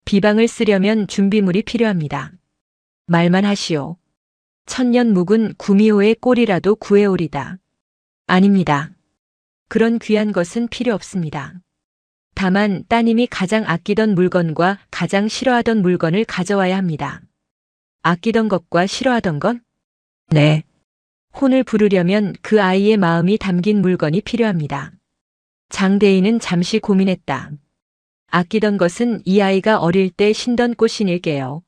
Speaker 1: 비방을 쓰려면 준비물이 필요합니다. 말만 하시오. 천년 묵은 구미호의 꼴이라도 구해오리다. 아닙니다. 그런 귀한 것은 필요 없습니다. 다만 따님이 가장 아끼던 물건과 가장 싫어하던 물건을 가져와야 합니다. 아끼던 것과 싫어하던 것? 네. 혼을 부르려면 그 아이의 마음이 담긴 물건이 필요합니다. 장대인은 잠시 고민했다. 아끼던 것은 이 아이가 어릴 때 신던 꽃신일게요.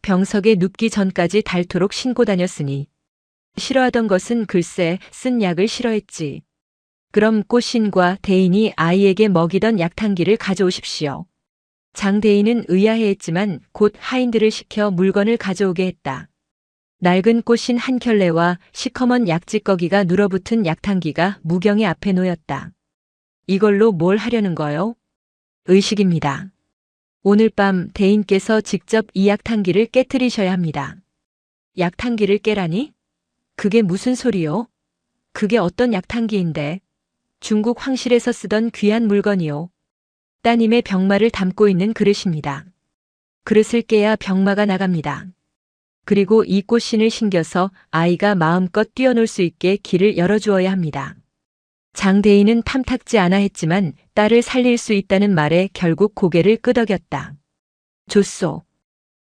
Speaker 1: 병석에 눕기 전까지 닳도록 신고 다녔으니. 싫어하던 것은 글쎄 쓴 약을 싫어했지. 그럼 꽃신과 대인이 아이에게 먹이던 약탕기를 가져오십시오. 장대인은 의아해했지만 곧 하인들을 시켜 물건을 가져오게 했다. 낡은 꽃신 한 켤레와 시커먼 약지꺼기가 눌어붙은 약탕기가 무경의 앞에 놓였다. 이걸로 뭘 하려는 거요? 의식입니다. 오늘 밤 대인께서 직접 이 약탕기를 깨트리셔야 합니다. 약탕기를 깨라니? 그게 무슨 소리요? 그게 어떤 약탕기인데? 중국 황실에서 쓰던 귀한 물건이요. 따님의 병마를 담고 있는 그릇입니다. 그릇을 깨야 병마가 나갑니다. 그리고 이 꽃신을 신겨서 아이가 마음껏 뛰어놀 수 있게 길을 열어주어야 합니다. 장대인은 탐탁지 않아 했지만 딸을 살릴 수 있다는 말에 결국 고개를 끄덕였다. 좋소.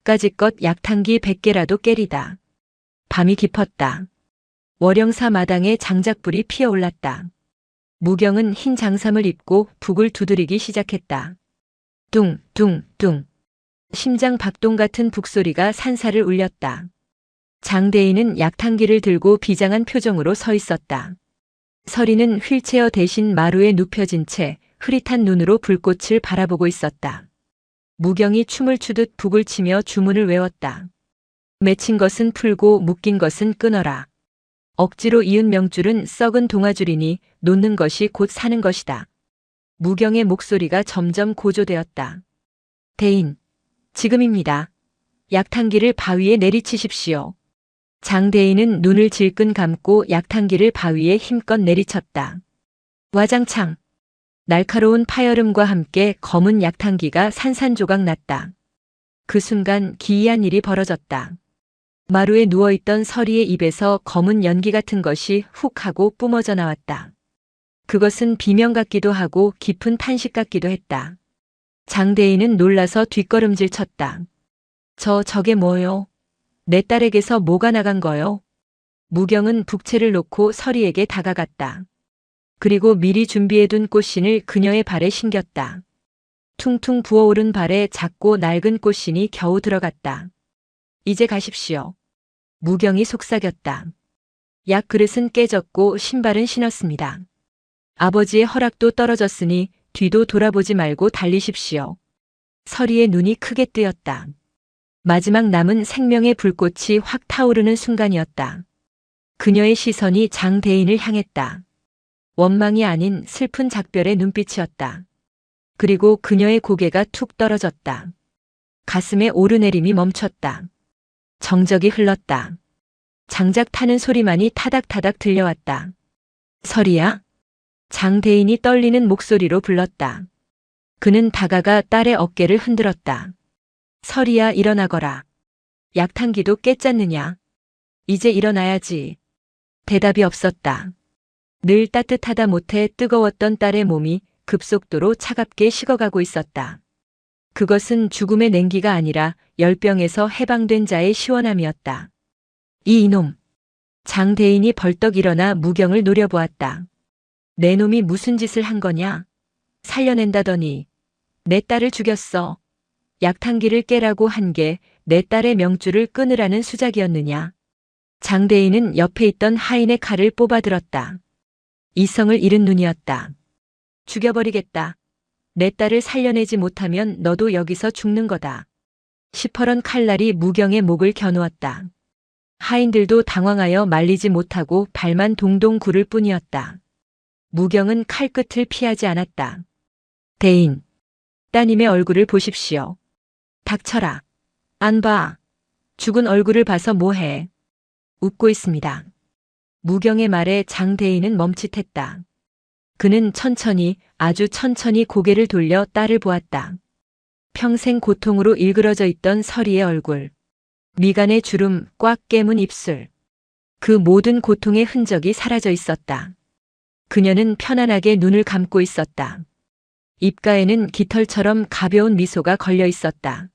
Speaker 1: 까짓것 약탕기 100개라도 깨리다. 밤이 깊었다. 월영사 마당에 장작불이 피어올랐다. 무경은 흰 장삼을 입고 북을 두드리기 시작했다. 뚱, 뚱, 뚱. 심장 박동 같은 북소리가 산사를 울렸다. 장대인은 약탕기를 들고 비장한 표정으로 서 있었다. 서리는 휠체어 대신 마루에 눕혀진 채 흐릿한 눈으로 불꽃을 바라보고 있었다. 무경이 춤을 추듯 북을 치며 주문을 외웠다. 맺힌 것은 풀고 묶인 것은 끊어라. 억지로 이은 명줄은 썩은 동아줄이니 놓는 것이 곧 사는 것이다. 무경의 목소리가 점점 고조되었다. 대인, 지금입니다. 약탕기를 바위에 내리치십시오. 장대인은 눈을 질끈 감고 약탕기를 바위에 힘껏 내리쳤다. 와장창. 날카로운 파열음과 함께 검은 약탕기가 산산조각 났다. 그 순간 기이한 일이 벌어졌다. 마루에 누워있던 서리의 입에서 검은 연기 같은 것이 훅 하고 뿜어져 나왔다. 그것은 비명 같기도 하고 깊은 탄식 같기도 했다. 장대인은 놀라서 뒷걸음질 쳤다. 저게 뭐요? 내 딸에게서 뭐가 나간 거요? 무경은 북채를 놓고 서리에게 다가갔다. 그리고 미리 준비해둔 꽃신을 그녀의 발에 신겼다. 퉁퉁 부어오른 발에 작고 낡은 꽃신이 겨우 들어갔다. 이제 가십시오. 무경이 속삭였다. 약 그릇은 깨졌고 신발은 신었습니다. 아버지의 허락도 떨어졌으니 뒤도 돌아보지 말고 달리십시오. 서리의 눈이 크게 뜨였다. 마지막 남은 생명의 불꽃이 확 타오르는 순간이었다. 그녀의 시선이 장대인을 향했다. 원망이 아닌 슬픈 작별의 눈빛이었다. 그리고 그녀의 고개가 툭 떨어졌다. 가슴에 오르내림이 멈췄다. 정적이 흘렀다. 장작 타는 소리만이 타닥타닥 들려왔다. 서리야? 장대인이 떨리는 목소리로 불렀다. 그는 다가가 딸의 어깨를 흔들었다. 서리야, 일어나거라. 약탕기도 깼잖느냐. 이제 일어나야지. 대답이 없었다. 늘 따뜻하다 못해 뜨거웠던 딸의 몸이 급속도로 차갑게 식어가고 있었다. 그것은 죽음의 냉기가 아니라 열병에서 해방된 자의 시원함이었다. 이놈. 장대인이 벌떡 일어나 무경을 노려보았다. 내 놈이 무슨 짓을 한 거냐? 살려낸다더니 내 딸을 죽였어. 약탕기를 깨라고 한 게 내 딸의 명줄을 끊으라는 수작이었느냐? 장대인은 옆에 있던 하인의 칼을 뽑아들었다. 이성을 잃은 눈이었다. 죽여버리겠다. 내 딸을 살려내지 못하면 너도 여기서 죽는 거다. 시퍼런 칼날이 무경의 목을 겨누었다. 하인들도 당황하여 말리지 못하고 발만 동동 구를 뿐이었다. 무경은 칼끝을 피하지 않았다. 대인, 따님의 얼굴을 보십시오. 닥쳐라. 안 봐. 죽은 얼굴을 봐서 뭐해. 웃고 있습니다. 무경의 말에 장대인은 멈칫했다. 그는 천천히, 아주 천천히 고개를 돌려 딸을 보았다. 평생 고통으로 일그러져 있던 서리의 얼굴. 미간의 주름, 꽉 깨문 입술. 그 모든 고통의 흔적이 사라져 있었다. 그녀는 편안하게 눈을 감고 있었다. 입가에는 깃털처럼 가벼운 미소가 걸려 있었다.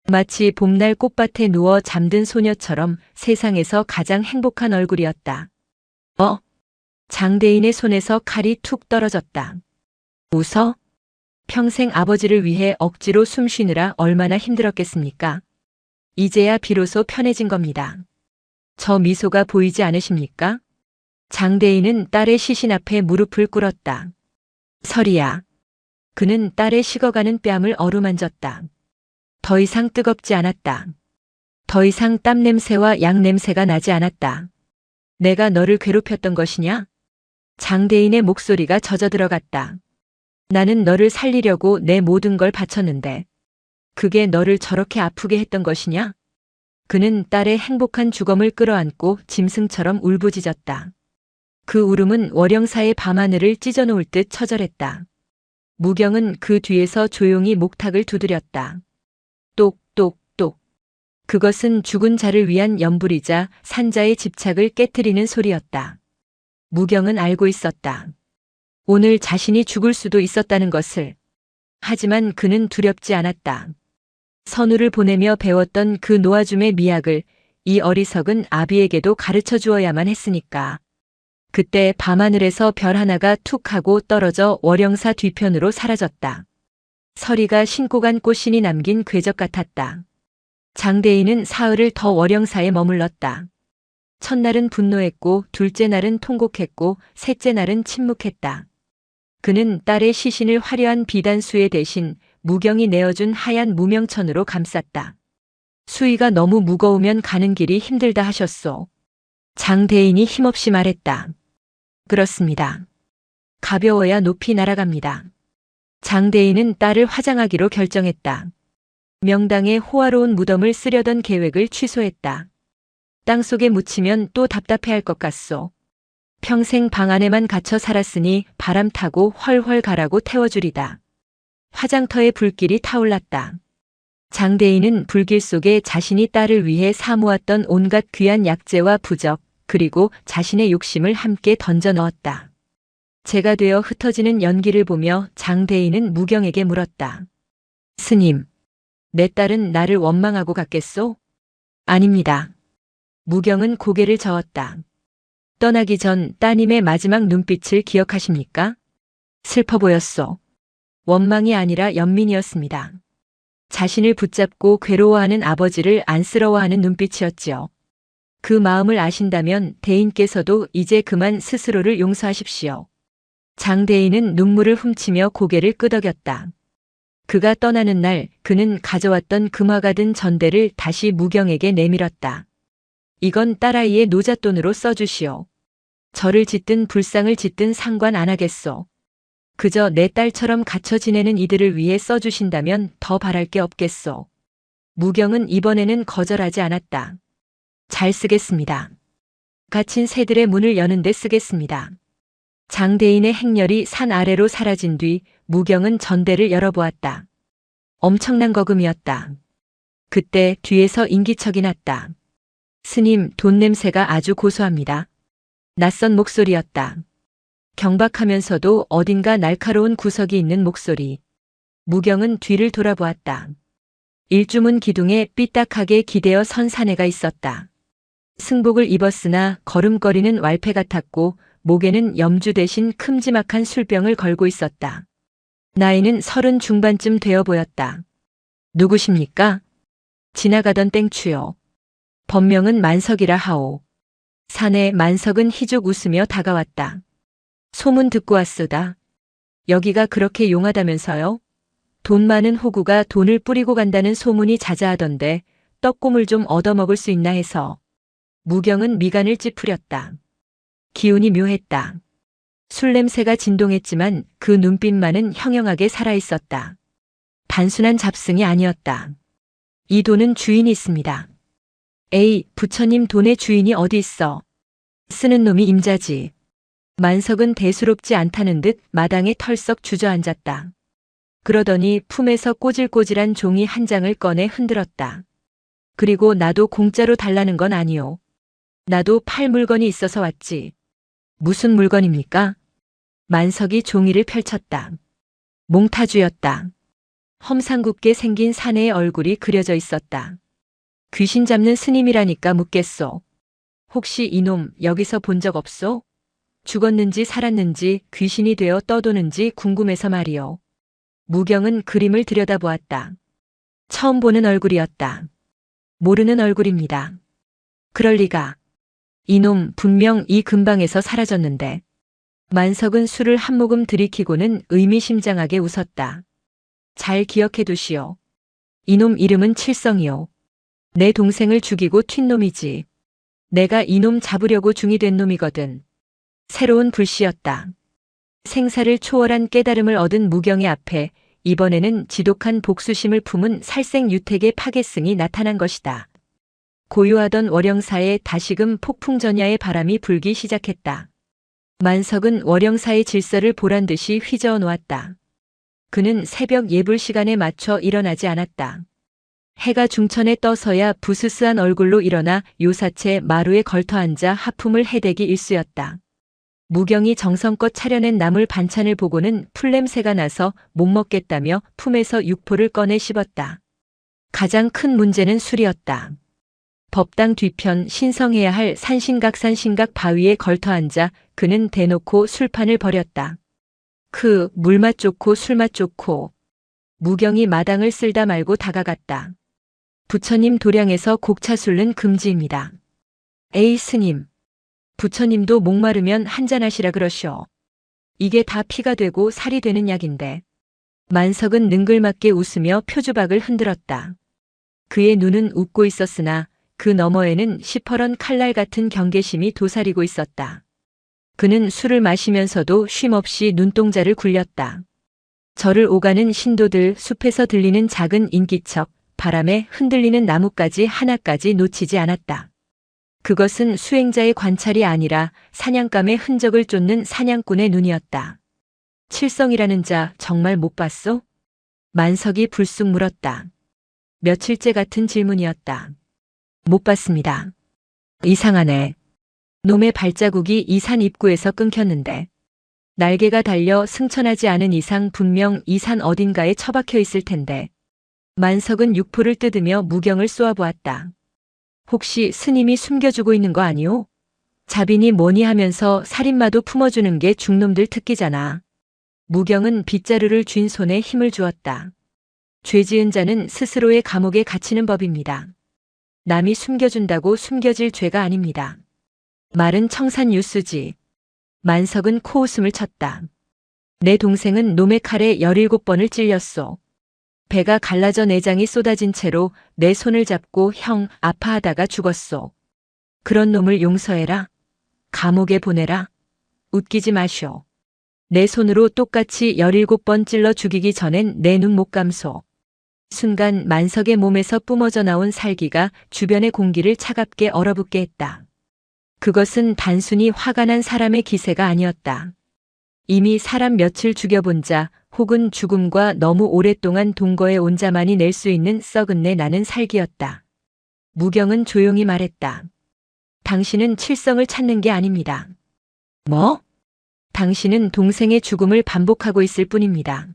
Speaker 1: 마치 봄날 꽃밭에 누워 잠든 소녀처럼 세상에서 가장 행복한 얼굴이었다. 장대인의 손에서 칼이 툭 떨어졌다. 웃어? 평생 아버지를 위해 억지로 숨 쉬느라 얼마나 힘들었겠습니까? 이제야 비로소 편해진 겁니다. 저 미소가 보이지 않으십니까? 장대인은 딸의 시신 앞에 무릎을 꿇었다. 서리야. 그는 딸의 식어가는 뺨을 어루만졌다. 더 이상 뜨겁지 않았다. 더 이상 땀 냄새와 약 냄새가 나지 않았다. 내가 너를 괴롭혔던 것이냐? 장대인의 목소리가 젖어들어갔다. 나는 너를 살리려고 내 모든 걸 바쳤는데 그게 너를 저렇게 아프게 했던 것이냐? 그는 딸의 행복한 주검을 끌어안고 짐승처럼 울부짖었다. 그 울음은 월영사의 밤하늘을 찢어놓을 듯 처절했다. 무경은 그 뒤에서 조용히 목탁을 두드렸다. 똑똑똑. 그것은 죽은 자를 위한 연불이자 산자의 집착을 깨트리는 소리였다. 무경은 알고 있었다. 오늘 자신이 죽을 수도 있었다는 것을. 하지만 그는 두렵지 않았다. 선우를 보내며 배웠던 그 노아줌의 미학을 이 어리석은 아비에게도 가르쳐 주어야만 했으니까. 그때 밤하늘에서 별 하나가 툭 하고 떨어져 월영사 뒤편으로 사라졌다. 서리가 신고 간 꽃신이 남긴 궤적 같았다. 장대인은 사흘을 더 월영사에 머물렀다. 첫날은 분노했고 둘째 날은 통곡했고 셋째 날은 침묵했다. 그는 딸의 시신을 화려한 비단수에 대신 무경이 내어준 하얀 무명천으로 감쌌다. 수위가 너무 무거우면 가는 길이 힘들다 하셨소. 장대인이 힘없이 말했다. 그렇습니다. 가벼워야 높이 날아갑니다. 장대인은 딸을 화장하기로 결정했다. 명당의 호화로운 무덤을 쓰려던 계획을 취소했다. 땅속에 묻히면 또 답답해할 것 같소. 평생 방 안에만 갇혀 살았으니 바람 타고 훨훨 가라고 태워주리다. 화장터에 불길이 타올랐다. 장대인은 불길 속에 자신이 딸을 위해 사모았던 온갖 귀한 약재와 부적, 그리고 자신의 욕심을 함께 던져 넣었다. 재가 되어 흩어지는 연기를 보며 장대인은 무경에게 물었다. 스님, 내 딸은 나를 원망하고 갔겠소? 아닙니다. 무경은 고개를 저었다. 떠나기 전 따님의 마지막 눈빛을 기억하십니까? 슬퍼 보였소. 원망이 아니라 연민이었습니다. 자신을 붙잡고 괴로워하는 아버지를 안쓰러워하는 눈빛이었지요. 그 마음을 아신다면 대인께서도 이제 그만 스스로를 용서하십시오. 장대인은 눈물을 훔치며 고개를 끄덕였다. 그가 떠나는 날 그는 가져왔던 금화가 든 전대를 다시 무경에게 내밀었다. 이건 딸아이의 노잣돈으로 써주시오. 저를 짓든 불상을 짓든 상관 안 하겠소. 그저 내 딸처럼 갇혀 지내는 이들을 위해 써주신다면 더 바랄 게 없겠소. 무경은 이번에는 거절하지 않았다. 잘 쓰겠습니다. 갇힌 새들의 문을 여는데 쓰겠습니다. 장대인의 행렬이 산 아래로 사라진 뒤 무경은 전대를 열어보았다. 엄청난 거금이었다. 그때 뒤에서 인기척이 났다. 스님, 돈 냄새가 아주 고소합니다. 낯선 목소리였다. 경박하면서도 어딘가 날카로운 구석이 있는 목소리. 무경은 뒤를 돌아보았다. 일주문 기둥에 삐딱하게 기대어 선 사내가 있었다. 승복을 입었으나 걸음걸이는 왈패 같았고 목에는 염주 대신 큼지막한 술병을 걸고 있었다. 나이는 30 중반쯤 되어 보였다. 누구십니까? 지나가던 땡추요. 법명은 만석이라 하오. 사내 만석은 희죽 웃으며 다가왔다. 소문 듣고 왔소다. 여기가 그렇게 용하다면서요? 돈 많은 호구가 돈을 뿌리고 간다는 소문이 자자하던데 떡고물 좀 얻어먹을 수 있나 해서. 무경은 미간을 찌푸렸다. 기운이 묘했다. 술 냄새가 진동했지만 그 눈빛만은 형형하게 살아있었다. 단순한 잡승이 아니었다. 이 돈은 주인이 있습니다. 에이, 부처님 돈의 주인이 어디 있어? 쓰는 놈이 임자지. 만석은 대수롭지 않다는 듯 마당에 털썩 주저앉았다. 그러더니 품에서 꼬질꼬질한 종이 한 장을 꺼내 흔들었다. 그리고 나도 공짜로 달라는 건 아니오. 나도 팔 물건이 있어서 왔지. 무슨 물건입니까? 만석이 종이를 펼쳤다. 몽타주였다. 험상궂게 생긴 사내의 얼굴이 그려져 있었다. 귀신 잡는 스님이라니까 묻겠소. 혹시 이놈 여기서 본 적 없소? 죽었는지 살았는지 귀신이 되어 떠도는지 궁금해서 말이오. 무경은 그림을 들여다보았다. 처음 보는 얼굴이었다. 모르는 얼굴입니다. 그럴 리가. 이놈 분명 이 근방에서 사라졌는데. 만석은 술을 한 모금 들이키고는 의미심장하게 웃었다. 잘 기억해 두시오. 이놈 이름은 칠성이오. 내 동생을 죽이고 튄 놈이지. 내가 이놈 잡으려고 중이 된 놈이거든. 새로운 불씨였다. 생사를 초월한 깨달음을 얻은 무경의 앞에 이번에는 지독한 복수심을 품은 살생 유택의 파괴승이 나타난 것이다. 고요하던 월영사에 다시금 폭풍전야의 바람이 불기 시작했다. 만석은 월영사의 질서를 보란듯이 휘저어 놓았다. 그는 새벽 예불 시간에 맞춰 일어나지 않았다. 해가 중천에 떠서야 부스스한 얼굴로 일어나 요사채 마루에 걸터앉아 하품을 해대기 일쑤였다. 무경이 정성껏 차려낸 나물 반찬을 보고는 풀냄새가 나서 못 먹겠다며 품에서 육포를 꺼내 씹었다. 가장 큰 문제는 술이었다. 법당 뒤편 신성해야 할 산신각 바위에 걸터앉아 그는 대놓고 술판을 벌였다. 물맛 좋고 술맛 좋고. 무경이 마당을 쓸다 말고 다가갔다. 부처님 도량에서 곡차 술은 금지입니다. 에이 스님. 부처님도 목마르면 한잔하시라 그러시오. 이게 다 피가 되고 살이 되는 약인데. 만석은 능글맞게 웃으며 표주박을 흔들었다. 그의 눈은 웃고 있었으나 그 너머에는 시퍼런 칼날 같은 경계심이 도사리고 있었다. 그는 술을 마시면서도 쉼없이 눈동자를 굴렸다. 절을 오가는 신도들, 숲에서 들리는 작은 인기척, 바람에 흔들리는 나뭇가지 하나까지 놓치지 않았다. 그것은 수행자의 관찰이 아니라 사냥감의 흔적을 쫓는 사냥꾼의 눈이었다. 칠성이라는 자 정말 못 봤소? 만석이 불쑥 물었다. 며칠째 같은 질문이었다. 못 봤습니다. 이상하네. 놈의 발자국이 이 산 입구에서 끊겼는데 날개가 달려 승천하지 않은 이상 분명 이 산 어딘가에 처박혀 있을 텐데. 만석은 육포를 뜯으며 무경을 쏘아보았다. 혹시 스님이 숨겨주고 있는 거 아니오? 자비니 뭐니 하면서 살인마도 품어주는 게 중놈들 특기잖아. 무경은 빗자루를 쥔 손에 힘을 주었다. 죄 지은 자는 스스로의 감옥에 갇히는 법입니다. 남이 숨겨준다고 숨겨질 죄가 아닙니다. 말은 청산유수지. 만석은 코웃음을 쳤다. 내 동생은 놈의 칼에 17번을 찔렸소. 배가 갈라져 내장이 쏟아진 채로 내 손을 잡고 형 아파하다가 죽었소. 그런 놈을 용서해라. 감옥에 보내라. 웃기지 마쇼. 내 손으로 똑같이 17번 찔러 죽이기 전엔 내 눈 못 감소. 순간 만석의 몸에서 뿜어져 나온 살기가 주변의 공기를 차갑게 얼어붙게 했다. 그것은 단순히 화가 난 사람의 기세가 아니었다. 이미 사람 며칠 죽여본 자 혹은 죽음과 너무 오랫동안 동거해 온 자만이 낼 수 있는 썩은 내 나는 살기였다. 무경은 조용히 말했다. 당신은 칠성을 찾는 게 아닙니다. 뭐? 당신은 동생의 죽음을 반복하고 있을 뿐입니다.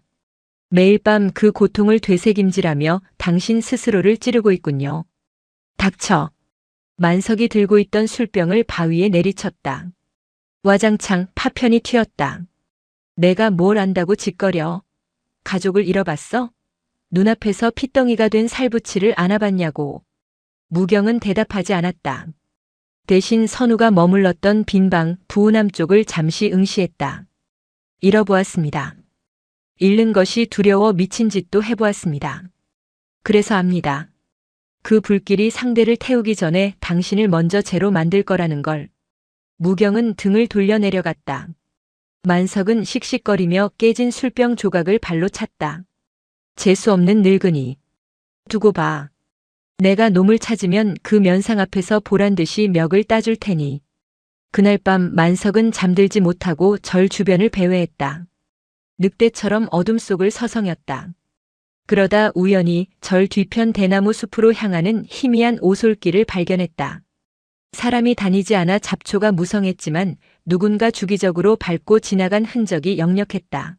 Speaker 1: 매일 밤 그 고통을 되새김질하며 당신 스스로를 찌르고 있군요. 닥쳐. 만석이 들고 있던 술병을 바위에 내리쳤다. 와장창 파편이 튀었다. 내가 뭘 안다고 짓거려. 가족을 잃어봤어? 눈앞에서 핏덩이가 된 살부치를 안아봤냐고. 무경은 대답하지 않았다. 대신 선우가 머물렀던 빈방 부우남 쪽을 잠시 응시했다. 잃어보았습니다. 잃는 것이 두려워 미친 짓도 해보았습니다. 그래서 압니다. 그 불길이 상대를 태우기 전에 당신을 먼저 죄로 만들 거라는 걸. 무경은 등을 돌려 내려갔다. 만석은 씩씩거리며 깨진 술병 조각을 발로 찼다. 재수 없는 늙은이. 두고 봐. 내가 놈을 찾으면 그 면상 앞에서 보란듯이 멱을 따줄 테니. 그날 밤 만석은 잠들지 못하고 절 주변을 배회했다. 늑대처럼 어둠 속을 서성였다. 그러다 우연히 절 뒤편 대나무 숲으로 향하는 희미한 오솔길을 발견했다. 사람이 다니지 않아 잡초가 무성했지만 누군가 주기적으로 밟고 지나간 흔적이 역력했다.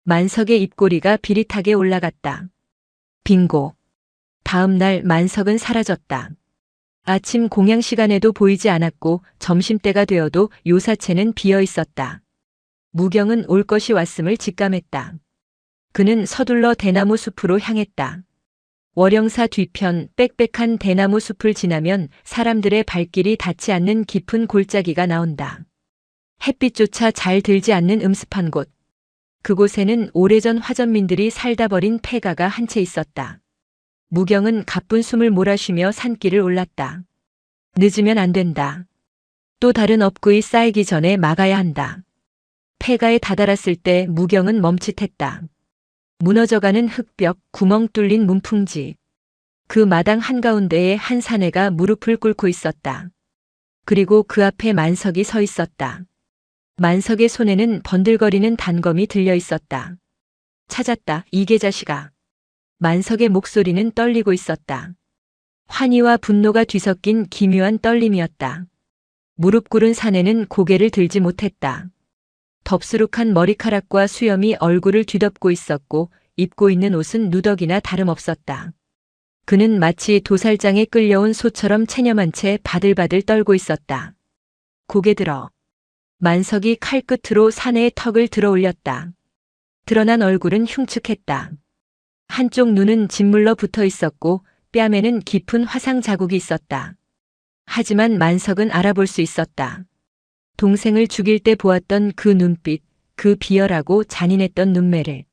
Speaker 1: 만석의 입꼬리가 비릿하게 올라갔다. 빙고. 다음 날 만석은 사라졌다. 아침 공양 시간에도 보이지 않았고 점심때가 되어도 요사체는 비어 있었다. 무경은 올 것이 왔음을 직감했다. 그는 서둘러 대나무 숲으로 향했다. 월영사 뒤편 빽빽한 대나무 숲을 지나면 사람들의 발길이 닿지 않는 깊은 골짜기가 나온다. 햇빛조차 잘 들지 않는 음습한 곳. 그곳에는 오래전 화전민들이 살다 버린 폐가가 한 채 있었다. 무경은 가쁜 숨을 몰아쉬며 산길을 올랐다. 늦으면 안 된다. 또 다른 업구이 쌓이기 전에 막아야 한다. 폐가에 다다랐을 때 무경은 멈칫했다. 무너져가는 흙벽, 구멍 뚫린 문풍지. 그 마당 한가운데에 한 사내가 무릎을 꿇고 있었다. 그리고 그 앞에 만석이 서 있었다. 만석의 손에는 번들거리는 단검이 들려 있었다. 찾았다, 이게 자식아. 만석의 목소리는 떨리고 있었다. 환희와 분노가 뒤섞인 기묘한 떨림이었다. 무릎 꿇은 사내는 고개를 들지 못했다. 덥수룩한 머리카락과 수염이 얼굴을 뒤덮고 있었고 입고 있는 옷은 누더기나 다름없었다. 그는 마치 도살장에 끌려온 소처럼 체념한 채 바들바들 떨고 있었다. 고개 들어. 만석이 칼끝으로 사내의 턱을 들어 올렸다. 드러난 얼굴은 흉측했다. 한쪽 눈은 짓물러 붙어 있었고 뺨에는 깊은 화상 자국이 있었다. 하지만 만석은 알아볼 수 있었다. 동생을 죽일 때 보았던 그 눈빛, 그 비열하고 잔인했던 눈매를.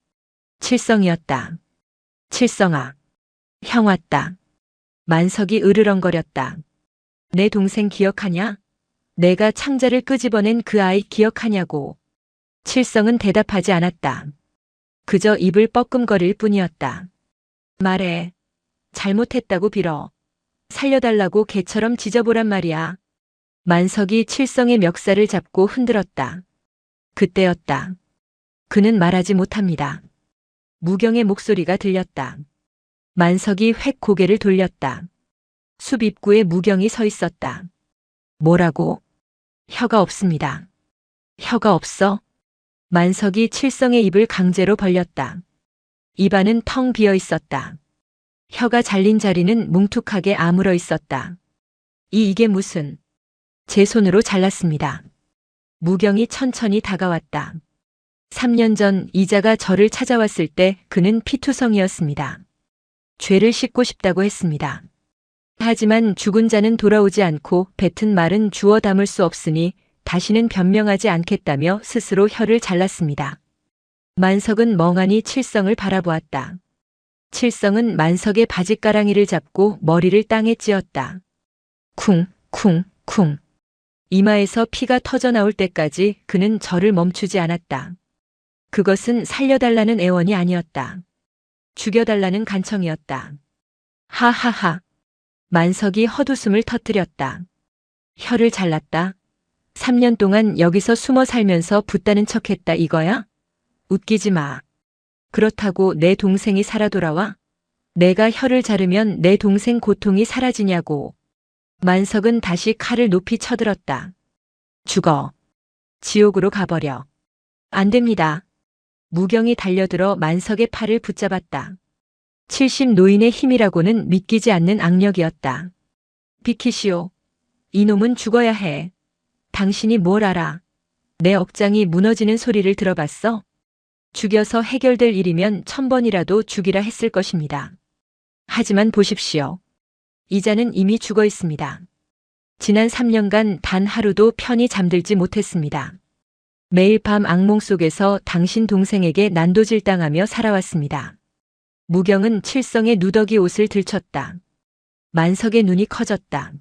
Speaker 1: 칠성이었다. 칠성아. 형 왔다. 만석이 으르렁거렸다. 내 동생 기억하냐? 내가 창자를 끄집어낸 그 아이 기억하냐고. 칠성은 대답하지 않았다. 그저 입을 뻐끔거릴 뿐이었다. 말해. 잘못했다고 빌어. 살려달라고 개처럼 짖어보란 말이야. 만석이 칠성의 멱살을 잡고 흔들었다. 그때였다. 그는 말하지 못합니다. 무경의 목소리가 들렸다. 만석이 획 고개를 돌렸다. 숲 입구에 무경이 서 있었다. 뭐라고? 혀가 없습니다. 혀가 없어? 만석이 칠성의 입을 강제로 벌렸다. 입안은 텅 비어 있었다. 혀가 잘린 자리는 뭉툭하게 아물어 있었다. 이게 무슨? 제 손으로 잘랐습니다. 무경이 천천히 다가왔다. 3년 전 이자가 저를 찾아왔을 때 그는 피투성이었습니다. 죄를 씻고 싶다고 했습니다. 하지만 죽은 자는 돌아오지 않고 뱉은 말은 주워 담을 수 없으니 다시는 변명하지 않겠다며 스스로 혀를 잘랐습니다. 만석은 멍하니 칠성을 바라보았다. 칠성은 만석의 바짓가랑이를 잡고 머리를 땅에 찧었다. 쿵, 쿵, 쿵. 이마에서 피가 터져나올 때까지 그는 절을 멈추지 않았다. 그것은 살려달라는 애원이 아니었다. 죽여달라는 간청이었다. 하하하. 만석이 헛웃음을 터뜨렸다. 혀를 잘랐다. 3년 동안 여기서 숨어 살면서 붓다는 척했다 이거야? 웃기지 마. 그렇다고 내 동생이 살아 돌아와? 내가 혀를 자르면 내 동생 고통이 사라지냐고. 만석은 다시 칼을 높이 쳐들었다. 죽어. 지옥으로 가버려. 안 됩니다. 무경이 달려들어 만석의 팔을 붙잡았다. 70 노인의 힘이라고는 믿기지 않는 악력이었다. 비키시오. 이놈은 죽어야 해. 당신이 뭘 알아? 내 억장이 무너지는 소리를 들어봤어? 죽여서 해결될 일이면 1000번이라도 죽이라 했을 것입니다. 하지만 보십시오. 이자는 이미 죽어 있습니다. 지난 3년간 단 하루도 편히 잠들지 못했습니다. 매일 밤 악몽 속에서 당신 동생에게 난도질당하며 살아왔습니다. 무경은 칠성의 누더기 옷을 들쳤다. 만석의 눈이 커졌다.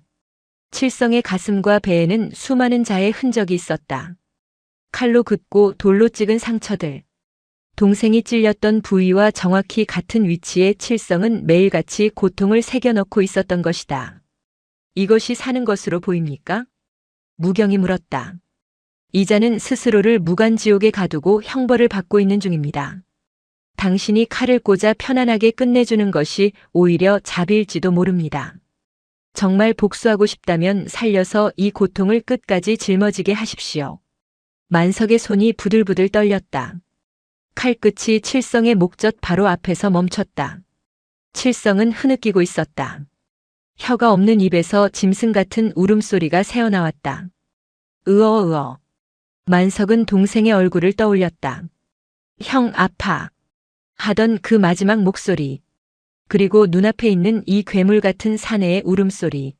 Speaker 1: 칠성의 가슴과 배에는 수많은 자의 흔적이 있었다. 칼로 긋고 돌로 찍은 상처들. 동생이 찔렸던 부위와 정확히 같은 위치에 칠성은 매일같이 고통을 새겨넣고 있었던 것이다. 이것이 사는 것으로 보입니까? 무경이 물었다. 이자는 스스로를 무간지옥에 가두고 형벌을 받고 있는 중입니다. 당신이 칼을 꽂아 편안하게 끝내주는 것이 오히려 자비일지도 모릅니다. 정말 복수하고 싶다면 살려서 이 고통을 끝까지 짊어지게 하십시오. 만석의 손이 부들부들 떨렸다. 칼끝이 칠성의 목젖 바로 앞에서 멈췄다. 칠성은 흐느끼고 있었다. 혀가 없는 입에서 짐승 같은 울음소리가 새어나왔다. 으어으어. 만석은 동생의 얼굴을 떠올렸다. 형 아파. 하던 그 마지막 목소리. 그리고 눈앞에 있는 이 괴물 같은 사내의 울음소리.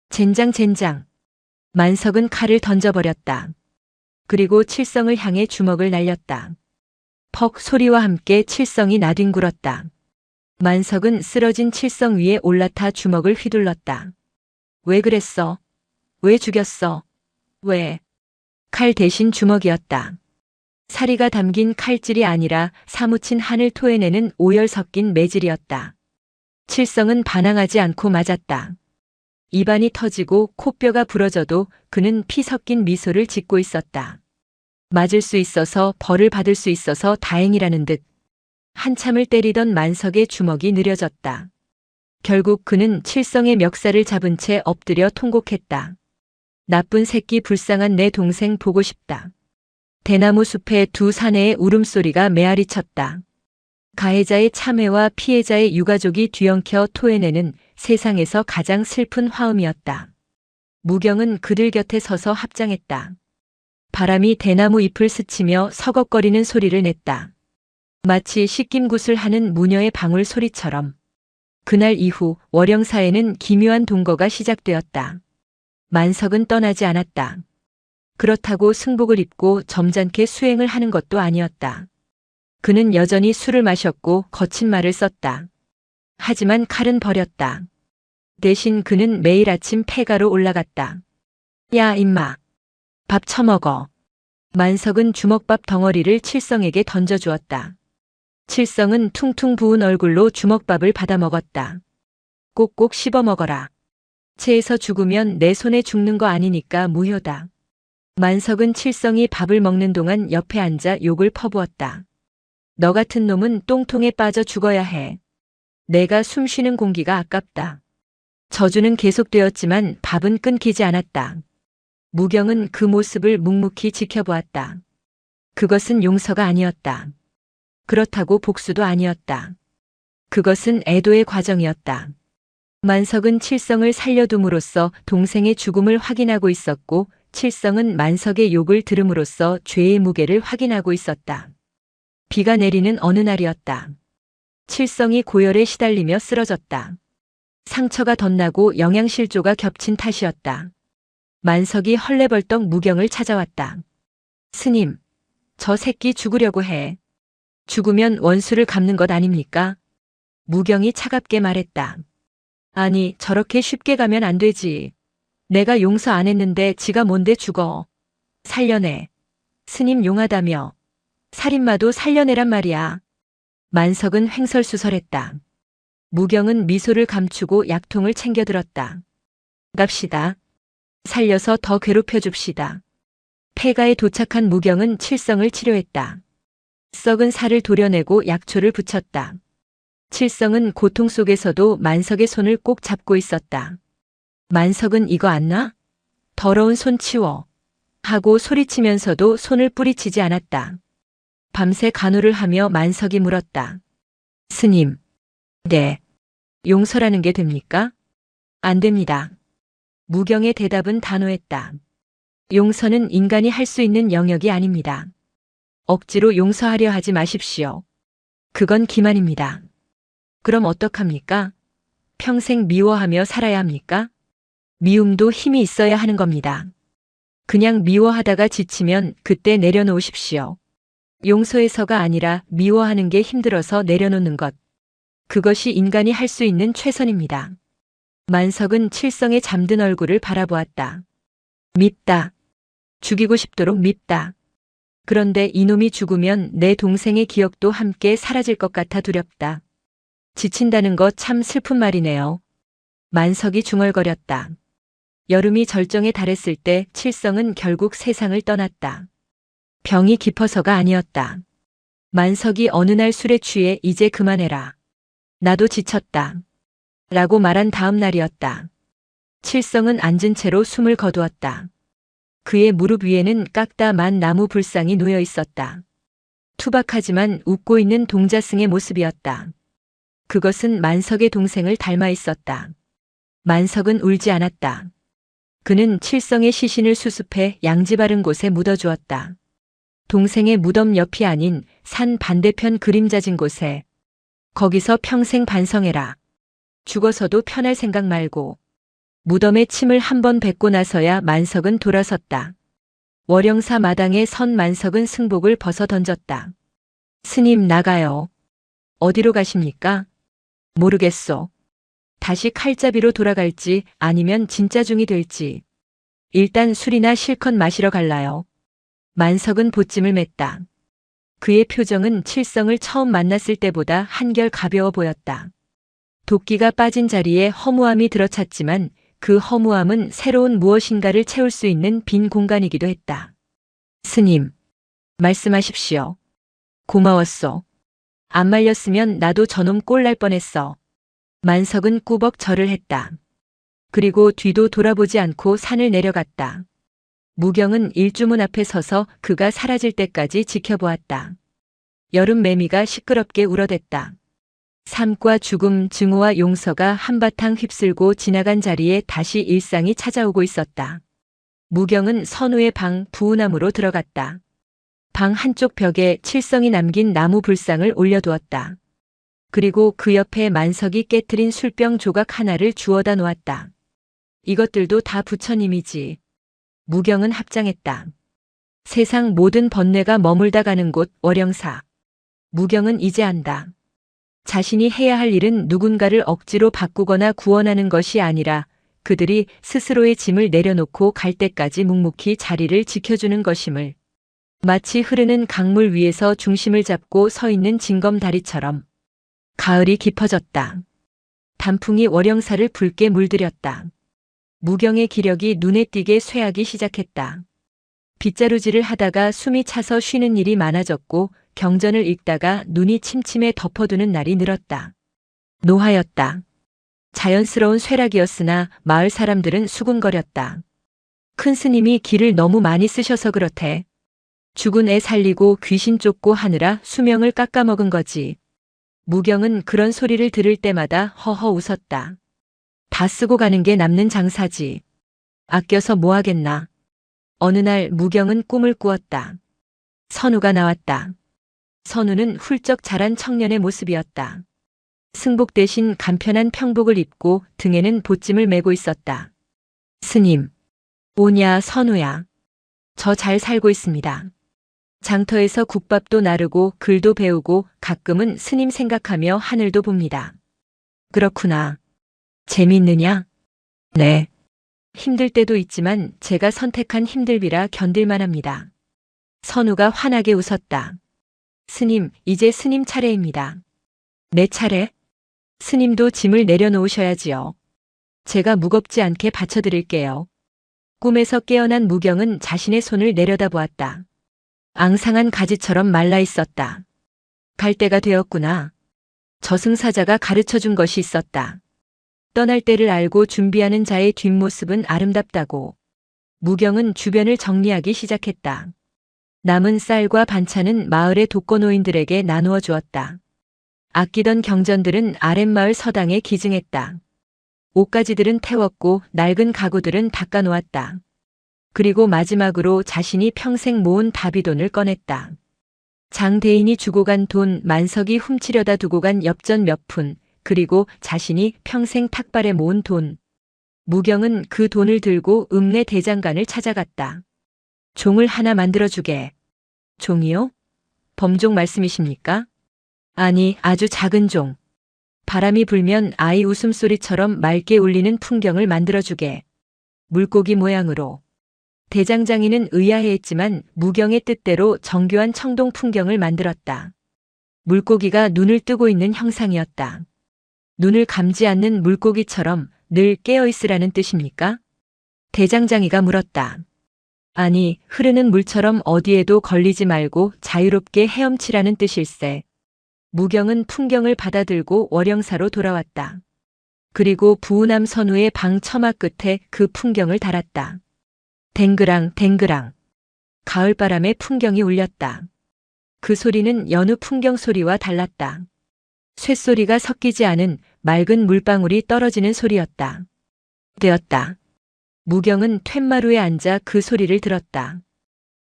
Speaker 1: 젠장 젠장. 만석은 칼을 던져버렸다. 그리고 칠성을 향해 주먹을 날렸다. 퍽 소리와 함께 칠성이 나뒹굴었다. 만석은 쓰러진 칠성 위에 올라타 주먹을 휘둘렀다. 왜 그랬어? 왜 죽였어? 왜? 칼 대신 주먹이었다. 사리가 담긴 칼질이 아니라 사무친 한을 토해내는 오열 섞인 매질이었다. 칠성은 반항하지 않고 맞았다. 입안이 터지고 코뼈가 부러져도 그는 피 섞인 미소를 짓고 있었다. 맞을 수 있어서 벌을 받을 수 있어서 다행이라는 듯 한참을 때리던 만석의 주먹이 느려졌다. 결국 그는 칠성의 멱살을 잡은 채 엎드려 통곡했다. 나쁜 새끼 불쌍한 내 동생 보고 싶다. 대나무 숲의 두 사내의 울음소리가 메아리 쳤다. 가해자의 참회와 피해자의 유가족이 뒤엉켜 토해내는 세상에서 가장 슬픈 화음이었다. 무경은 그들 곁에 서서 합장했다. 바람이 대나무 잎을 스치며 서걱거리는 소리를 냈다. 마치 씻김굿을 하는 무녀의 방울 소리처럼. 그날 이후 월영사에는 기묘한 동거가 시작되었다. 만석은 떠나지 않았다. 그렇다고 승복을 입고 점잖게 수행을 하는 것도 아니었다. 그는 여전히 술을 마셨고 거친 말을 썼다. 하지만 칼은 버렸다. 대신 그는 매일 아침 폐가로 올라갔다. 야 임마. 밥 처먹어. 만석은 주먹밥 덩어리를 칠성에게 던져주었다. 칠성은 퉁퉁 부은 얼굴로 주먹밥을 받아 먹었다. 꼭꼭 씹어 먹어라. 체해서 죽으면 내 손에 죽는 거 아니니까 무효다. 만석은 칠성이 밥을 먹는 동안 옆에 앉아 욕을 퍼부었다. 너 같은 놈은 똥통에 빠져 죽어야 해. 내가 숨 쉬는 공기가 아깝다. 저주는 계속되었지만 밥은 끊기지 않았다. 무경은 그 모습을 묵묵히 지켜보았다. 그것은 용서가 아니었다. 그렇다고 복수도 아니었다. 그것은 애도의 과정이었다. 만석은 칠성을 살려둠으로써 동생의 죽음을 확인하고 있었고 칠성은 만석의 욕을 들음으로써 죄의 무게를 확인하고 있었다. 비가 내리는 어느 날이었다. 칠성이 고열에 시달리며 쓰러졌다. 상처가 덧나고 영양실조가 겹친 탓이었다. 만석이 헐레벌떡 무경을 찾아왔다. 스님, 저 새끼 죽으려고 해. 죽으면 원수를 갚는 것 아닙니까? 무경이 차갑게 말했다. 아니, 저렇게 쉽게 가면 안 되지. 내가 용서 안 했는데 지가 뭔데 죽어. 살려내. 스님 용하다며. 살인마도 살려내란 말이야. 만석은 횡설수설했다. 무경은 미소를 감추고 약통을 챙겨들었다. 갑시다. 살려서 더 괴롭혀줍시다. 폐가에 도착한 무경은 칠성을 치료했다. 썩은 살을 도려내고 약초를 붙였다. 칠성은 고통 속에서도 만석의 손을 꼭 잡고 있었다. 만석은 이거 안 나? 더러운 손 치워. 하고 소리치면서도 손을 뿌리치지 않았다. 밤새 간호를 하며 만석이 물었다. 스님. 네. 용서라는 게 됩니까? 안 됩니다. 무경의 대답은 단호했다. 용서는 인간이 할 수 있는 영역이 아닙니다. 억지로 용서하려 하지 마십시오. 그건 기만입니다. 그럼 어떡합니까? 평생 미워하며 살아야 합니까? 미움도 힘이 있어야 하는 겁니다. 그냥 미워하다가 지치면 그때 내려놓으십시오. 용서해서가 아니라 미워하는 게 힘들어서 내려놓는 것. 그것이 인간이 할 수 있는 최선입니다. 만석은 칠성의 잠든 얼굴을 바라보았다. 밉다. 죽이고 싶도록 밉다. 그런데 이놈이 죽으면 내 동생의 기억도 함께 사라질 것 같아 두렵다. 지친다는 거 참 슬픈 말이네요. 만석이 중얼거렸다. 여름이 절정에 달했을 때 칠성은 결국 세상을 떠났다. 병이 깊어서가 아니었다. 만석이 어느 날 술에 취해 이제 그만해라. 나도 지쳤다. 라고 말한 다음 날이었다. 칠성은 앉은 채로 숨을 거두었다. 그의 무릎 위에는 깎다 만 나무 불상이 놓여 있었다. 투박하지만 웃고 있는 동자승의 모습이었다. 그것은 만석의 동생을 닮아 있었다. 만석은 울지 않았다. 그는 칠성의 시신을 수습해 양지 바른 곳에 묻어주었다. 동생의 무덤 옆이 아닌 산 반대편 그림자진 곳에. 거기서 평생 반성해라. 죽어서도 편할 생각 말고. 무덤에 침을 한 번 뱉고 나서야 만석은 돌아섰다. 월영사 마당에 선 만석은 승복을 벗어 던졌다. 스님 나가요. 어디로 가십니까? 모르겠소. 다시 칼잡이로 돌아갈지 아니면 진짜 중이 될지. 일단 술이나 실컷 마시러 갈라요. 만석은 보찜을 맸다. 그의 표정은 칠성을 처음 만났을 때보다 한결 가벼워 보였다. 도끼가 빠진 자리에 허무함이 들어찼지만 그 허무함은 새로운 무엇인가를 채울 수 있는 빈 공간이기도 했다. 스님, 말씀하십시오. 고마웠소. 안 말렸으면 나도 저놈 꼴날 뻔했어. 만석은 꾸벅 절을 했다. 그리고 뒤도 돌아보지 않고 산을 내려갔다. 무경은 일주문 앞에 서서 그가 사라질 때까지 지켜보았다. 여름 매미가 시끄럽게 울어댔다. 삶과 죽음, 증오와 용서가 한바탕 휩쓸고 지나간 자리에 다시 일상이 찾아오고 있었다. 무경은 선우의 방 부우남으로 들어갔다. 방 한쪽 벽에 칠성이 남긴 나무 불상을 올려두었다. 그리고 그 옆에 만석이 깨트린 술병 조각 하나를 주워다 놓았다. 이것들도 다 부처님이지. 무경은 합장했다. 세상 모든 번뇌가 머물다 가는 곳 월영사. 무경은 이제 안다. 자신이 해야 할 일은 누군가를 억지로 바꾸거나 구원하는 것이 아니라 그들이 스스로의 짐을 내려놓고 갈 때까지 묵묵히 자리를 지켜주는 것임을. 마치 흐르는 강물 위에서 중심을 잡고 서 있는 징검다리처럼. 가을이 깊어졌다. 단풍이 월영사를 붉게 물들였다. 무경의 기력이 눈에 띄게 쇠하기 시작했다. 빗자루질을 하다가 숨이 차서 쉬는 일이 많아졌고 경전을 읽다가 눈이 침침해 덮어두는 날이 늘었다. 노하였다. 자연스러운 쇠락이었으나 마을 사람들은 수군거렸다. 큰 스님이 기를 너무 많이 쓰셔서 그렇대. 죽은 애 살리고 귀신 쫓고 하느라 수명을 깎아먹은 거지. 무경은 그런 소리를 들을 때마다 허허 웃었다. 다 쓰고 가는 게 남는 장사지. 아껴서 뭐 하겠나. 어느 날 무경은 꿈을 꾸었다. 선우가 나왔다. 선우는 훌쩍 자란 청년의 모습이었다. 승복 대신 간편한 평복을 입고 등에는 보찜을 메고 있었다. 스님. 오냐 선우야. 저 잘 살고 있습니다. 장터에서 국밥도 나르고 글도 배우고 가끔은 스님 생각하며 하늘도 봅니다. 그렇구나. 재미있느냐? 네. 힘들 때도 있지만 제가 선택한 힘들비라 견딜만 합니다. 선우가 환하게 웃었다. 스님, 이제 스님 차례입니다. 내 차례? 스님도 짐을 내려놓으셔야지요. 제가 무겁지 않게 받쳐드릴게요. 꿈에서 깨어난 무경은 자신의 손을 내려다보았다. 앙상한 가지처럼 말라 있었다. 갈 때가 되었구나. 저승사자가 가르쳐준 것이 있었다. 떠날 때를 알고 준비하는 자의 뒷모습은 아름답다고. 무경은 주변을 정리하기 시작했다. 남은 쌀과 반찬은 마을의 독거노인들에게 나누어 주었다. 아끼던 경전들은 아랫마을 서당에 기증했다. 옷가지들은 태웠고 낡은 가구들은 닦아놓았다. 그리고 마지막으로 자신이 평생 모은 다비돈을 꺼냈다. 장대인이 주고 간 돈, 만석이 훔치려다 두고 간 엽전 몇 푼, 그리고 자신이 평생 탁발에 모은 돈. 무경은 그 돈을 들고 읍내 대장간을 찾아갔다. 종을 하나 만들어주게. 종이요? 범종 말씀이십니까? 아니, 아주 작은 종. 바람이 불면 아이 웃음소리처럼 맑게 울리는 풍경을 만들어주게. 물고기 모양으로. 대장장이는 의아해했지만 무경의 뜻대로 정교한 청동 풍경을 만들었다. 물고기가 눈을 뜨고 있는 형상이었다. 눈을 감지 않는 물고기처럼 늘 깨어있으라는 뜻입니까? 대장장이가 물었다. 아니, 흐르는 물처럼 어디에도 걸리지 말고 자유롭게 헤엄치라는 뜻일세. 무경은 풍경을 받아들고 월영사로 돌아왔다. 그리고 부우남 선우의 방 처마 끝에 그 풍경을 달았다. 댕그랑 댕그랑. 가을바람에 풍경이 울렸다. 그 소리는 여느 풍경 소리와 달랐다. 쇳소리가 섞이지 않은 맑은 물방울이 떨어지는 소리였다. 되었다. 무경은 툇마루에 앉아 그 소리를 들었다.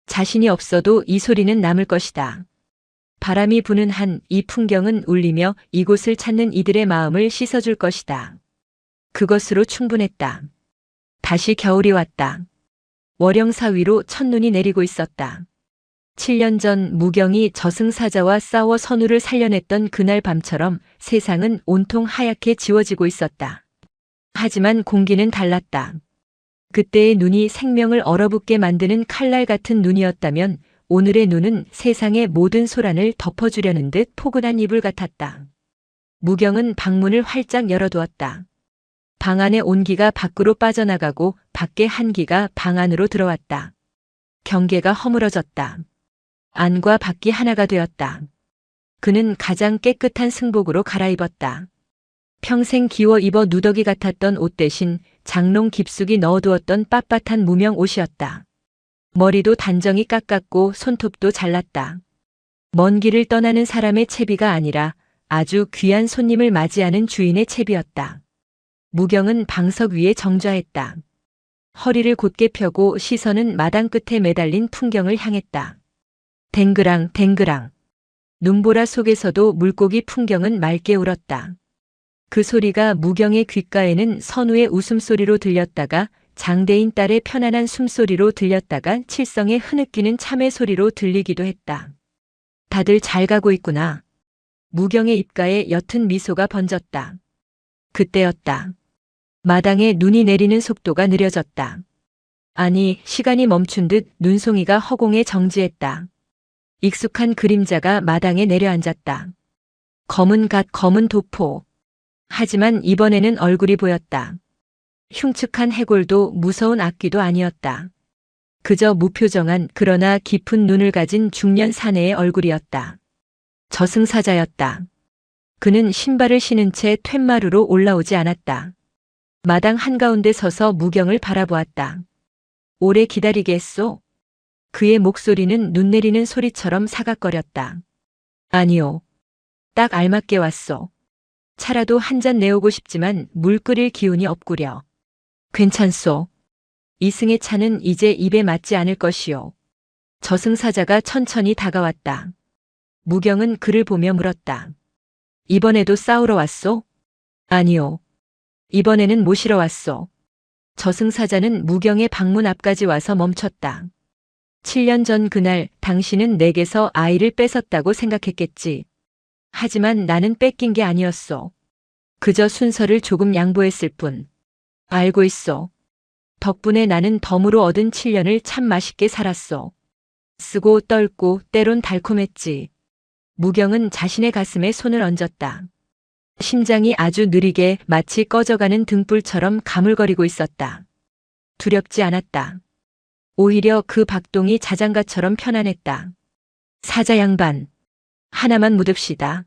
Speaker 1: 자신이 없어도 이 소리는 남을 것이다. 바람이 부는 한 이 풍경은 울리며 이곳을 찾는 이들의 마음을 씻어줄 것이다. 그것으로 충분했다. 다시 겨울이 왔다. 월영사 위로 첫눈이 내리고 있었다. 7년 전 무경이 저승사자와 싸워 선우를 살려냈던 그날 밤처럼 세상은 온통 하얗게 지워지고 있었다. 하지만 공기는 달랐다. 그때의 눈이 생명을 얼어붙게 만드는 칼날 같은 눈이었다면 오늘의 눈은 세상의 모든 소란을 덮어주려는 듯 포근한 이불 같았다. 무경은 방문을 활짝 열어두었다. 방 안의 온기가 밖으로 빠져나가고 밖의 한기가 방 안으로 들어왔다. 경계가 허물어졌다. 안과 밖이 하나가 되었다. 그는 가장 깨끗한 승복으로 갈아입었다. 평생 기워 입어 누더기 같았던 옷 대신 장롱 깊숙이 넣어두었던 빳빳한 무명 옷이었다. 머리도 단정히 깎았고 손톱도 잘랐다. 먼 길을 떠나는 사람의 채비가 아니라 아주 귀한 손님을 맞이하는 주인의 채비였다. 무경은 방석 위에 정좌했다. 허리를 곧게 펴고 시선은 마당 끝에 매달린 풍경을 향했다. 댕그랑 댕그랑. 눈보라 속에서도 물고기 풍경은 맑게 울었다. 그 소리가 무경의 귓가에는 선우의 웃음소리로 들렸다가 장대인 딸의 편안한 숨소리로 들렸다가 칠성의 흐느끼는 참외 소리로 들리기도 했다. 다들 잘 가고 있구나. 무경의 입가에 옅은 미소가 번졌다. 그때였다. 마당에 눈이 내리는 속도가 느려졌다. 아니, 시간이 멈춘 듯 눈송이가 허공에 정지했다. 익숙한 그림자가 마당에 내려앉았다. 검은 갓 검은 도포. 하지만 이번에는 얼굴이 보였다. 흉측한 해골도 무서운 악귀도 아니었다. 그저 무표정한 그러나 깊은 눈을 가진 중년 사내의 얼굴이었다. 저승사자였다. 그는 신발을 신은 채 툇마루로 올라오지 않았다. 마당 한가운데 서서 무경을 바라보았다. 오래 기다리게 했소? 그의 목소리는 눈 내리는 소리처럼 사각거렸다. 아니요. 딱 알맞게 왔소. 차라도 한 잔 내오고 싶지만 물 끓일 기운이 없구려. 괜찮소. 이승의 차는 이제 입에 맞지 않을 것이요. 저승사자가 천천히 다가왔다. 무경은 그를 보며 물었다. 이번에도 싸우러 왔소? 아니요. 이번에는 모시러 왔소. 저승사자는 무경의 방문 앞까지 와서 멈췄다. 7년 전 그날 당신은 내게서 아이를 뺏었다고 생각했겠지. 하지만 나는 뺏긴 게 아니었소. 그저 순서를 조금 양보했을 뿐. 알고 있소. 덕분에 나는 덤으로 얻은 7년을 참 맛있게 살았소. 쓰고 떨고 때론 달콤했지. 무경은 자신의 가슴에 손을 얹었다. 심장이 아주 느리게 마치 꺼져가는 등불처럼 가물거리고 있었다. 두렵지 않았다. 오히려 그 박동이 자장가처럼 편안했다. 사자 양반, 하나만 묻읍시다.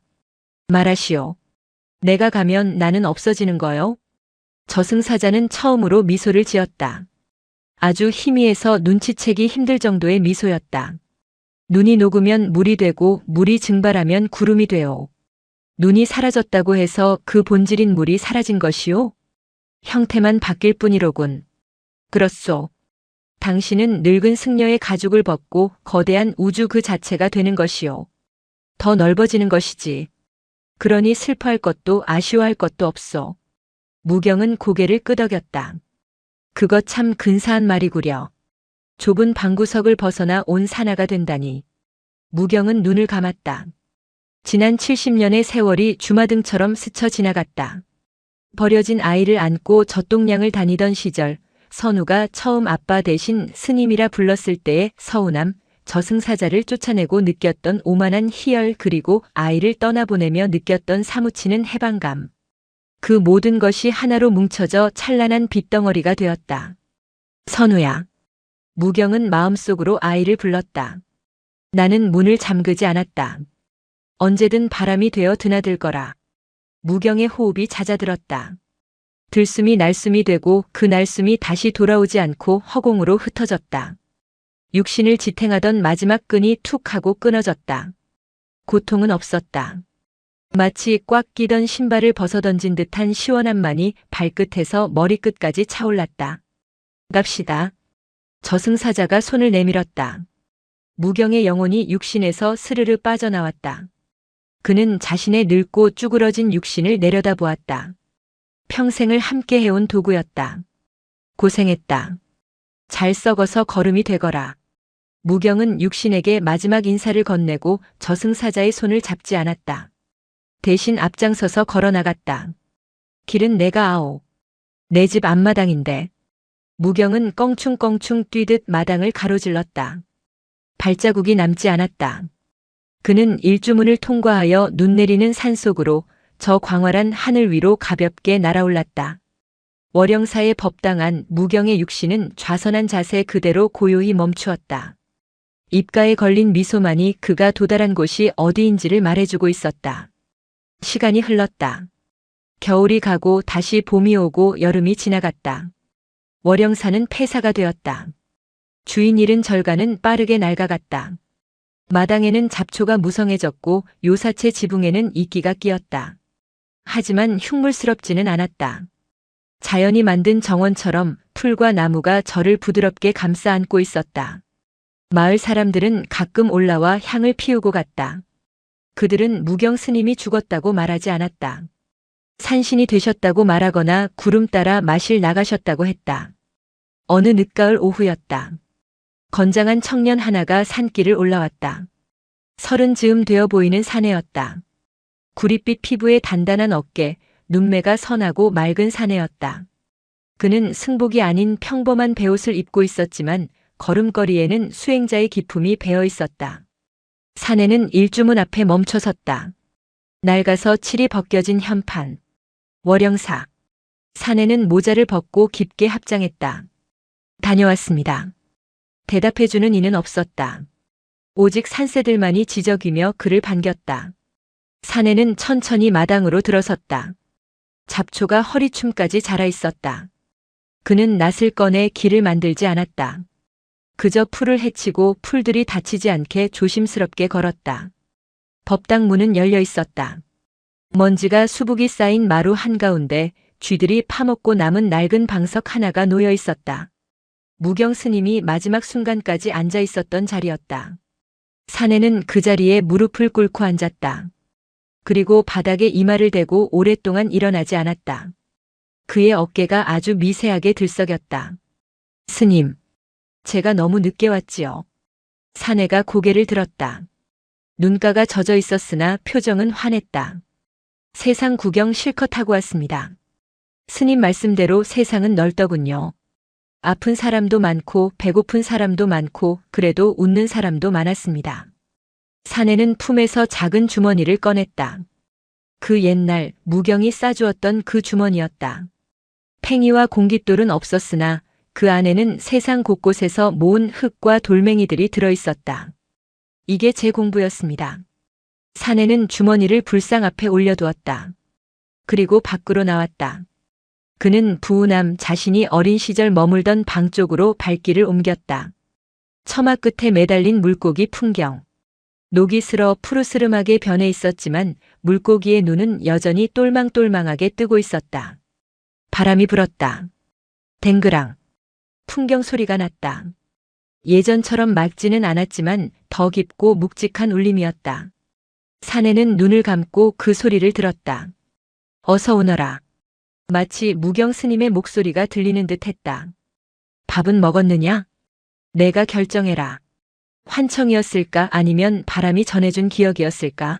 Speaker 1: 말하시오. 내가 가면 나는 없어지는 거요? 저승사자는 처음으로 미소를 지었다. 아주 희미해서 눈치채기 힘들 정도의 미소였다. 눈이 녹으면 물이 되고 물이 증발하면 구름이 되오. 눈이 사라졌다고 해서 그 본질인 물이 사라진 것이오? 형태만 바뀔 뿐이로군. 그렇소. 당신은 늙은 승려의 가죽을 벗고 거대한 우주 그 자체가 되는 것이오. 더 넓어지는 것이지. 그러니 슬퍼할 것도 아쉬워할 것도 없소. 무경은 고개를 끄덕였다. 그거 참 근사한 말이구려. 좁은 방구석을 벗어나 온 산하가 된다니. 무경은 눈을 감았다. 지난 70년의 세월이 주마등처럼 스쳐 지나갔다. 버려진 아이를 안고 젖동량을 다니던 시절, 선우가 처음 아빠 대신 스님이라 불렀을 때의 서운함, 저승사자를 쫓아내고 느꼈던 오만한 희열 그리고 아이를 떠나보내며 느꼈던 사무치는 해방감. 그 모든 것이 하나로 뭉쳐져 찬란한 빛덩어리가 되었다. 선우야. 무경은 마음속으로 아이를 불렀다. 나는 문을 잠그지 않았다. 언제든 바람이 되어 드나들 거라. 무경의 호흡이 잦아들었다. 들숨이 날숨이 되고 그 날숨이 다시 돌아오지 않고 허공으로 흩어졌다. 육신을 지탱하던 마지막 끈이 툭 하고 끊어졌다. 고통은 없었다. 마치 꽉 끼던 신발을 벗어던진 듯한 시원함만이 발끝에서 머리끝까지 차올랐다. 갑시다. 저승사자가 손을 내밀었다. 무경의 영혼이 육신에서 스르르 빠져나왔다. 그는 자신의 늙고 쭈그러진 육신을 내려다보았다. 평생을 함께 해온 도구였다. 고생했다. 잘 썩어서 거름이 되거라. 무경은 육신에게 마지막 인사를 건네고 저승사자의 손을 잡지 않았다. 대신 앞장서서 걸어나갔다. 길은 내가 아오. 내 집 앞마당인데. 무경은 껑충껑충 뛰듯 마당을 가로질렀다. 발자국이 남지 않았다. 그는 일주문을 통과하여 눈 내리는 산속으로 저 광활한 하늘 위로 가볍게 날아올랐다. 월영사에 법당한 무경의 육신은 좌선한 자세 그대로 고요히 멈추었다. 입가에 걸린 미소만이 그가 도달한 곳이 어디인지를 말해주고 있었다. 시간이 흘렀다. 겨울이 가고 다시 봄이 오고 여름이 지나갔다. 월영사는 폐사가 되었다. 주인 잃은 절간은 빠르게 낡아갔다. 마당에는 잡초가 무성해졌고 요사채 지붕에는 이끼가 끼었다. 하지만 흉물스럽지는 않았다. 자연이 만든 정원처럼 풀과 나무가 저를 부드럽게 감싸 안고 있었다. 마을 사람들은 가끔 올라와 향을 피우고 갔다. 그들은 무경 스님이 죽었다고 말하지 않았다. 산신이 되셨다고 말하거나 구름 따라 마실 나가셨다고 했다. 어느 늦가을 오후였다. 건장한 청년 하나가 산길을 올라왔다. 30 즈음 되어 보이는 사내였다. 구릿빛 피부에 단단한 어깨, 눈매가 선하고 맑은 사내였다. 그는 승복이 아닌 평범한 베옷을 입고 있었지만 걸음걸이에는 수행자의 기품이 배어 있었다. 사내는 일주문 앞에 멈춰 섰다. 낡아서 칠이 벗겨진 현판. 월영사. 사내는 모자를 벗고 깊게 합장했다. 다녀왔습니다. 대답해주는 이는 없었다. 오직 산새들만이 지저귀며 그를 반겼다. 사내는 천천히 마당으로 들어섰다. 잡초가 허리춤까지 자라 있었다. 그는 낫을 꺼내 길을 만들지 않았다. 그저 풀을 헤치고 풀들이 다치지 않게 조심스럽게 걸었다. 법당 문은 열려 있었다. 먼지가 수북이 쌓인 마루 한가운데 쥐들이 파먹고 남은 낡은 방석 하나가 놓여 있었다. 무경 스님이 마지막 순간까지 앉아 있었던 자리였다. 사내는 그 자리에 무릎을 꿇고 앉았다. 그리고 바닥에 이마를 대고 오랫동안 일어나지 않았다. 그의 어깨가 아주 미세하게 들썩였다. 스님, 제가 너무 늦게 왔지요. 사내가 고개를 들었다. 눈가가 젖어 있었으나 표정은 환했다. 세상 구경 실컷 하고 왔습니다. 스님 말씀대로 세상은 넓더군요. 아픈 사람도 많고 배고픈 사람도 많고 그래도 웃는 사람도 많았습니다. 사내는 품에서 작은 주머니를 꺼냈다. 그 옛날 무경이 싸주었던 그 주머니였다. 팽이와 공깃돌은 없었으나 그 안에는 세상 곳곳에서 모은 흙과 돌멩이들이 들어있었다. 이게 제 공부였습니다. 사내는 주머니를 불상 앞에 올려두었다. 그리고 밖으로 나왔다. 그는 부운함 자신이 어린 시절 머물던 방 쪽으로 발길을 옮겼다. 처마 끝에 매달린 물고기 풍경. 녹이 슬어 푸르스름하게 변해 있었지만 물고기의 눈은 여전히 똘망똘망하게 뜨고 있었다. 바람이 불었다. 댕그랑. 풍경 소리가 났다. 예전처럼 맑지는 않았지만 더 깊고 묵직한 울림이었다. 사내는 눈을 감고 그 소리를 들었다. 어서 오너라. 마치 무경 스님의 목소리가 들리는 듯 했다. 밥은 먹었느냐? 내가 결정해라. 환청이었을까 아니면 바람이 전해준 기억이었을까?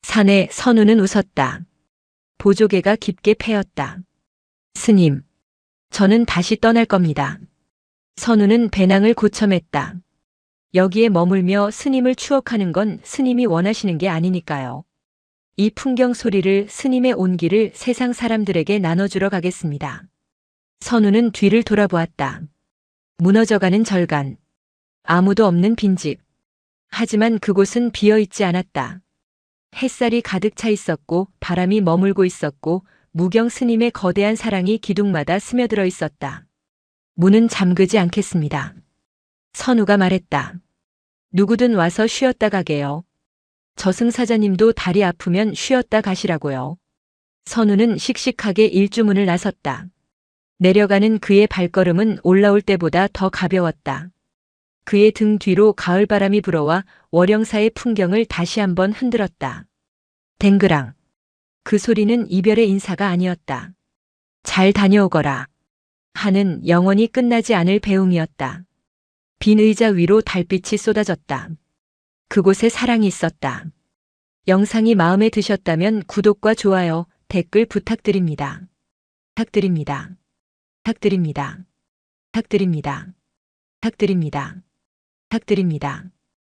Speaker 1: 사내 선우는 웃었다. 보조개가 깊게 패였다. 스님, 저는 다시 떠날 겁니다. 선우는 배낭을 고쳐맸다. 여기에 머물며 스님을 추억하는 건 스님이 원하시는 게 아니니까요. 이 풍경 소리를 스님의 온기를 세상 사람들에게 나눠주러 가겠습니다. 선우는 뒤를 돌아보았다. 무너져가는 절간. 아무도 없는 빈집. 하지만 그곳은 비어있지 않았다. 햇살이 가득 차 있었고 바람이 머물고 있었고 무경 스님의 거대한 사랑이 기둥마다 스며들어 있었다. 문은 잠그지 않겠습니다. 선우가 말했다. 누구든 와서 쉬었다 가게요. 저승사자님도 다리 아프면 쉬었다 가시라고요. 선우는 씩씩하게 일주문을 나섰다. 내려가는 그의 발걸음은 올라올 때보다 더 가벼웠다. 그의 등 뒤로 가을바람이 불어와 월영사의 풍경을 다시 한번 흔들었다. 댕그랑. 그 소리는 이별의 인사가 아니었다. 잘 다녀오거라. 하는 영원히 끝나지 않을 배움이었다. 빈 의자 위로 달빛이 쏟아졌다. 그곳에 사랑이 있었다. 영상이 마음에 드셨다면 구독과 좋아요, 댓글 부탁드립니다. 부탁드립니다. 부탁드립니다. 부탁드립니다. 부탁드립니다. 부탁드립니다.